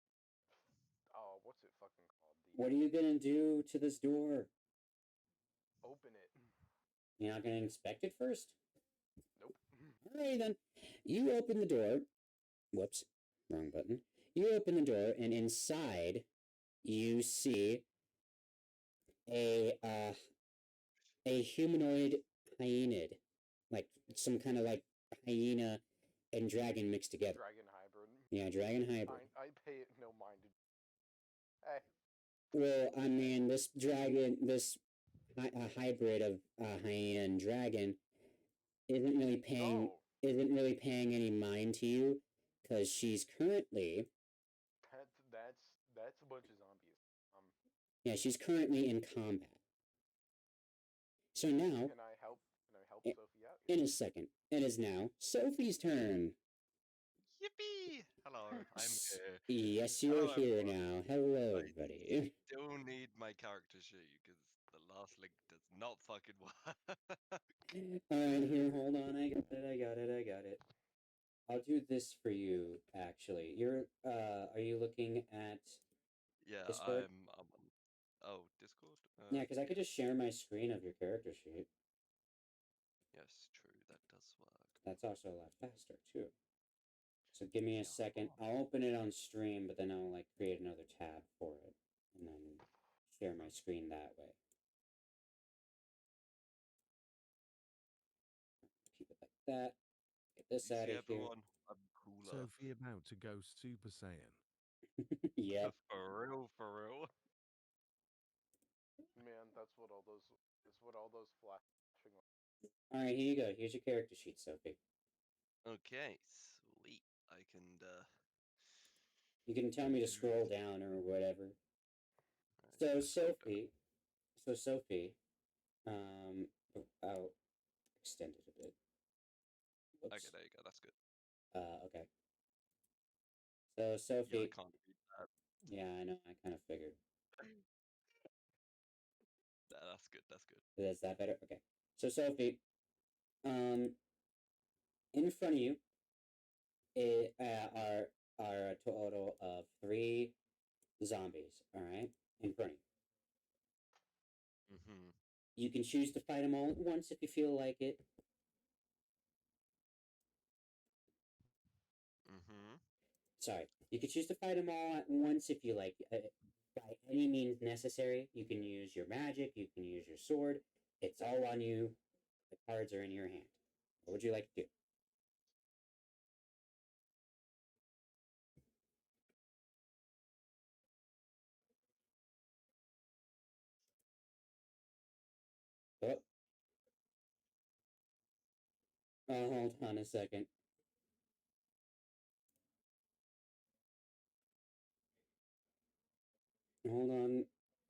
What's it fucking called? What are you gonna do to this door? Open it. You're not gonna inspect it first? Nope. Alrighty then. You open the door. Whoops, wrong button. You open the door, and inside you see a humanoid hyenid, like some kind of like hyena and dragon mixed together. Dragon hybrid. Yeah, dragon hybrid. I pay it no mind. Hey, Well, I mean, this dragon, this hybrid of hyena and dragon, isn't really paying oh, isn't really paying any mind to you, because she's currently that's a bunch of zombies. yeah she's currently in combat. So now, Can I help? Can I help I- Sophie out? in a second, it is now Sophie's turn. Yippee! Hello, I'm here. Yes, you're Hello, here everyone. now. Hello, I- everybody. Still need my character sheet because the last link does not fucking work. Alright, here, hold on. I got it. I'll do this for you, actually. Are you looking at. Yeah, Discord? I'm on. Oh, Discord? Yeah, because I could just share my screen of your character sheet. Yes, true, that does work. That's also a lot faster, too. So give me a Yeah. second. I'll open it on stream, but then I'll, like, create another tab for it. And then share my screen that way. Keep it like that. Get this You out see of here. everyone? I'm cooler. Sophie about to go Super Saiyan. Yep. For real, for real. Man, that's what all those flashing. Alright, here you go. Here's your character sheet, Sophie. Okay, sweet. I can, You can tell me to scroll down or whatever. So just scroll down. Sophie, I'll extend it a bit. Whoops. Okay, there you go. That's good. Okay. So Yeah, I Sophie, can't read that. yeah, I know. I kind of figured. That's good. That's good. Is that better? Okay. So Sophie, in front of you, are a total of 3 zombies. All right, in front of you. Mm-hmm. You can choose to fight them all at once if you feel like it. Mm-hmm. Sorry, you can choose to fight them all at once if you like. By any means necessary, you can use your magic. You can use your sword. It's all on you. The cards are in your hand. What would you like to do? Oh. Hold on a second. Hold on.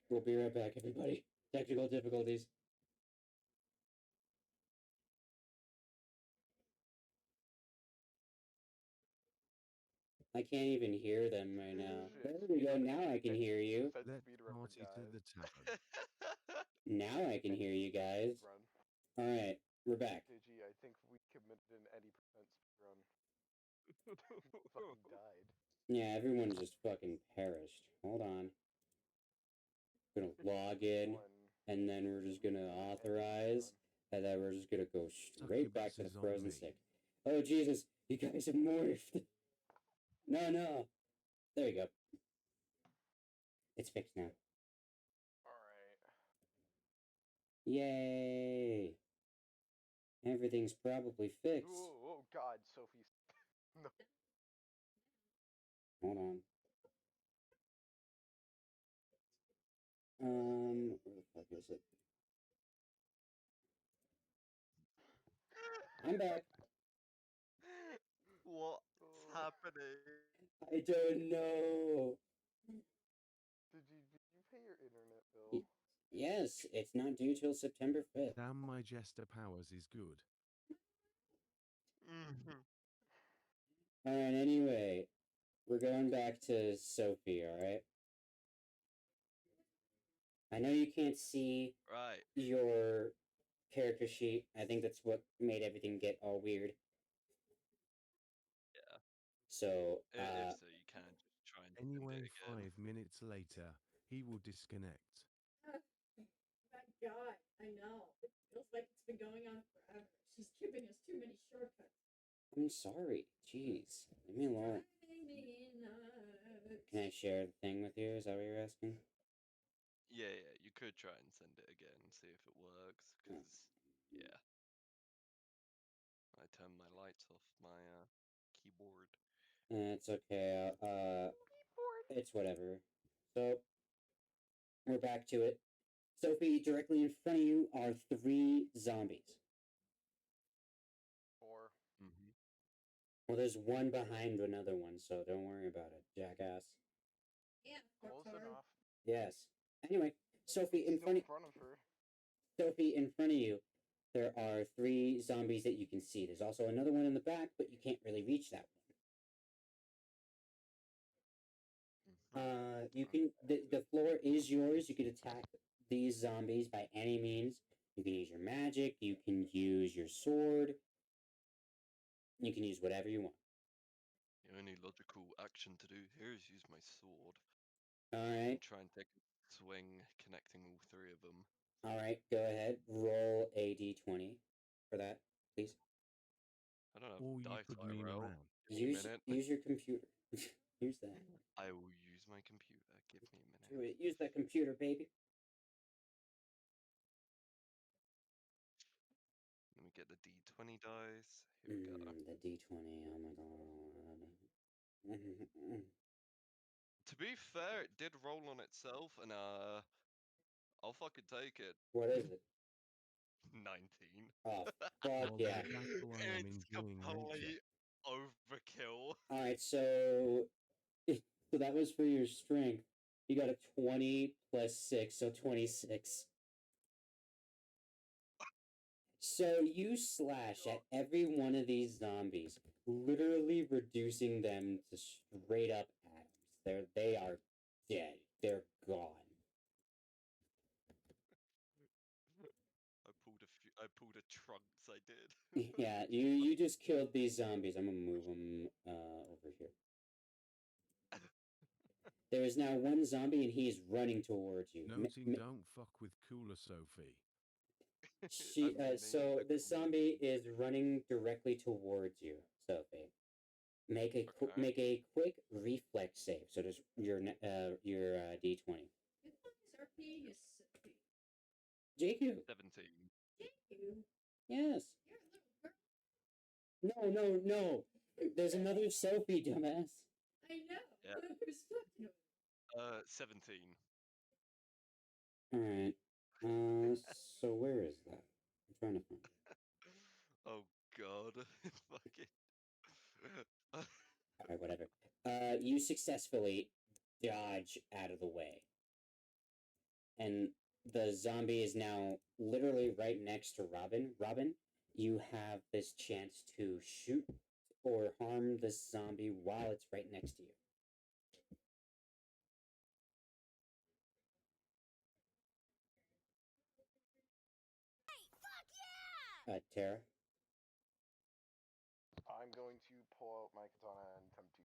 We'll be right back, everybody. Technical difficulties. I can't even hear them right now. Shit, There we go. Now I can hear you. Said Let's speed run for party to guys. the tavern. Now I can hear you guys. Run. All right, we're back. Digi, I think we committed an 80% speed run. Fucking died. Yeah, everyone just fucking perished. Hold on. Gonna log in, 51. and then we're just gonna authorize, and then we're just gonna go straight back to the Succubus is on frozen me. stick. Oh Jesus! You guys have morphed. No. There you go. It's fixed now. Alright. Yay! Everything's probably fixed. Oh god, Sophie's. No. Hold on. Where the fuck is it? I'm back. What's Oh. happening? I don't know. Did you pay your internet bill? Yes, it's not due till September 5th. Damn, my jester powers is good. Mm-hmm. Alright, anyway, we're going back to Sophie, alright? I know you can't see Right. your character sheet. I think that's what made everything get all weird. Yeah. So, If so, you can just try and send Anyway, it again. 5 minutes later, he will disconnect. That guy, I know. It feels like it's been going on forever. She's giving us too many shortcuts. I'm sorry. Jeez. Leave me alone. Can I share the thing with you? Is that what you're asking? Yeah, you could try and send it again and see if it works. Because yeah, I turned my lights off my keyboard. It's okay. It's whatever. So we're back to it. Sophie, directly in front of you are 3 zombies. 4. Mm-hmm. Well, there's one behind another one, so don't worry about it, jackass. Yeah, Close fucktard. enough. Yes. Anyway, Sophie, in Still front in of front of her. Sophie, in front of you, there are 3 zombies that you can see. There's also another one in the back, but you can't really reach that one. You can the floor is yours. You can attack these zombies by any means. You can use your magic. You can use your sword. You can use whatever you want. The only logical action to do here is use my sword. All And right. try and take a swing connecting all 3 of them. All right. Go ahead. Roll a d20 for that, please. I don't have Or you dice could I meme roll. around. Give me a minute. Use your computer. Use that. I will use my computer. Give me a minute. Do it. Use that computer, baby. Let me get the D20 dice. Here we go. The d20. Oh my god. To be fair, it did roll on itself, and I'll fucking take it. What is it? 19. Oh, fuck Well, yeah. then that's why I'm It's enjoying nature. complete overkill. All right, so that was for your strength. You got a 20 plus 6, so 26. So you slash at every one of these zombies, literally reducing them to straight up atoms. They are dead. They're gone. I pulled a trunks. I did. Yeah, you just killed these zombies. I'm gonna move them over here. There is now one zombie, and he's running towards you. Noting don't fuck with cooler Sophie. So the zombie is running directly towards you, Sophie. Make a quick reflex save. So just your d20. You call this RP, you Sophie. JQ. 17. JQ? Yes. You're a little girl. No. There's another Sophie, dumbass. I know. Yeah. Who's fucking him? 17. All right. So where is that? I'm trying to find it. Oh god. Fuck it. All right, whatever. You successfully dodge out of the way, and the zombie is now literally right next to Robin. Robin, you have this chance to shoot or harm this zombie while it's right next to you. Tara? I'm going to pull out my katana and attempt to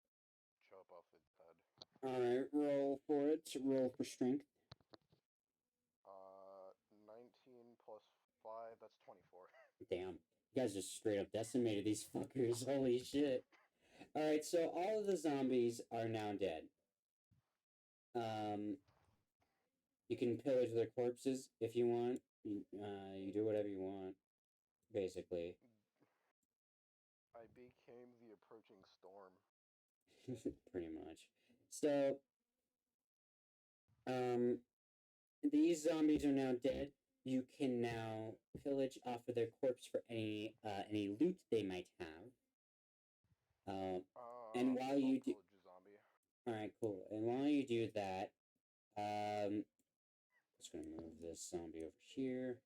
chop off its head. Alright, roll for it. Roll for strength. 19 plus 5, that's 24. Damn. You guys just straight up decimated these fuckers. Holy shit. Alright, so all of the zombies are now dead. You can pillage their corpses if you want. You do whatever you want, basically. I became the approaching storm. Pretty much. So, these zombies are now dead. You can now pillage off of their corpse for any loot they might have. And while you do, pillage a zombie. all right, cool. And while you do that, just gonna move this zombie over here.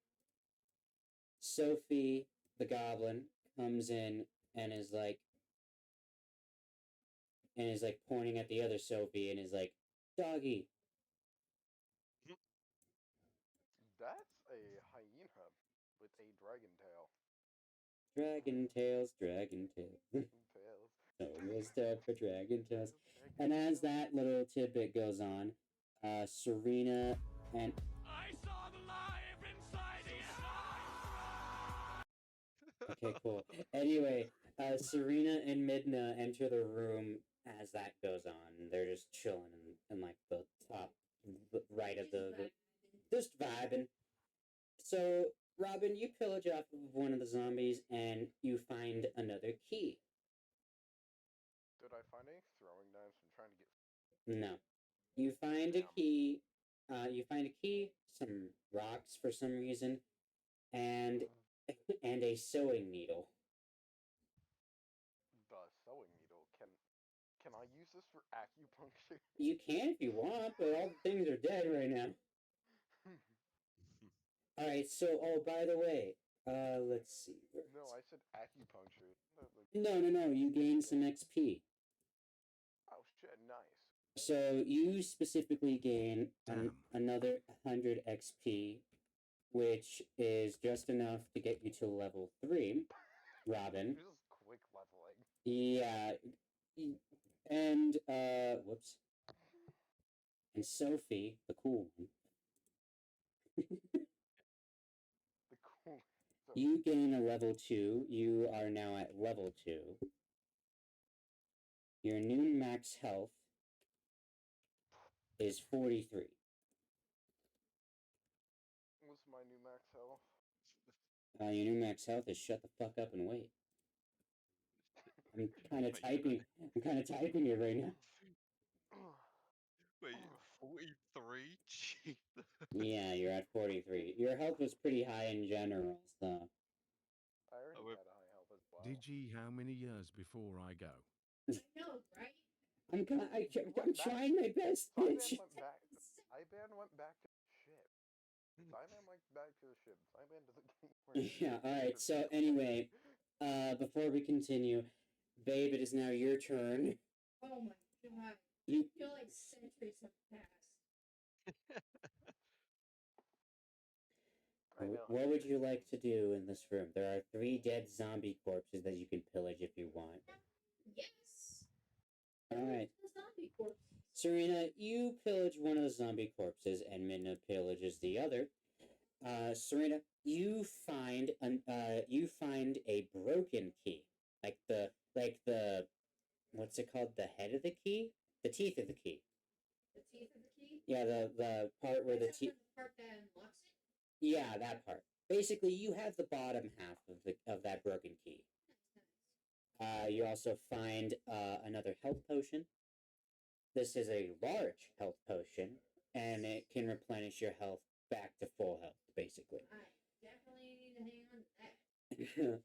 Sophie, the goblin, comes in and is like pointing at the other Sophie and is like, "Doggy." That's a hyena with a dragon tail. Dragon tails, dragon tails. Tails. So we'll start for dragon tails. And as that little tidbit goes on, Serena and I saw the life inside okay, cool. Anyway, Serena and Midna enter the room as that goes on. They're just chilling in like the top right of the just vibing. So Robin, you pillage off of one of the zombies and you find another key. Did I find any throwing knives? I'm trying to get. No, you find a Damn. key. You find a key, some rocks for some reason, and and a sewing needle. The sewing needle. Can I use this for acupuncture? You can if you want, but all the things are dead right now. All right. So, oh, by the way, let's see. No, I said acupuncture. No. You gain some XP. Oh shit! Nice. So you specifically gain Damn. another 100 XP, which is just enough to get you to level 3, Robin. Just quick leveling. Yeah. And, whoops. And Sophie, the cool one, The cool. So, you gain a level 2. You are now at level 2. Your new max health is 43. what's my new max health? Your new max health is shut the fuck up and wait. I'm kind of typing. I'm kind of typing it right now. Wait, 43? Jesus. Yeah, you're at 43. Your health was pretty high in general, so. I already we're- had a high health as well. Digi, how many years before I go? I know, right? I'm trying my best, Cyban bitch. went back. Iban went back to the ship. Cyban went back to the ship. Cyban doesn't. Yeah. All right. So anyway, before we continue, babe, it is now your turn. Oh my god. You I feel like centuries have passed. I know. What would you like to do in this room? There are 3 dead zombie corpses that you can pillage if you want. Yes. All right. The zombie corpse. Serena, you pillage one of the zombie corpses, and Midna pillages the other. Serena, you find a broken key, like the what's it called? The head of the key, the teeth of the key. The teeth of the key? Yeah, the part where the Except teeth. for the part that unlocks it? Yeah, that part. Basically, you have the bottom half of that broken key. That's nice. You also find another health potion. This is a large health potion, and it can replenish your health back to full health, basically. I definitely need to hang on to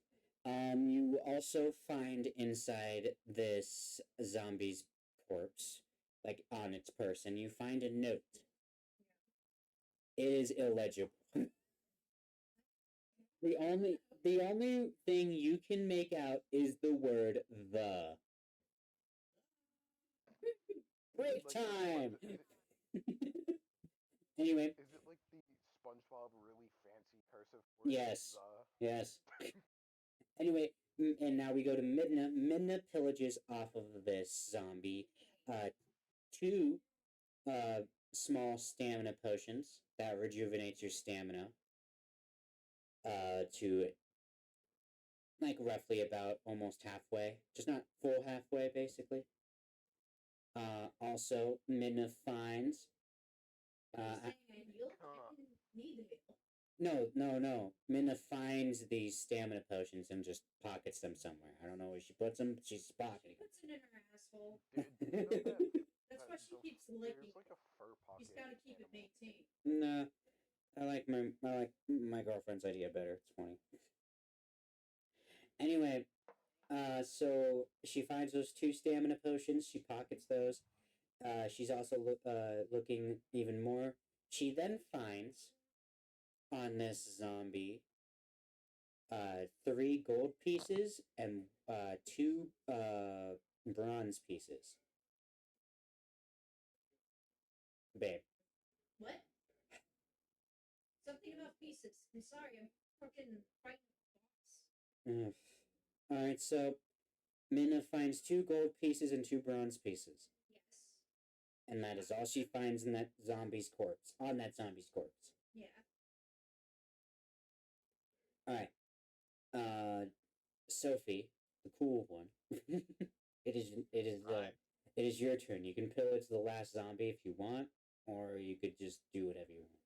that. You also find inside this zombie's corpse, like on its person, you find a note. It is illegible. The only thing you can make out is the word "the." Break Like, time. Is it, Anyway, is it like the SpongeBob really fancy cursive word? Yes. The? yes. Anyway, and now we go to Midna. Midna pillages off of this zombie 2 small stamina potions that rejuvenates your stamina to like roughly about almost halfway, just not full halfway, basically. Also, Midna finds. Are you saying I heal? I didn't need to heal. No. Minna finds these stamina potions and just pockets them somewhere. I don't know where she puts them. She's She pocketing. puts it in her asshole. Do you know that? That's why she keeps There's licking. like a fur pocket. She's gotta keep it maintained. Nah, I like my girlfriend's idea better. It's funny. Anyway, so she finds those 2 stamina potions. She pockets those. She's also looking even more. She then finds on this zombie 3 gold pieces and 2 bronze pieces. Babe. What? Something about pieces. I'm sorry, I'm fucking fighting boss. Alright, so Minna finds 2 gold pieces and 2 bronze pieces. Yes. And that is all she finds in that zombie's corpse. On that zombie's corpse. Yeah. Alright. Sophie, the cool one. Right. It is your turn. You can pillage the last zombie if you want, or you could just do whatever you want.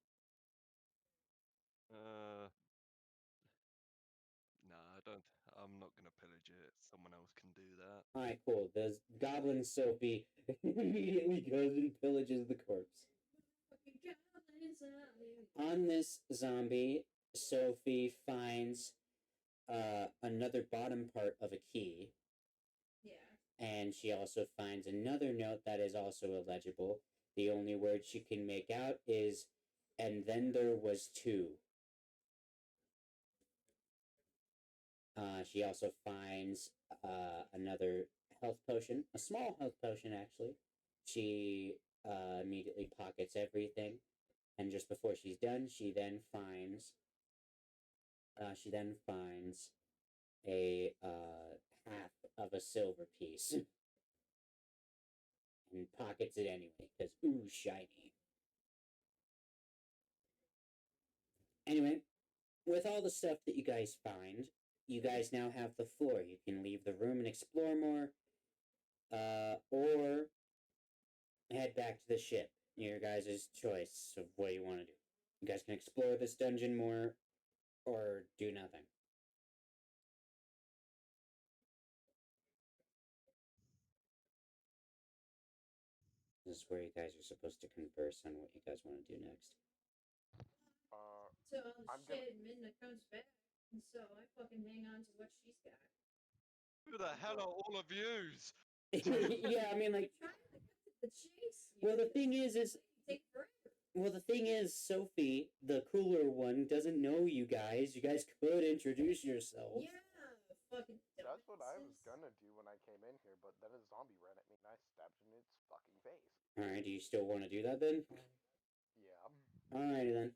Nah, I don't. I'm not gonna pillage it. Someone else can do that. All right, cool. The goblin Sophie immediately goes and pillages the corpse. Fucking goblins, On this zombie, Sophie finds another bottom part of a key, yeah. and she also finds another note that is also illegible. The only word she can make out is, "And then there was two." She also finds another health potion, a small health potion actually. She immediately pockets everything, and just before she's done, she then finds a half of a silver piece and pockets it anyway because ooh, shiny. Anyway, with all the stuff that you guys find, you guys now have the floor. You can leave the room and explore more, or head back to the ship. Your guys' choice of what you want to do. You guys can explore this dungeon more, or do nothing. This is where you guys are supposed to converse on what you guys want to do next. So all the I'm shit gonna- Midna comes back, and so I fucking hang on to what she's got. Who the hell are all of yous? Yeah, I mean, like, Trying to cut to the chase. well, the thing is, take forever. well, the thing is, Sophie, the cooler one, doesn't know you guys. You guys could introduce yourselves. Yeah, fucking. That's what I was dumbasses. gonna do when I came in here, but then a zombie ran at me and I stabbed it in its fucking face. All right, do you still want to do that then? Yeah. Alrighty then.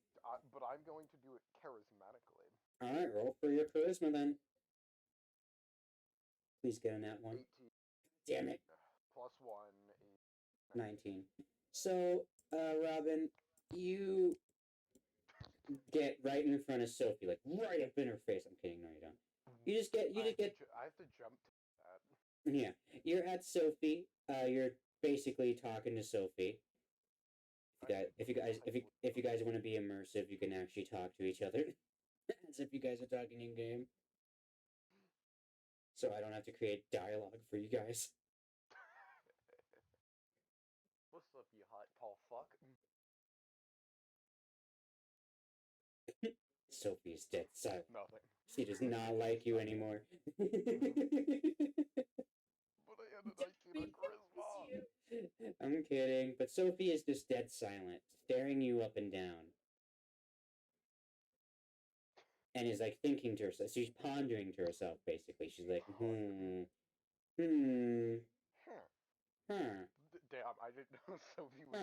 But I'm going to do it charismatically. All right, roll for your charisma then. Please get on that one. 18 Damn it. plus 1 is 19. So, Robin, you get right in front of Sophie, like right up in her face. I'm kidding, no, you don't. You just get, I have to jump to that. yeah. You're at Sophie. You're basically talking to Sophie. If you guys want to be immersive, you can actually talk to each other as if you guys are talking in game. So I don't have to create dialogue for you guys. What's up, you hot tall fuck? Sophie is dead silent. Nothing. She does not like you anymore. But I had a 19 on charisma. I'm kidding, but Sophie is just dead silent, staring you up and down. And is like thinking to herself. She's pondering to herself, basically. She's like, Huh. Damn, I didn't know Sophie was.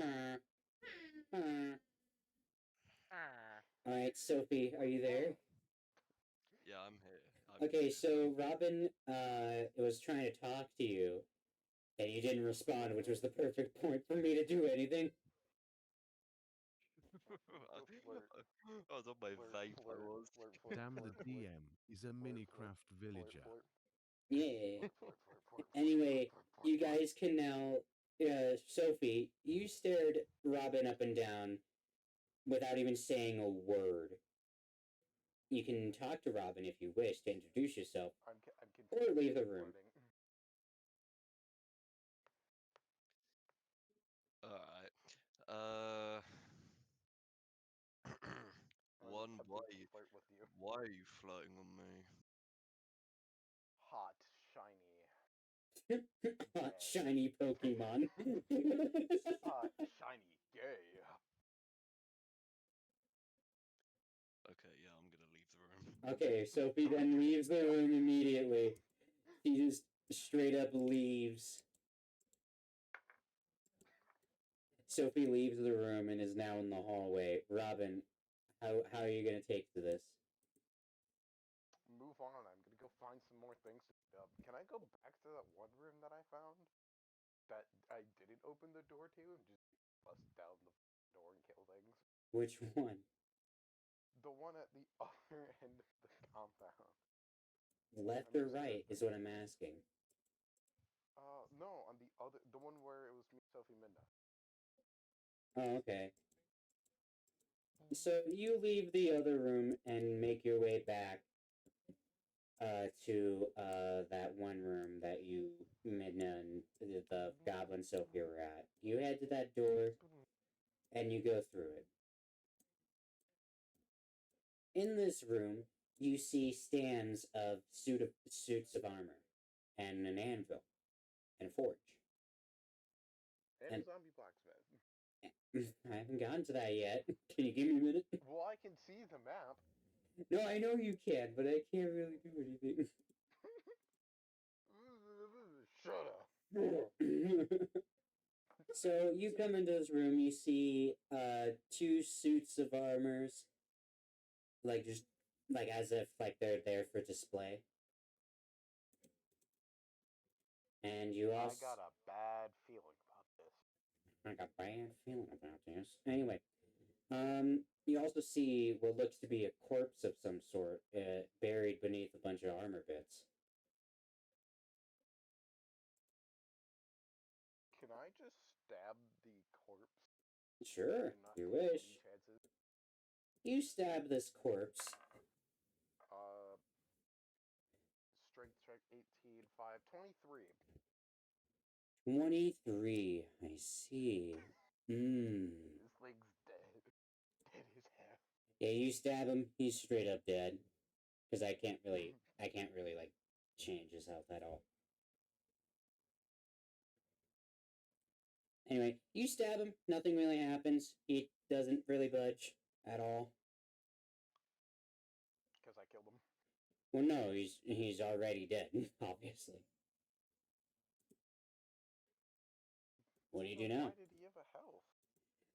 Alright, Sophie, are you there? Yeah, I'm here. Okay, so Robin was trying to talk to you, and you didn't respond, which was the perfect point for me to do anything. I was on my vape. I was. Damn, the DM is a Minecraft villager. Yeah. Anyway, you guys can now. Sophie, you stared Robin up and down without even saying a word. You can talk to Robin if you wish to introduce yourself, or leave the room. Alright. One, why are you flirting on me? Hot, shiny. Hot, shiny Pokemon. Hot, shiny, gay. Okay, yeah, I'm gonna leave the room. Okay, Sophie then leaves the room immediately. She just straight up leaves. Sophie leaves the room and is now in the hallway. Robin, how are you gonna take to this? Move on. I'm gonna go find some more things to pick up. Can I go back to that one room that I found? That I didn't open the door to and just bust down the door and kill things? Which one? The one at the other end of the compound. left I'm or just right is what I'm asking. No, on the one where it was me, Sophie, Minda. Oh, okay. So you leave the other room and make your way back to that one room that you, Midna, and the Goblin Sophia were at. You head to that door and you go through it. In this room, you see stands of suits of armor, and an anvil, and a forge. And And- a zombie blacksmith. I haven't gotten to that yet. Can you give me a minute? Well, I can see the map. No, I know you can, but I can't really do anything. Shut up. So you come into this room, you see two suits of armors, like just like as if like they're there for display. And you I also got a bad feeling about this. I got a bad feeling about this. Anyway, you also see what looks to be a corpse of some sort, buried beneath a bunch of armor bits. Can I just stab the corpse? Sure, and not you take any wish. chances? You stab this corpse. Strength check 18, 5, 23. 23. I see. This thing's dead. Dead as hell. Yeah, you stab him, he's straight up dead. Because I can't really like change his health at all. Anyway, you stab him, nothing really happens. He doesn't really budge at all. Because I killed him. Well, no, he's already dead, obviously. What do you do So now? Why did he have a health?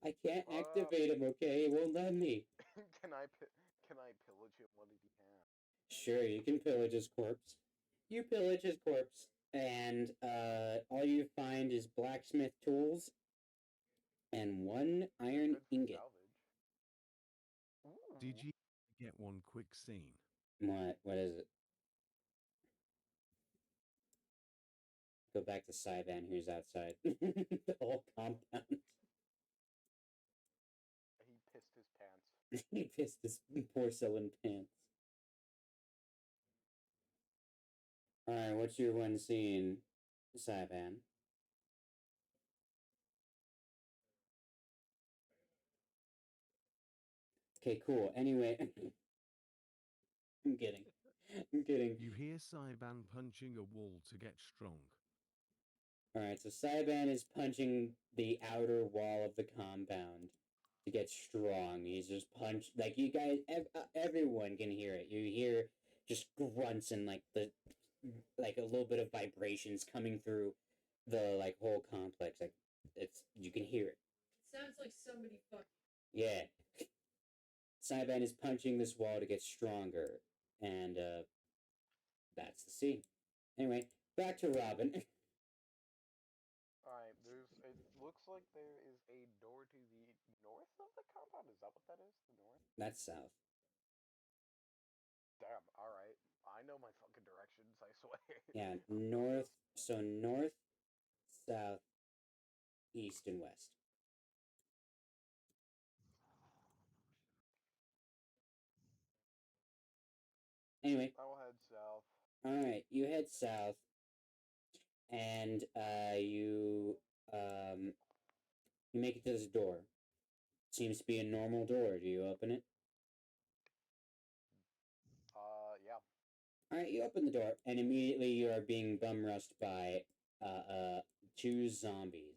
I can't activate him, okay? It won't let me. Can I pillage him? What did he have? Sure, you can pillage his corpse. You pillage his corpse, and all you find is blacksmith tools and one iron Good for ingot. salvage. Ooh. Did you get one quick scene? What? What is it? Go back to Cyban, who's outside the whole compound. He pissed his pants. He pissed his porcelain pants. Alright, what's your one scene, Cyban? Okay, cool. Anyway, I'm kidding. I'm kidding. You hear Saiban punching a wall to get strong. Alright, so Cyban is punching the outer wall of the compound to get strong. He's just punched, like, you guys, everyone can hear it. You hear just grunts and, like, like, a little bit of vibrations coming through the, like, whole complex. Like, you can hear it. Sounds like somebody fucking. Yeah. Cyban is punching this wall to get stronger, and, that's the scene. Anyway, back to Robin. Alright, it looks like there is a door to the north of the compound. Is that what that is? The north? That's south. Damn, alright. I know my fucking directions, I swear. Yeah, north, so north, south, east, and west. Anyway, I will head south. alright, you head south, and, you make it to this door. Seems to be a normal door. Do you open it? Yeah. Alright, you open the door, and immediately you are being bum rushed by, two zombies.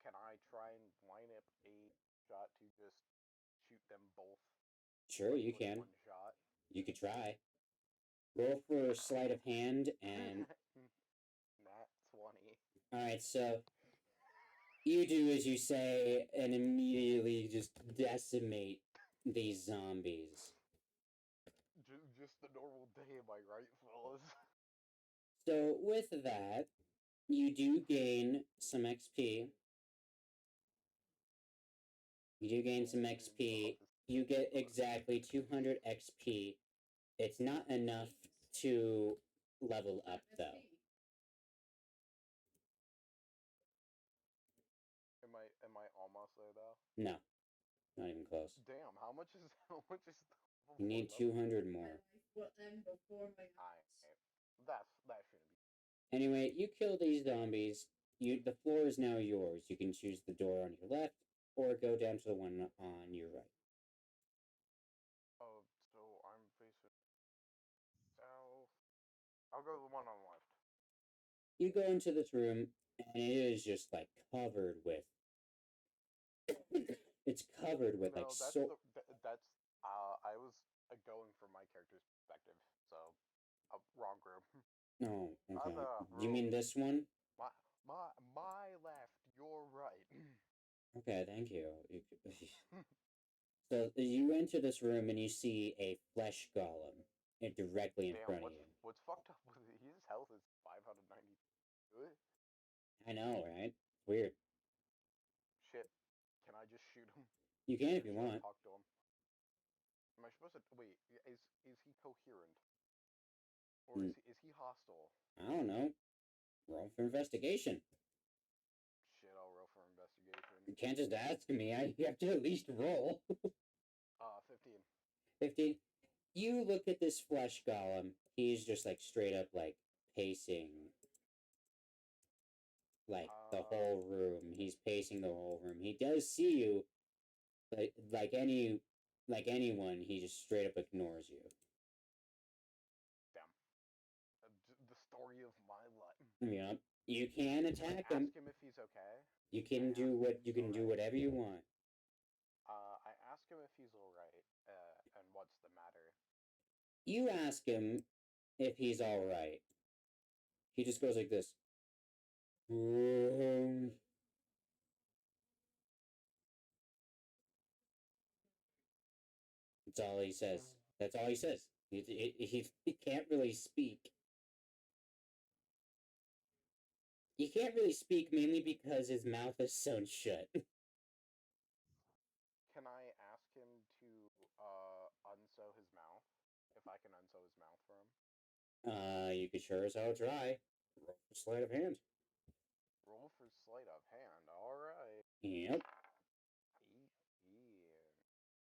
Can I try and line up a shot to just shoot them both? Sure, like, you with can. One shot. You could try. Roll for sleight of hand, and Nat 20. alright, so you do as you say, and immediately just decimate these zombies. Just the normal day, am I right, fellas? So, with that, you do gain some XP. You do gain some XP. You get exactly 200 XP It's not enough to level up, though. Am I almost there though? No, not even close. Damn, how much is how much is the level You need 4 level? 200 more. Well, then before my That shouldn't be. Anyway, you kill these zombies. The floor is now yours. You can choose the door on your left or go down to the one on your right. Oh, so I'm facing south. I'll go to the one on the left. You go into this room, and it is just like covered with. It's covered with like that's so. that's I was going from my character's perspective, so wrong group. Oh, okay. Other You mean room. this one? My left, your right. Okay, thank you. So you enter this room and you see a flesh golem directly in Damn, front of you. what's fucked up with his health is 590. Good. I know, right? Weird. Shit. Can I just shoot him? You can if Or you should I want. talk to him? Am I supposed to wait? Is he coherent, or is he hostile? I don't know. Roll for investigation. Shit, I'll roll for investigation. You can't just ask me. You have to at least roll. 15. 15. You look at this flesh golem. He's just like straight up like pacing like the whole room. He's pacing the whole room. He does see you, but like anyone, he just straight up ignores you. Damn. The story of my life. Yeah. You can attack him. Ask him if he's okay. You can do whatever you want. I ask him if he's alright, and what's the matter. You ask him if he's alright. He just goes like this. That's all he says. That's all he says. He can't really speak. He can't really speak mainly because his mouth is sewn shut. Can I ask him to unsew his mouth? If I can unsew his mouth for him? You could sure as hell try. Roll for sleight of hand. Roll for sleight of hand. Alright. Yep.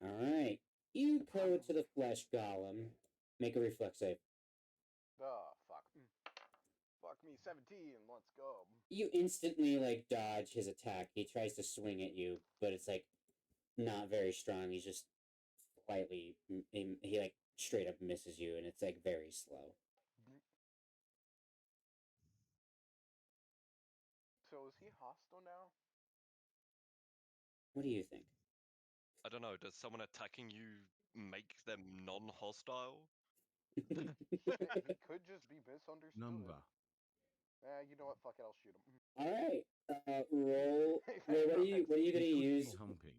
18. Alright. You go to the flesh golem. Make a reflex save. Fuck. Fuck me, 17. Let's go. You instantly like dodge his attack. He tries to swing at you, but it's like not very strong. He's just slightly. He like straight up misses you, and it's like very slow. So is he hostile now? What do you think? I don't know. Does someone attacking you make them non-hostile? He could just be misunderstood. Number. You know what? Fuck it. I'll shoot him. All right. Roll. What are you gonna He could be use? humping.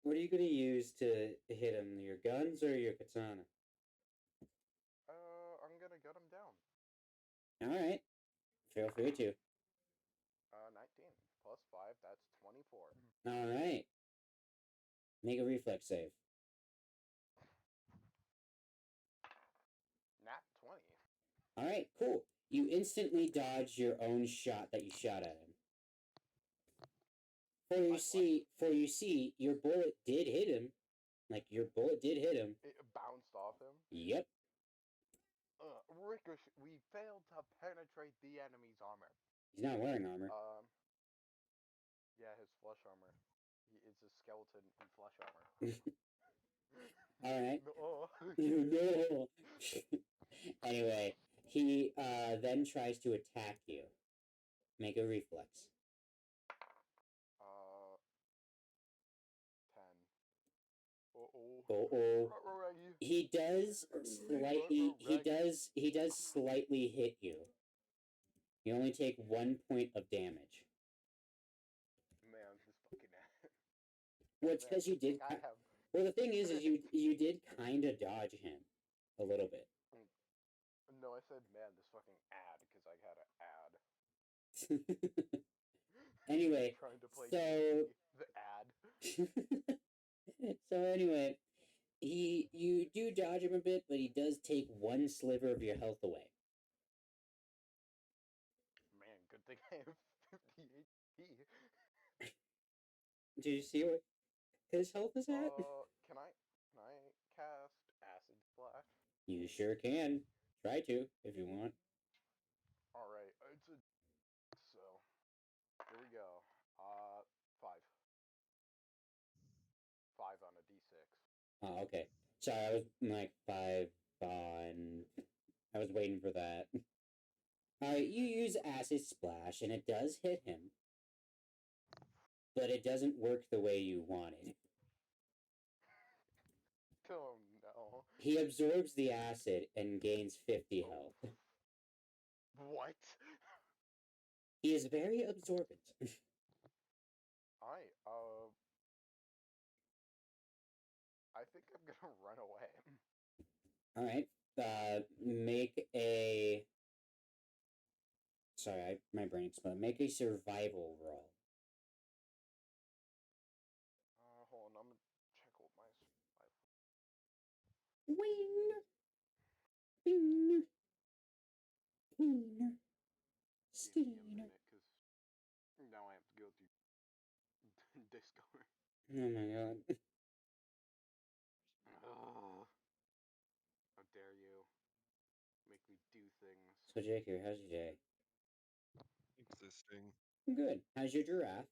What are you gonna use to hit him? Your guns or your katana? I'm gonna gut him down. All right. Feel free to. 19 plus 5. That's 24. All right. Make a reflex save. Nat 20. All right. Cool. You instantly dodge your own shot that you shot at him. For you see, your bullet did hit him. Like your bullet did hit him. It bounced off him. Yep. Ricochet. We failed to penetrate the enemy's armor. He's not wearing armor. Yeah, his flesh armor. It's a skeleton in flesh armor. All right. No. No. Anyway, he then tries to attack you. Make a reflex. 10. Oh. He does slightly hit you. You only take 1 point of damage. Man, this fucking ass. Well, it's because you did. Well, the thing is you did kind of dodge him a little bit. No, I said, man, this fucking ad, because I had an ad. Anyway, trying to play so the ad. so anyway, you do dodge him a bit, but he does take one sliver of your health away. Man, good thing I have 50 HP. Did you see what his health is at? Can I cast Acid Splash? You sure can. Try to if you want. All right, it's a so. Here we go. 5. 5 on a D6. Oh, okay. Sorry, I was like 5 on. I was waiting for that. Alright, you use Acid Splash, and it does hit him. But it doesn't work the way you wanted. Oh no. He absorbs the acid and gains 50 health. What? He is very absorbent. I think I'm gonna run away. Alright, make a... Sorry, my brain exploded. Make a survival roll. Hold on, I'm gonna check what my survival. Wing! Bing! Ping! Give me a Steen! minute, cause now I have to go through Discord. Oh my god. How dare you make me do things? So, Jake here, how's your day? Existing. Good. How's your giraffe?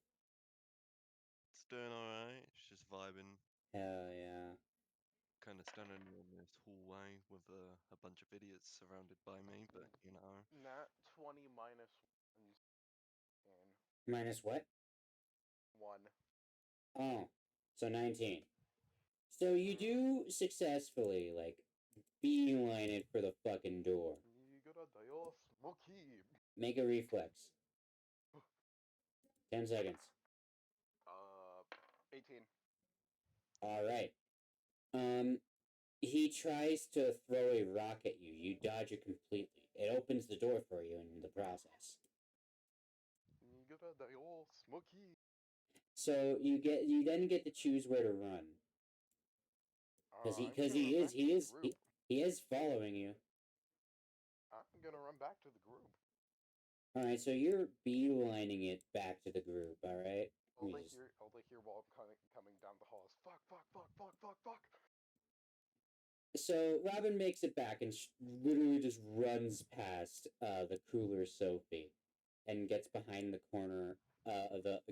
It's doing alright. It's just vibing. Hell yeah. Kind of standing in this hallway with a bunch of idiots surrounded by me, but you know. Nat 20 minus 1 and Minus what? 1. Oh, so 19. So you do successfully, like, beeline it for the fucking door. Yigaradayo smoky. Make a reflex. 10 seconds. 18. Alright. He tries to throw a rock at you. You dodge it completely. It opens the door for you in the process. Yigaradayo smoky. So you then get to choose where to run. Because he is following you. I'm gonna run back to the group. Alright, so you're beelining it back to the group, alright? All they hear while I'm coming down the hall is fuck, fuck, fuck, fuck, fuck, fuck. So Robin makes it back and literally just runs past the cooler Sophie and gets behind the corner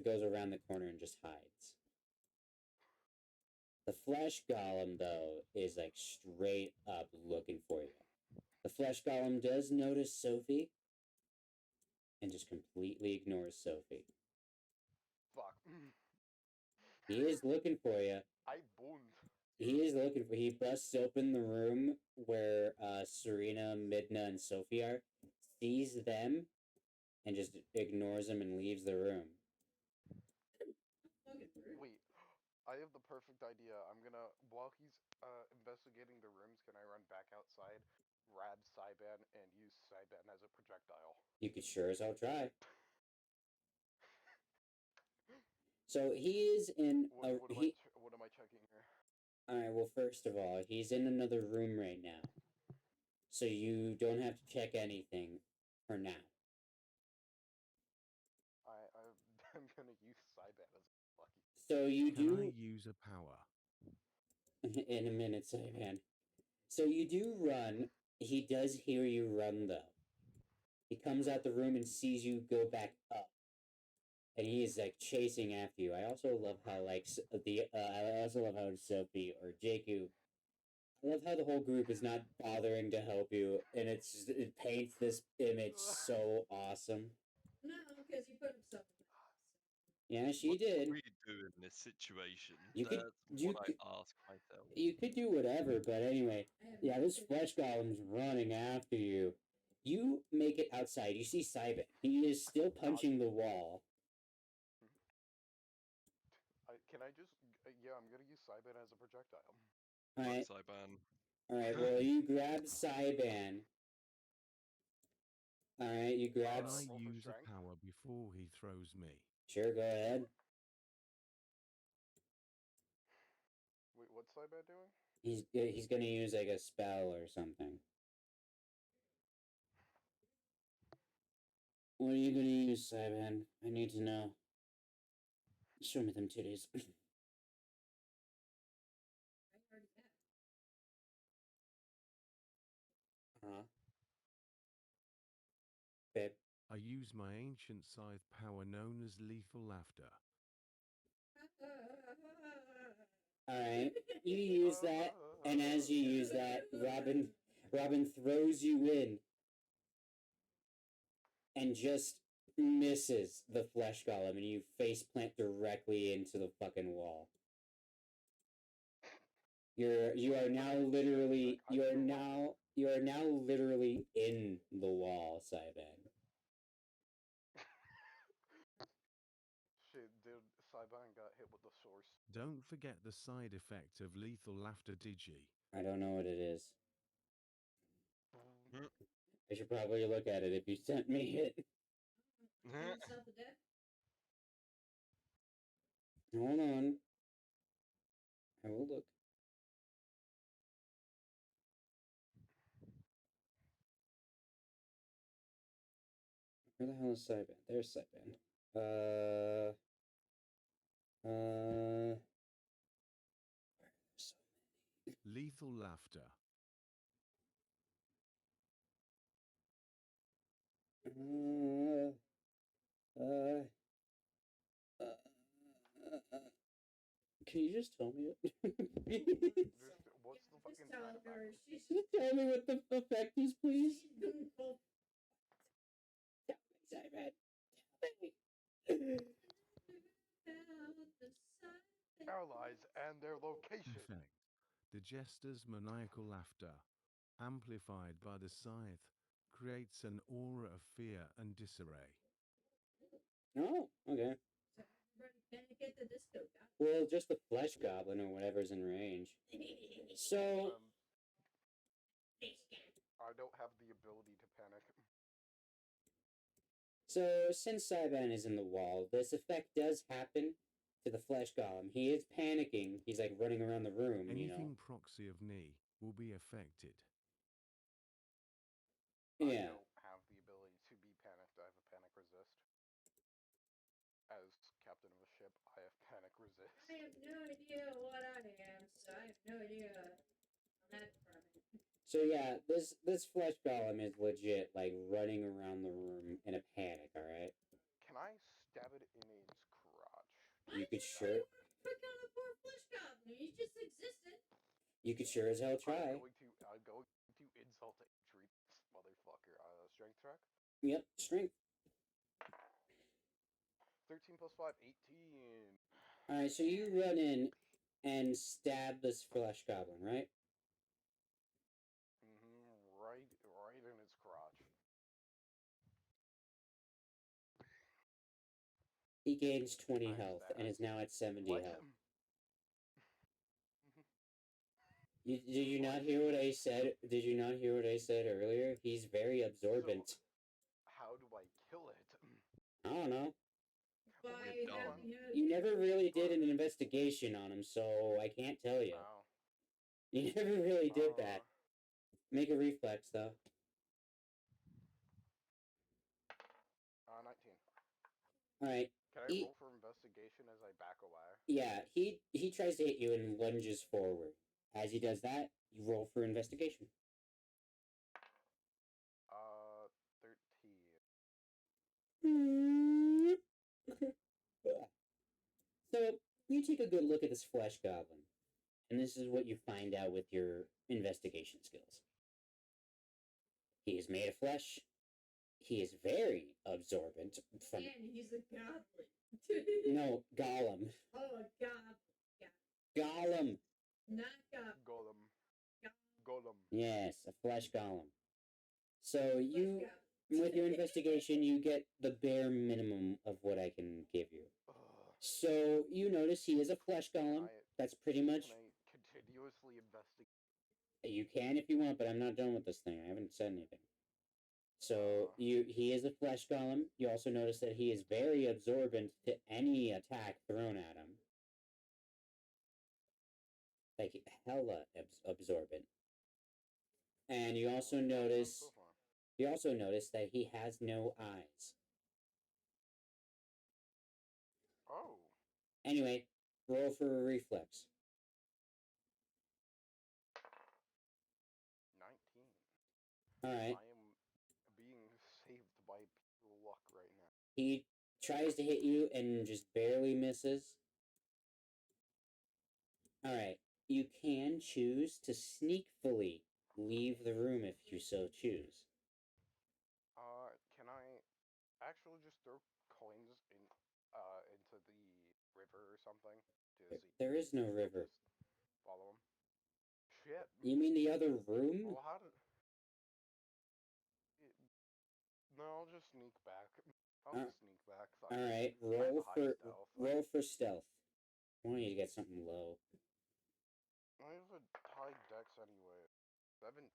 goes around the corner and just hides. The flesh golem though is like straight up looking for you. The flesh golem does notice Sophie and just completely ignores Sophie. Fuck. He is looking for you. I boomed. He busts open the room where Serena, Midna, and Sophie are, sees them, and just ignores them and leaves the room. Wait, I have the perfect idea. I'm gonna, while he's investigating the rooms, can I run back outside, grab Cyban, and use Cyban as a projectile? You could sure as hell try. So he is in What am I checking here? Alright, well, first of all, he's in another room right now. So you don't have to check anything for now. I'm gonna use Cyban as lucky. So you Can do... I use a power? In a minute, Cyban. So you do run. He does hear you run, though. He comes out the room and sees you go back up. And he is, like, chasing after you. I also love how, like, I also love how Sophie or Jakku... I love how the whole group is not bothering to help you, and it paints this image so awesome. No, because he put himself in the box. Yeah, she What did. do we do in this situation? You could- That's you what could- I ask myself. You could do whatever, but anyway. I have Yeah, this nothing. flesh golem's running after you. You make it outside. You see Cyban. He is still punching the wall. Can I just? Yeah, I'm gonna use Cyban as a projectile. Alright, Cyban. alright, well, you grab Cyban. Alright, you grab... Can I roll for use a strength? power before he throws me? Sure, go ahead. Wait, what's Cyban doing? He's gonna use like a spell or something. What are you gonna use, Cyban? I need to know. Show me them titties. I already have. Huh? Babe. I use my ancient scythe power known as lethal laughter. Alright. You use that, and as you use that, Robin throws you in and just misses the flesh golem, and you face plant directly into the fucking wall. You are now literally in the wall, Cyban. Shit, dude, Saiban got hit with the source. Don't forget the side effect of lethal laughter Digi. I don't know what it is. I should probably look at it if you sent me it. Yourself to death? Hold on. I will look. Where the hell is Cyban? There's Cyban. Lethal laughter. Can you just tell me it? What's the fucking Just tell time her backwards? she's Just tell me what the effect is, please. doing both. Tell me, Cyban. Tell me. Allies and their location. Effect. The jester's maniacal laughter, amplified by the scythe, creates an aura of fear and disarray. Oh, okay. So everybody panic at the disco guy. Well, just the flesh goblin or whatever's in range. So, I don't have the ability to panic. since Cyban is in the wall, this effect does happen to the flesh golem. He is panicking. He's like running around the room, you know. Anything proxy of knee will be affected. Yeah. I don't have the ability to be panicked. I have a panic resist. As captain of a ship, I have panic resist. I have no idea what I am, so I have no idea on that department. So yeah, this flesh golem is legit like running around the room in a panic. All right. Can I stab it in its crotch? You could Why sure. do you want to pick on the poor flesh goblin? He just existed. You could sure as hell try. I'm going to insult and treat this motherfucker. Strength check. Yep, strength. 13 plus 5, 18. All right, so you run in and stab this flesh goblin, right? Right in its crotch. He gains 20 Nice, health and that. is now at 70 What? health. Did you not hear what I said? Did you not hear what I said earlier? He's very absorbent. How do I kill it? I don't know. By We're done. having him. You never really did an investigation on him, so I can't tell you. Ow. You never really did that. Make a reflex, though. 19. Alright, Can I He- roll for investigation as I back away? yeah, he tries to hit you and lunges forward. As he does that, you roll for investigation. 13. So, you take a good look at this flesh goblin, and this is what you find out with your investigation skills. He is made of flesh. He is very absorbent. From And he's a goblin. no golem, Oh, a goblin. golem. Not goblin. Golem. Yes, a flesh golem. So Flesh you, goblin. with your investigation, you get the bare minimum of what I can give you. Ugh. So you notice he is a flesh golem. That's pretty much. Can I continuously investigate? You can if you want, but I'm not done with this thing. I haven't said anything. So he is a flesh golem. You also notice that he is very absorbent to any attack thrown at him. like hella absorbent. And you also Well, yeah, it sounds notice so far. that he has no eyes. Oh, Anyway, roll for a reflex. 19. All right. I am being saved by pure luck right now. He tries to hit you and just barely misses. All right. You can choose to sneakfully leave the room if you so choose. Can I actually just throw coins into the river or something to see? There is no if they'll river. just follow him. Shit. You mean the other room? Well, how did? No, I'll just sneak back. I'll Uh, just sneak back. All right. I have high stealth. roll for stealth. I want you to get something low. I have a high dex anyway. 17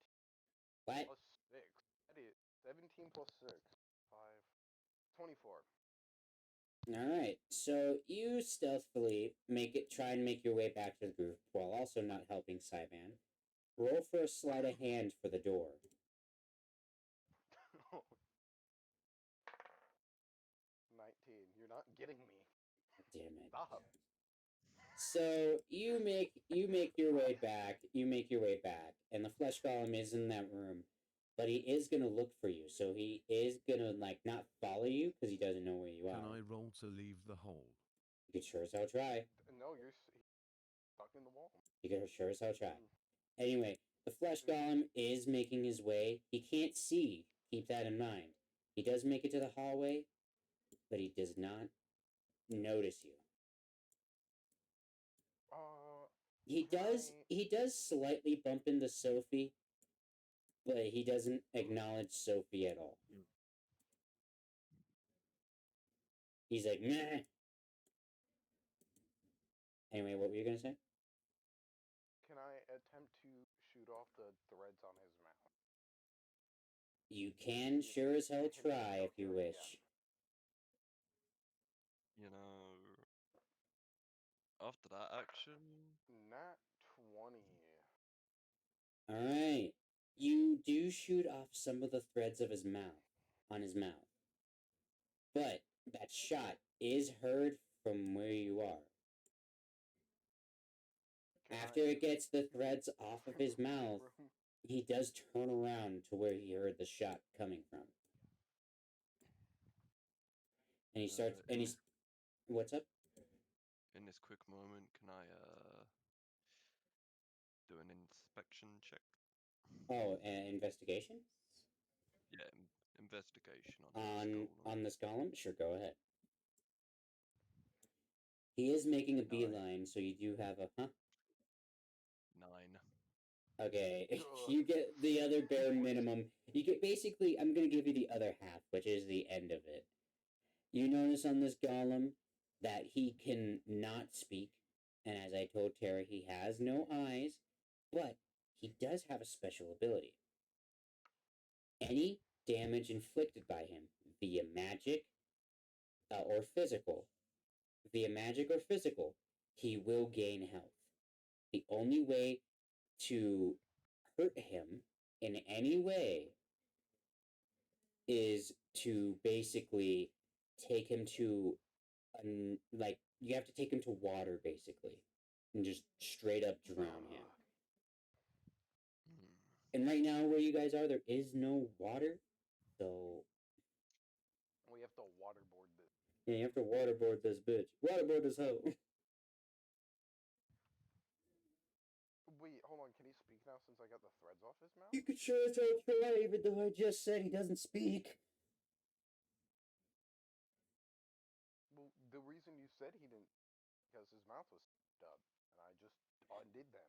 What? plus 6. That is 17 plus 6. 5. 24. All right. So you stealthily try and make your way back to the group while also not helping Saiban. Roll for a sleight of hand for the door. 19. You're not getting me. Damn it. Stop. So you make your way back. You make your way back, and the flesh golem is in that room, but he is gonna look for you. So he is gonna like not follow you because he doesn't know where you Can are. I roll to leave the hole? You could sure as hell try. No, you're stuck in the wall. You could sure as hell try. Mm. Anyway, the flesh golem is making his way. He can't see. Keep that in mind. He does make it to the hallway, but he does not notice you. He does slightly bump into Sophie, but he doesn't acknowledge Sophie at all. He's like, meh. Anyway, what were you gonna say? Can I attempt to shoot off the threads on his mouth? You can sure as hell try if you wish. You know, after that action, Nat 20. Alright. You do shoot off some of the threads of his mouth, on his mouth. But that shot is heard from where you are. After it gets the threads off of his mouth, he does turn around to where he heard the shot coming from. And he starts, and he's, what's up? in this quick moment, can I do an inspection check? Oh, investigation? Yeah, investigation on On this golem? Sure, go ahead. He is making a beeline, so you do have a 9. Okay, you get the other bare minimum. You get basically, I'm gonna give you the other half, which is the end of it. You notice on this golem that he can not speak, and as I told Tara, he has no eyes, but he does have a special ability. Any damage inflicted by him via magic or physical, he will gain health. The only way to hurt him in any way is to basically take him to like you have to take him to water basically and just straight up drown him. And right now where you guys are, there is no water, so We have to waterboard this. yeah, you have to waterboard this bitch. Waterboard this hoe. Wait, hold on. Can he speak now since I got the threads off his mouth? You could sure as hell try, even though I just said he doesn't speak. Well, the reason you said he didn't, because his mouth was stuffed up, and I just undid them.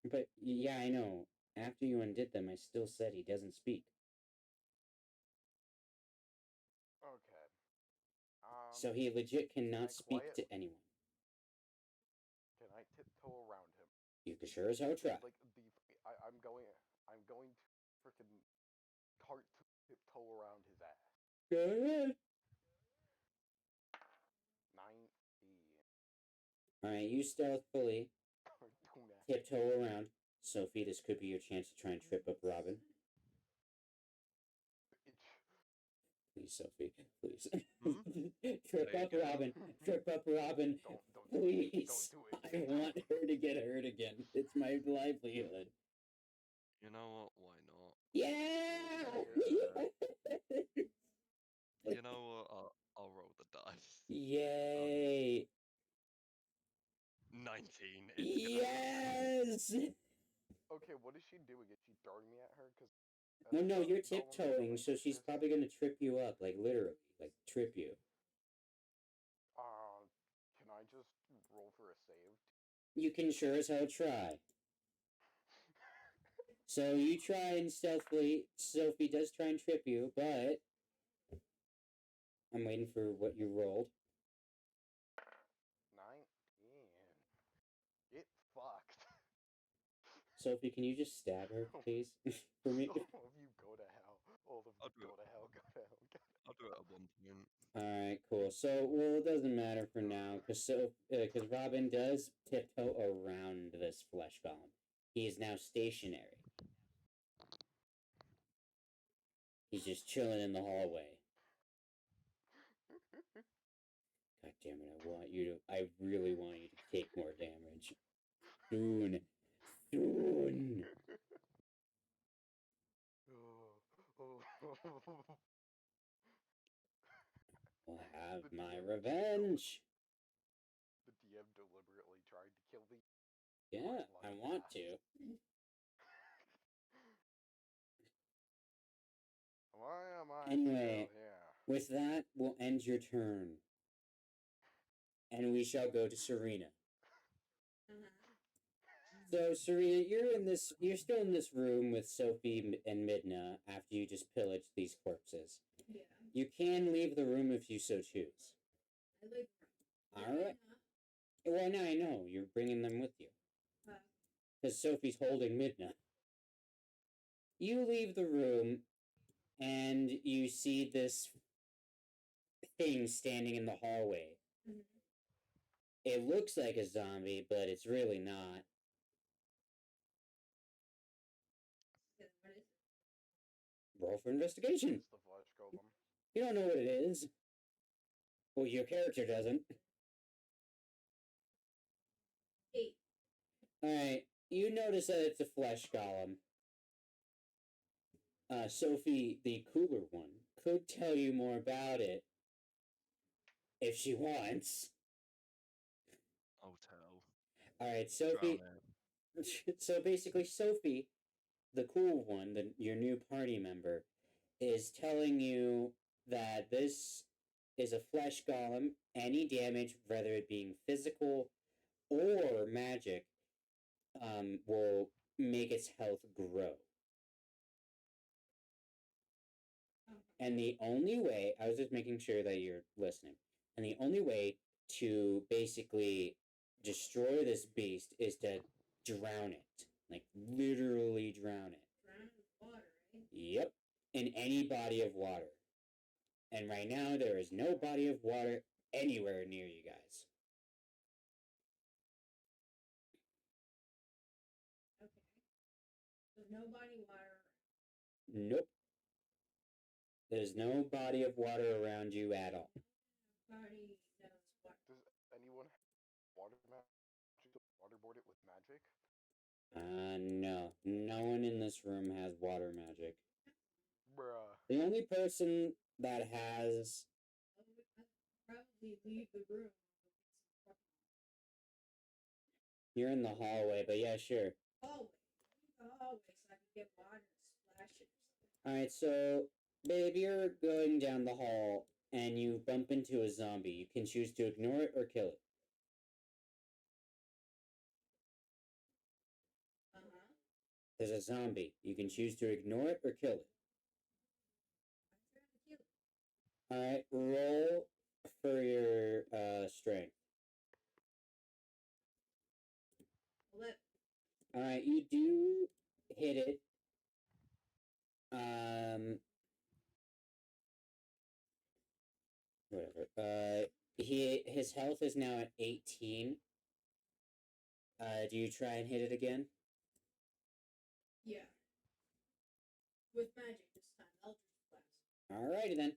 But yeah, I know. After you undid them, I still said he doesn't speak. Okay. So he legit cannot speak to anyone. Can I tiptoe around him? You could sure as hell try. Like I'm going to freaking cart tiptoe around his ass. Go ahead. 90. Alright, you stealthily Cartoon ass. tiptoe around. Sophie, this could be your chance to try and trip up Robin. Please, Sophie, please. Trip There you up go. Robin. Trip up Robin. Don't do it. Please. Don't do it. I want her to get hurt again. It's my livelihood. You know what? Why not? Yeah! You know what? I'll roll the dice. Yay! 19. It's gonna Yes! Okay, what is she doing? Is she throwing me at her? Cause Well, no, you're golem is tiptoeing, like so she's this. probably gonna trip you up, like literally, like trip you. Can I just roll for a save? You can sure as hell try. So you try and stealthily. Sophie does try and trip you, but I'm waiting for what you rolled. 19. Get fucked. Sophie, can you just stab her, please, for me? All of you go to hell. All of I'll you do go it. to hell. Go to hell. Go to hell. I'll do it at one point. All right, cool. So, well, it doesn't matter for now, because Robin does tiptoe around this flesh golem. He is now stationary. He's just chilling in the hallway. God damn it! I really want you to take more damage. Soon. I'll have The my DM revenge. The DM deliberately tried to kill me. Yeah, I want to. Why am I Anyway, still here? with that, we'll end your turn. And we shall go to Serena. So, Serena, you're still in this room with Sophie and Midna after you just pillaged these corpses. Yeah. You can leave the room if you so choose. I live. Alright. Well, now I know. You're bringing them with you. Uh, Because Sophie's holding Midna. You leave the room, and you see this thing standing in the hallway. mhm. It looks like a zombie, but it's really not. Yeah, what is it? Roll for investigation. It's the flesh golem. You don't know what it is. Well, your character doesn't. 8. Alright, you notice that it's a flesh golem. Sophie, the cooler one, could tell you more about it if she wants. I'll tell. Alright, Sophie. Drown it. So basically, Sophie, the cool one, your new party member, is telling you that this is a flesh golem. Any damage, whether it being physical or magic, will make its health grow. And the only way, I was just making sure that you're listening, and the only way to basically destroy this beast is to drown it. Like, literally drown it. Drown in water, right? Yep. In any body of water. And right now, there is no body of water anywhere near you guys. Okay. So no body water. Nope. There's no body of water around you at all. Body knows water. Does anyone have water magic? Waterboard it with magic? No. No one in this room has water magic. Bruh. The only person that has... I'd probably leave the room. You're in the hallway, but yeah, sure. Hallway. The hallway so I can get water and splash it or something. Alright, so, babe, you're going down the hall, and you bump into a zombie. You can choose to ignore it or kill it. Uh-huh. There's a zombie. You can choose to ignore it or kill it. I'm trying to kill it. Alright, roll for your strength. 11. Alright, you do hit it. Whatever. His health is now at 18. Do you try and hit it again? Yeah. With magic this time. Eldritch Blast. Alrighty then.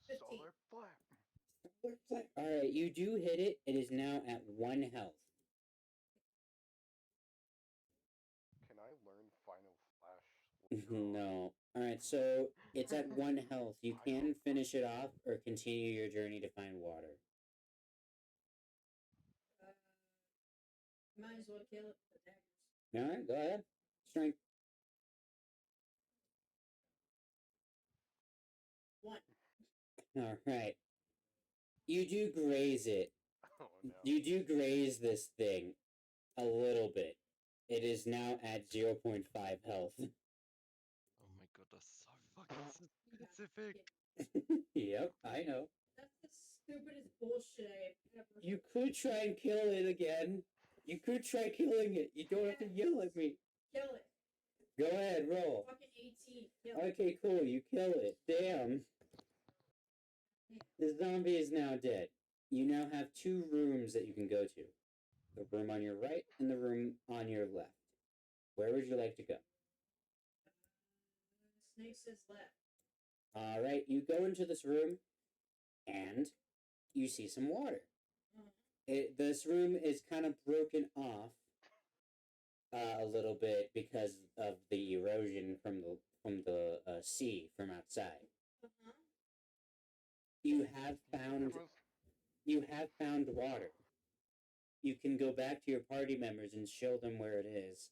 15. Solar flare. Alright, you do hit it. It is now at 1 health. Can I learn Final Flash? later on? No. Alright, so it's at 1 health. You can finish it off or continue your journey to find water. Might as well kill it with the daggers. Alright, go ahead. Strength. 1. Alright. You do graze it. Oh no. You do graze this thing a little bit. It is now at 0.5 health. Oh my god, that's so fucking You got specific. it. Yep, I know. That's the stupidest bullshit I have ever You could try and kill it again. You could try killing it. You don't have to yell at me. Kill it. Go ahead, roll. Fucking 18. Kill it. Okay, cool. You kill it. Damn. The zombie is now dead. You now have 2 rooms that you can go to. The room on your right and the room on your left. Where would you like to go? Snake says left. Alright, you go into this room and you see some water. This room is kind of broken off a little bit because of the erosion from the sea from outside. Uh-huh. You have found water. You can go back to your party members and show them where it is.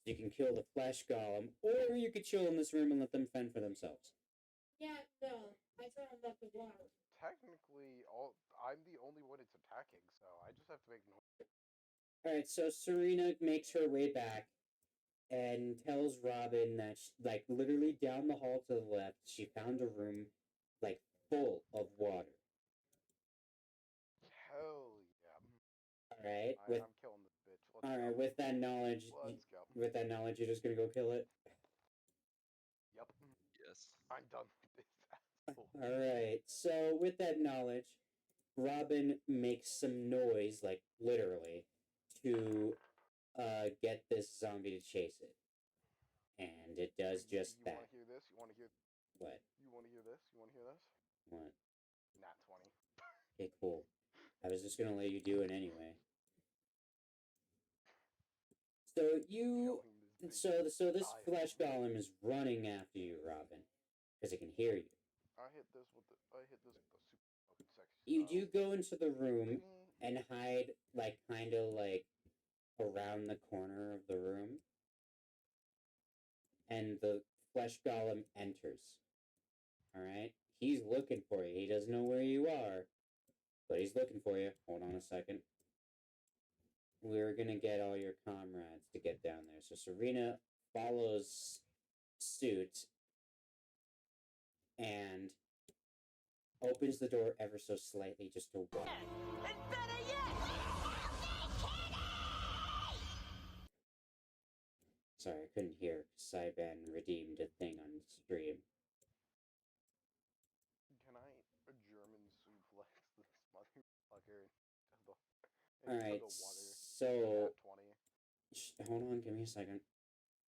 You can kill the flesh golem, or you could chill in this room and let them fend for themselves. Yeah, no. I told him about the water. Technically, I'm the only one it's attacking, so I just have to make noise. Alright, so Serena makes her way back and tells Robin that, like, literally down the hall to the left, she found a room, like, full of water. Hell yeah. Alright, with I'm killing this bitch. Let's alright, go. with that knowledge, Let's go. with that knowledge, you're just gonna go kill it. Yep. Yes. I'm done with this asshole. Alright, so with that knowledge, Robin makes some noise, like literally, to get this zombie to chase it. And it does just you that. wanna hear this? You wanna hear What? you wanna hear this? You wanna hear this? What? Nat 20. Okay, cool. I was just gonna let you do it anyway. So you Killing this bitch. so this Die flesh already. golem is running after you, Robin. Because it can hear you. I hit this with the super fucking sexy You style. do go into the room Ding. and hide, like, kind of like around the corner of the room. And the flesh golem enters. Alright? He's looking for you. He doesn't know where you are, but he's looking for you. Hold on a second. We're gonna get all your comrades to get down there. So Serena follows suit and opens the door ever so slightly just to walk. Sorry, I couldn't hear. Cyban redeemed a thing on stream. Can I German suplex this motherfucker into Alright, the water? so Nat 20. hold on, give me a second.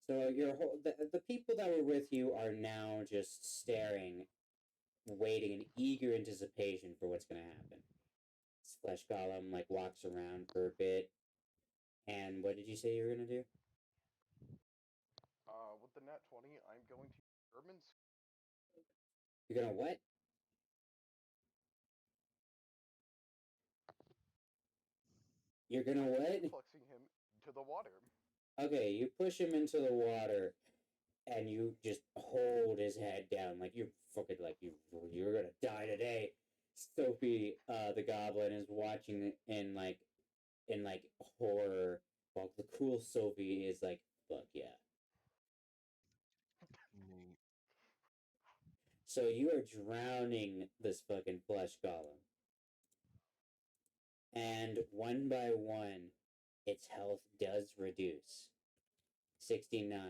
So the people that were with you are now just staring, waiting in eager anticipation for what's gonna happen. This flesh golem like walks around for a bit. And what did you say you were gonna do? With the Nat 20, I'm going to German You're gonna what? You're gonna what? suplexing him to the water. Okay, you push him into the water, and you just hold his head down like you're fucking like you're gonna die today. Sophie, the goblin, is watching in like horror, while the cool Sophie is like, fuck yeah. Neat. So you are drowning this fucking flesh golem. And one by one, its health does reduce. 69,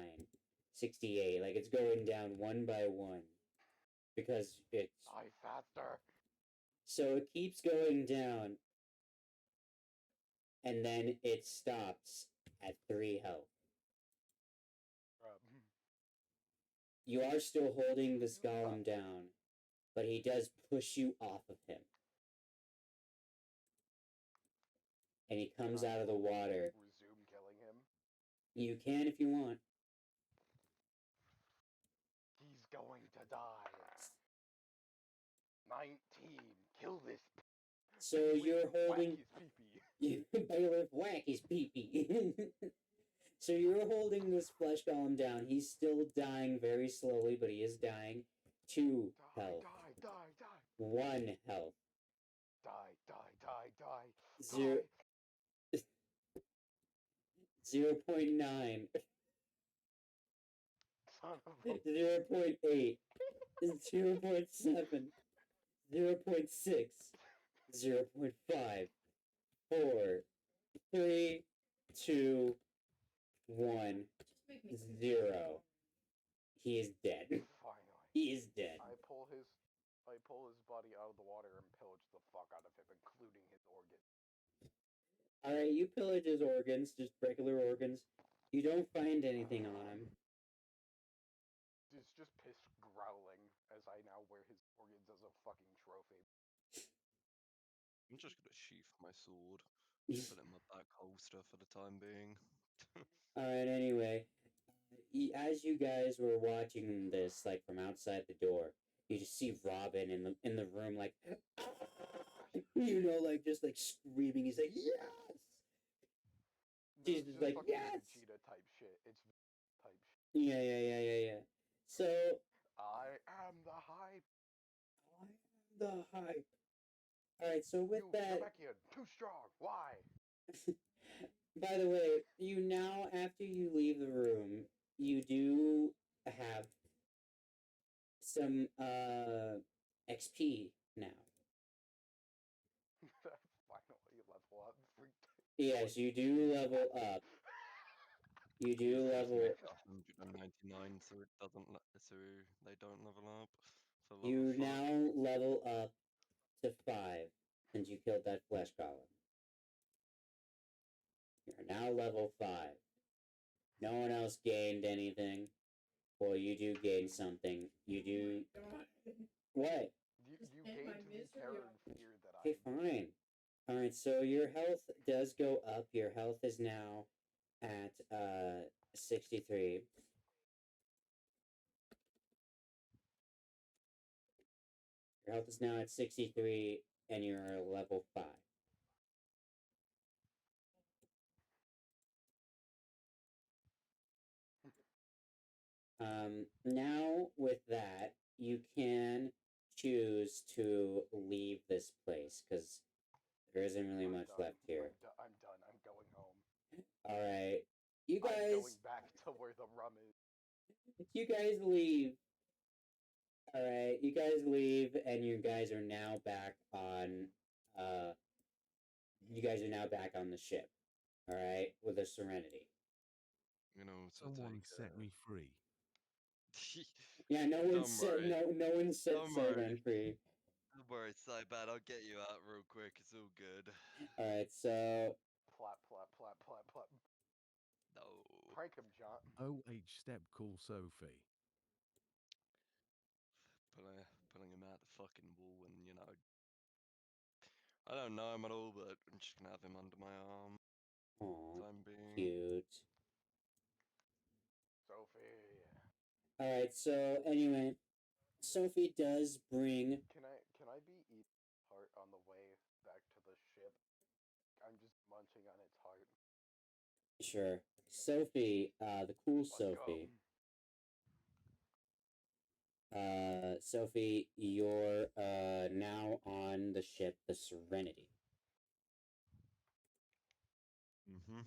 68, like it's going down one by one. Because it's... Die faster. So it keeps going down. and then it stops at 3 health. You are still holding this golem down, but he does push you off of him. And he comes out of the water. Resume killing him. You can if you want. He's going to die. 19. Kill this. So Bailiff, you're whack holding. his pee-pee. Bailiff whack his pee-pee. So you're holding this flesh golem down. He's still dying very slowly, but he is dying. 2 Die, health. die, die, die. 1 health. Die, die, die, die. Zero. Die. 0.9. Son of a 0.8. 0.7. 0.6. 0.5. 4. 3. 2. 1. Just make me 0. He is dead. Finally. He is dead. I pull his body out of the water and pillage the fuck out of him, including his organs. Alright, you pillage his organs, just regular organs. You don't find anything on him. He's just pissed growling as I now wear his organs as a fucking trophy. I'm just gonna sheath my sword. Put it in my back holster for the time being. Alright, anyway. As you guys were watching this, like, from outside the door, you just see Robin in the room, like, you know, like, just, like, screaming. He's like, yes! No, She's it's just just like, fucking yes! Vegeta type shit. It's type shit. Yeah. So, I am the hype. the hype. Alright, so with You, that, Namekian, too strong. Why? by the way, you now, after you leave the room, you do have some, XP now. Finally level up. Yes, you do level up. You do level. 199, so it doesn't. So they don't level up. For love You of fuck. now level up to 5 since you killed that flesh golem. You're now level 5. No one else gained anything. Well, you do gain something. You do. What? You end my gained the misery terror on and fear that Okay, I fine. Alright, so your health does go up. Your health is now at 63. Your health is now at 63, and you're level 5. Now, with that, you can choose to leave this place, because there isn't really I'm much done. left here. I'm done. I'm going home. Alright, you I'm guys, going back to where the rum is. you guys leave. Alright, you guys leave, and you guys are now back on, you guys are now back on the ship. Alright, with the Serenity. You know, to Someone take. set me free. Yeah, no one Don't set, worry. no one set Don't Sargon worry. free. Don't worry, it's so bad. I'll get you out real quick. It's all good. Alright, so, Plap, plap, plap, plap, plap. No. Prank him, John. OH step call Sophie. Pulling him out the fucking wall, and you know, I don't know him at all, but I'm just gonna have him under my arm. aw, Time being. cute. Sophie. Alright, so anyway, Sophie does bring. Can I be eating heart on the way back to the ship? I'm just munching on its heart. Sure. Sophie, the cool Let's Sophie. go. Sophie, you're now on the ship, the Serenity. Mm-hmm.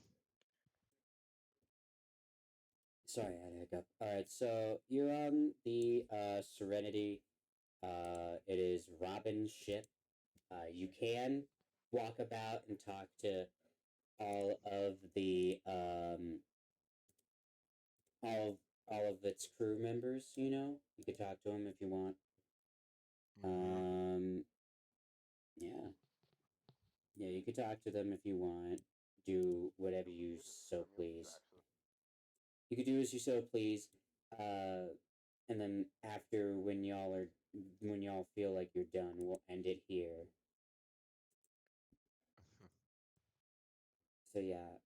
Sorry, I had a hiccup. Alright, so you're on the Serenity. It is Robin's ship. You can walk about and talk to all of the all of its crew members, you know? You could talk to them if you want. Mm-hmm. Yeah. Yeah, you could talk to them if you want. do whatever you We just so turn me off please. Jackson. You could do as you so please. And then after when y'all feel like you're done, we'll end it here. So yeah,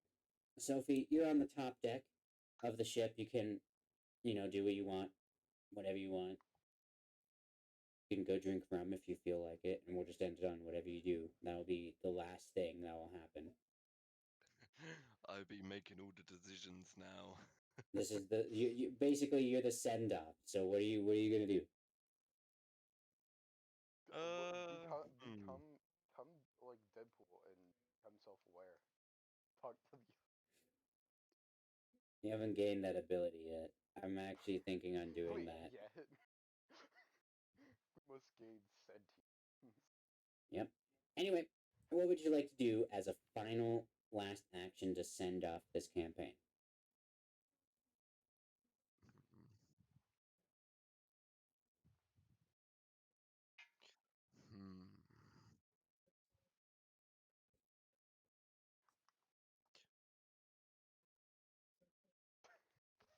Sophie, you're on the top deck of the ship. You can, do what you want, whatever you want. You can go drink rum if you feel like it, and we'll just end it on whatever you do. That'll be the last thing that will happen. I'll be making all the decisions now. This is you basically you're the send off. So what are you gonna do? Become like Deadpool and become self-aware. Talk to the. You haven't gained that ability yet. I'm actually thinking on doing Wait, that. yet? We must gain sentience. Yep. Anyway, what would you like to do as a final last action to send off this campaign? Hmm.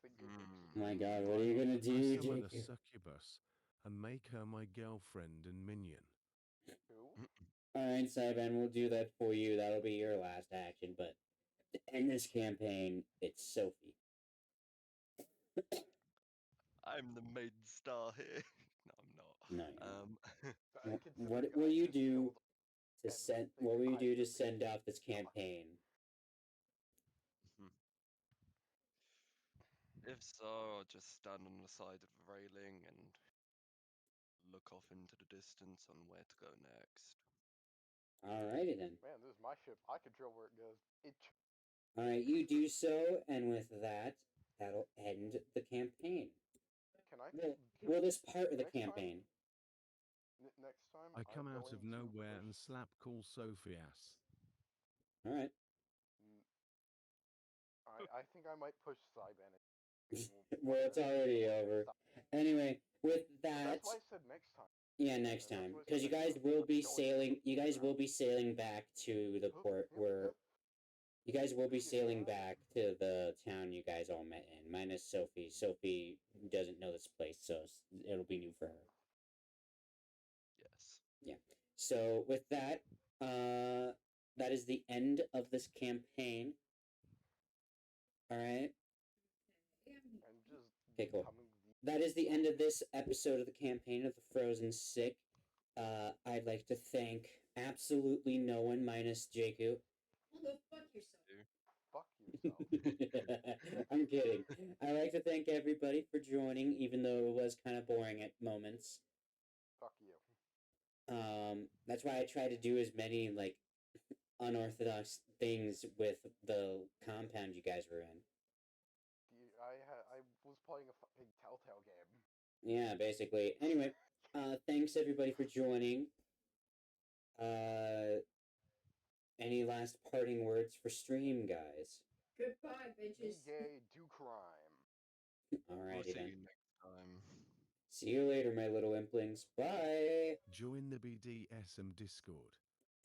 Think of Oh my God, it. what are you gonna I do, summon a Jacob? succubus and make her my girlfriend and minion. Who? Alright, Cyban, we'll do that for you. That'll be your last action, but to end this campaign, it's Sophie. I'm the main star here. No, I'm not. No, you're not. What will you do to send? What will you do to send off this campaign? If so, I'll just stand on the side of the railing and look off into the distance on where to go next. Alrighty then. Man, this is my ship. I control where it goes. Alright, you do so, and with that, that'll end the campaign. Can I? Well, this part of the Next time- campaign. Next time, I come I'm out of going to nowhere and push- slap call Sophie ass. Alright. I think I might push Cyban. Well, it's already over. Anyway, with that. That's why I said next time. Yeah, next That's time, what I because said you next guys time. will be Don't sailing. You guys around. will be sailing back to the port where. You guys will be sailing back to the town you guys all met in, minus Sophie. Sophie doesn't know this place, so it'll be new for her. Yes. Yeah. So with that, that is the end of this campaign. All right. And just Okay, cool. becoming That is the end of this episode of the campaign of the Frozen Sick. I'd like to thank absolutely no one minus Jakku. Well, go fuck yourself. Fuck yourself. I'm kidding. I'd like to thank everybody for joining, even though it was kind of boring at moments. Fuck you. That's why I try to do as many like unorthodox things with the compound you guys were in. I was playing a fucking Telltale game. Yeah, basically. Anyway, thanks everybody for joining. Any last parting words for stream, guys? Goodbye, Be bitches. gay, do crime. We'll Alrighty see then. you next time. See you later, my little implings. Bye. Join the BDSM Discord.